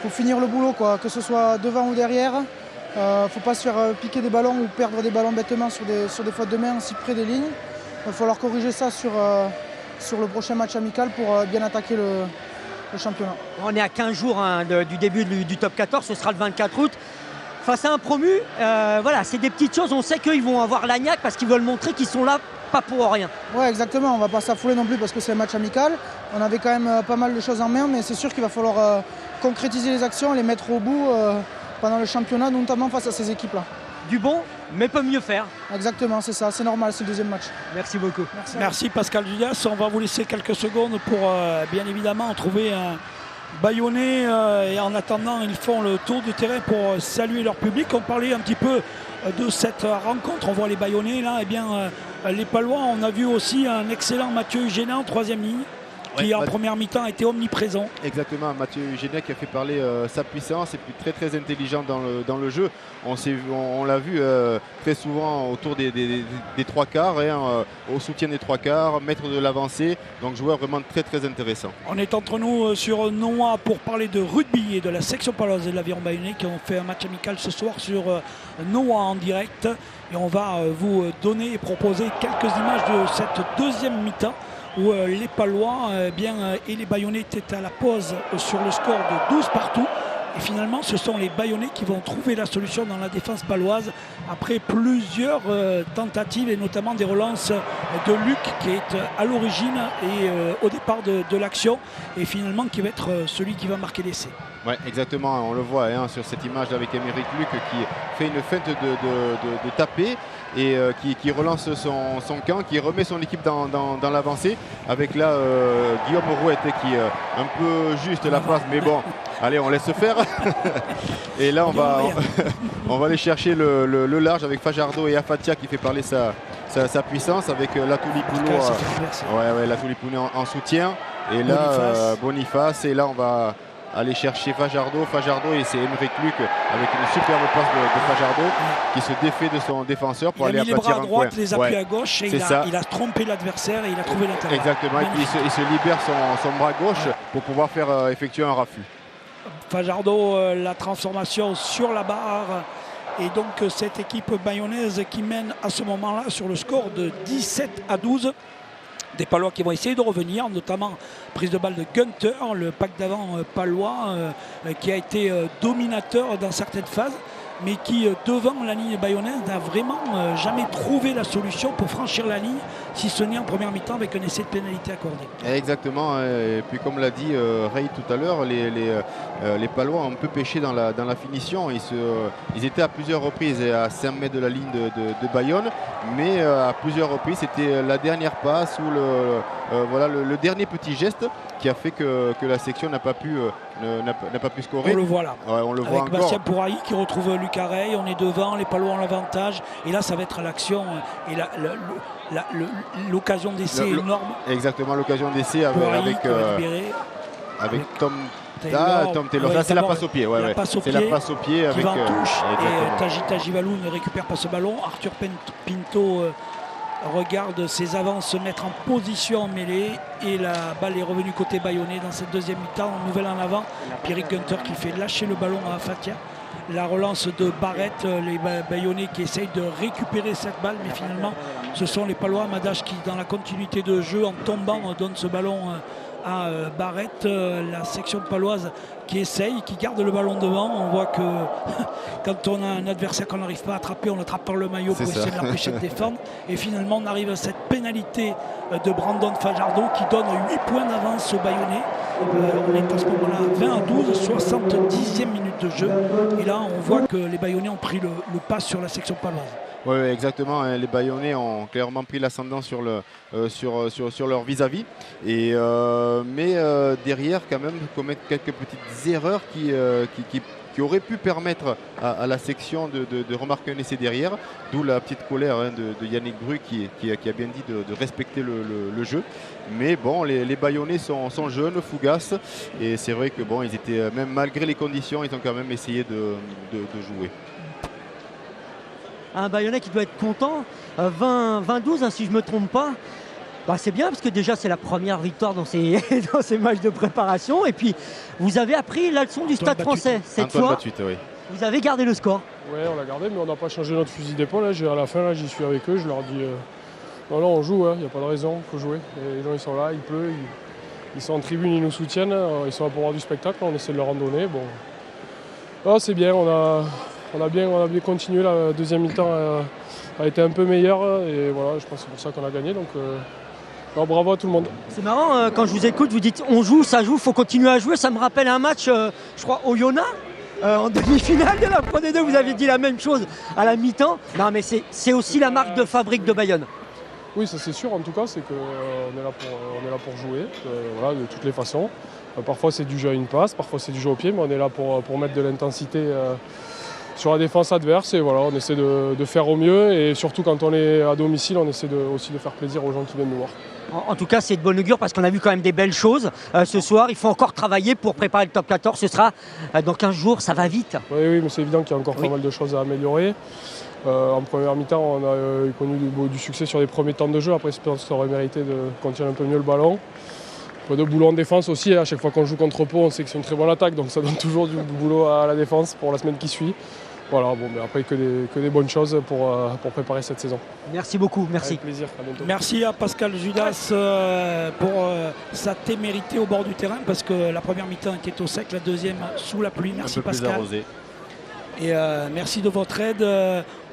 Faut finir le boulot, quoi, que ce soit devant ou derrière. Faut pas se faire piquer des ballons ou perdre des ballons bêtement sur des fautes de main si près des lignes. Il va falloir corriger ça sur le prochain match amical pour bien attaquer le championnat. On est à 15 jours du début du top 14, ce sera le 24 août. Face à un promu, voilà, c'est des petites choses. On sait qu'ils vont avoir l'agnac parce qu'ils veulent montrer qu'ils sont là, pas pour rien. Ouais, exactement. On va pas s'affouler non plus parce que c'est un match amical. On avait quand même pas mal de choses en main, mais c'est sûr qu'il va falloir concrétiser les actions, les mettre au bout pendant le championnat, notamment face à ces équipes-là. Du bon, mais peut mieux faire. Exactement, c'est ça. C'est normal, c'est le deuxième match. Merci beaucoup. Merci Pascal Dudas. On va vous laisser quelques secondes pour bien évidemment trouver un Bayonnais. Et en attendant, ils font le tour du terrain pour saluer leur public. On parlait un petit peu de cette rencontre. On voit les Bayonnais là. Et bien, les Palois, on a vu aussi un excellent Mathieu Eugénin en troisième ligne. Qui en première mi-temps a été omniprésent. Exactement, Mathieu Eugénia qui a fait parler sa puissance et puis très intelligent dans le jeu. On l'a vu très souvent autour des trois quarts, au soutien des trois quarts, maître de l'avancée, donc joueur vraiment très intéressant. On est entre nous sur Noah pour parler de rugby et de la section paloise et de l'Aviron Bayonnais qui ont fait un match amical ce soir sur Noah en direct. Et on va vous donner et proposer quelques images de cette deuxième mi-temps où les Palois et les Bayonnais étaient à la pause sur le score de 12 partout. Et finalement, ce sont les Bayonnais qui vont trouver la solution dans la défense paloise après plusieurs tentatives et notamment des relances de Luc qui est à l'origine et au départ de l'action et finalement qui va être celui qui va marquer l'essai. Oui, exactement, on le voit sur cette image avec Émeric Luc qui fait une feinte de taper et qui relance son camp, qui remet son équipe dans l'avancée avec là Guillaume Rouette qui un peu juste la passe, mais bon, allez, on laisse faire. Et là on va aller chercher le large avec Fajardo et Afatia qui fait parler sa puissance avec Latulipulo Latulipulo en soutien et là Boniface et là on va aller chercher Fajardo et c'est Émeric Luc avec une superbe passe de Fajardo qui se défait de son défenseur pour aller aplatir un coin. Il a mis les bras à droite, les appuis à gauche et il a trompé l'adversaire et il a trouvé l'intérieur. Exactement, et puis il se libère son bras gauche pour pouvoir faire effectuer un raffut. Fajardo, la transformation sur la barre et donc cette équipe bayonnaise qui mène à ce moment-là sur le score de 17-12. Des Palois qui vont essayer de revenir, notamment prise de balle de Gunter, le pack d'avant palois qui a été dominateur dans certaines phases, mais qui devant la ligne bayonnaise n'a vraiment jamais trouvé la solution pour franchir la ligne, si ce n'est en première mi-temps avec un essai de pénalité accordé. Exactement, et puis comme l'a dit Ray tout à l'heure, les Palois ont un peu pêché dans la finition. Ils étaient à plusieurs reprises à 5 mètres de la ligne de Bayonne, mais à plusieurs reprises c'était la dernière passe ou le dernier petit geste qui a fait que la section n'a pas pu scorer. On le voit là. Ouais, on le voit avec encore. Bastien Pourailly qui retrouve Lucaré, on est devant, les Palois ont l'avantage et là ça va être l'action et l'occasion d'essai énorme. Exactement, l'occasion d'essai avec Tom Taylor. Ouais, c'est la passe au pied. C'est la passe au pied avec Van touche et Tajivaloun récupère pas ce ballon. Arthur Pinto regarde ses avants se mettre en position en mêlée et la balle est revenue côté bayonnais dans cette deuxième mi-temps. Nouvelle en avant, Pierrick Gunter qui fait lâcher le ballon à Fatia. La relance de Barrett, les Bayonnais qui essayent de récupérer cette balle, mais finalement ce sont les Palois. Madage qui dans la continuité de jeu en tombant donne ce ballon à Barrett. La section paloise qui essaye, qui garde le ballon devant. On voit que quand on a un adversaire qu'on n'arrive pas à attraper, on l'attrape par le maillot pour essayer de l'empêcher de défendre. Et finalement on arrive à cette pénalité de Brandon Fajardo qui donne 8 points d'avance aux Bayonnais. On est à ce moment-là 20-12, 70e minute de jeu. Et là, on voit que les Bayonnais ont pris le pas sur la section paloise. Oui, exactement. Les Bayonnais ont clairement pris l'ascendant sur leur vis-à-vis. Mais derrière, quand même, commettre quelques petites erreurs qui auraient pu permettre à la section de remarquer un essai derrière. D'où la petite colère de Yannick Bru qui a bien dit de respecter le jeu. Mais bon, les Bayonnais sont jeunes, fougasses. Et c'est vrai que bon, ils étaient, même malgré les conditions, ils ont quand même essayé de jouer. Un Bayonnais qui doit être content, 20-12 hein, si je ne me trompe pas. Bah, c'est bien parce que déjà c'est la première victoire dans ces, dans ces matchs de préparation. Et puis vous avez appris la leçon du Stade français. Cette fois, oui. Vous avez gardé le score. Oui, on l'a gardé, mais on n'a pas changé notre fusil d'épaule. À la fin, j'y suis avec eux, je leur dis non, on joue, il n'y a pas de raison, il faut jouer. Et les gens ils sont là, il pleut, ils sont en tribune, ils nous soutiennent, ils sont là pour voir du spectacle, on essaie de leur en donner. Bon. Ah, c'est bien, on a bien continué, la deuxième mi-temps a été un peu meilleure et voilà, je pense que c'est pour ça qu'on a gagné. Donc, bravo à tout le monde. C'est marrant, quand je vous écoute, vous dites on joue, ça joue, il faut continuer à jouer. Ça me rappelle un match, je crois, au Yona, en demi-finale de la Pro D2, vous avez dit la même chose à la mi-temps. Non mais c'est aussi la marque de fabrique de Bayonne. Oui, ça c'est sûr, en tout cas, c'est qu'on est là pour jouer, voilà, de toutes les façons. Parfois c'est du jeu à une passe, parfois c'est du jeu au pied, mais on est là pour mettre de l'intensité sur la défense adverse et voilà, on essaie de faire au mieux et surtout quand on est à domicile, on essaie aussi de faire plaisir aux gens qui viennent nous voir. En tout cas, c'est de bonne augure parce qu'on a vu quand même des belles choses ce soir. Il faut encore travailler pour préparer le top 14. Ce sera dans 15 jours, ça va vite. Oui, mais c'est évident qu'il y a encore pas mal de choses à améliorer. En première mi-temps, on a connu du succès sur les premiers temps de jeu. Après, je pense qu'on aurait mérité qu'on tienne un peu mieux le ballon. Pas de boulot en défense aussi. À chaque fois qu'on joue contre Pau, on sait que c'est une très bonne attaque. Donc ça donne toujours du boulot à la défense pour la semaine qui suit. Voilà, bon, mais après que des bonnes choses pour préparer cette saison. Merci beaucoup, merci. Avec plaisir, à bientôt. Merci à Pascal Judas pour sa témérité au bord du terrain parce que la première mi-temps était au sec, la deuxième sous la pluie. Merci Pascal. Arrosé. Et merci de votre aide.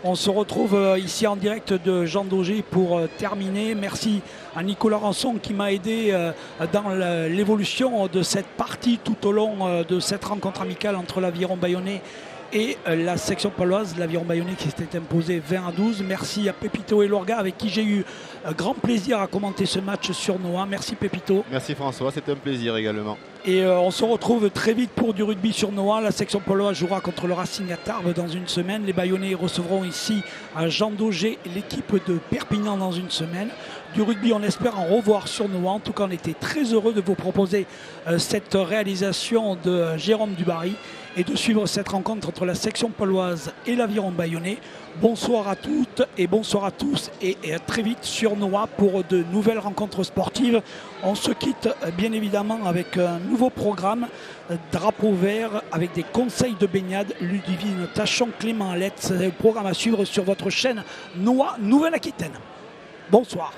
On se retrouve ici en direct de Jean Daugé pour terminer. Merci à Nicolas Rançon qui m'a aidé dans l'évolution de cette partie tout au long de cette rencontre amicale entre l'Aviron Bayonnais et la section paloise, l'Aviron Bayonnais qui s'était imposé 20-12. Merci à Pépito et Lorga avec qui j'ai eu grand plaisir à commenter ce match sur Noah. Merci Pépito. Merci François, c'était un plaisir également. Et on se retrouve très vite pour du rugby sur Noah. La section paloise jouera contre le Racing à Tarbes dans une semaine. Les Bayonnais recevront ici à Jean Daugé l'équipe de Perpignan dans une semaine. Du rugby, on espère en revoir sur Noah. En tout cas, on était très heureux de vous proposer cette réalisation de Jérôme Dubarry et de suivre cette rencontre entre la section paloise et l'Aviron Bayonnais. Bonsoir à toutes et bonsoir à tous et à très vite sur Noah pour de nouvelles rencontres sportives. On se quitte bien évidemment avec un nouveau programme, drapeau vert avec des conseils de baignade, Ludivine Tachon, Clément Alette. C'est le programme à suivre sur votre chaîne Noah Nouvelle-Aquitaine. Bonsoir.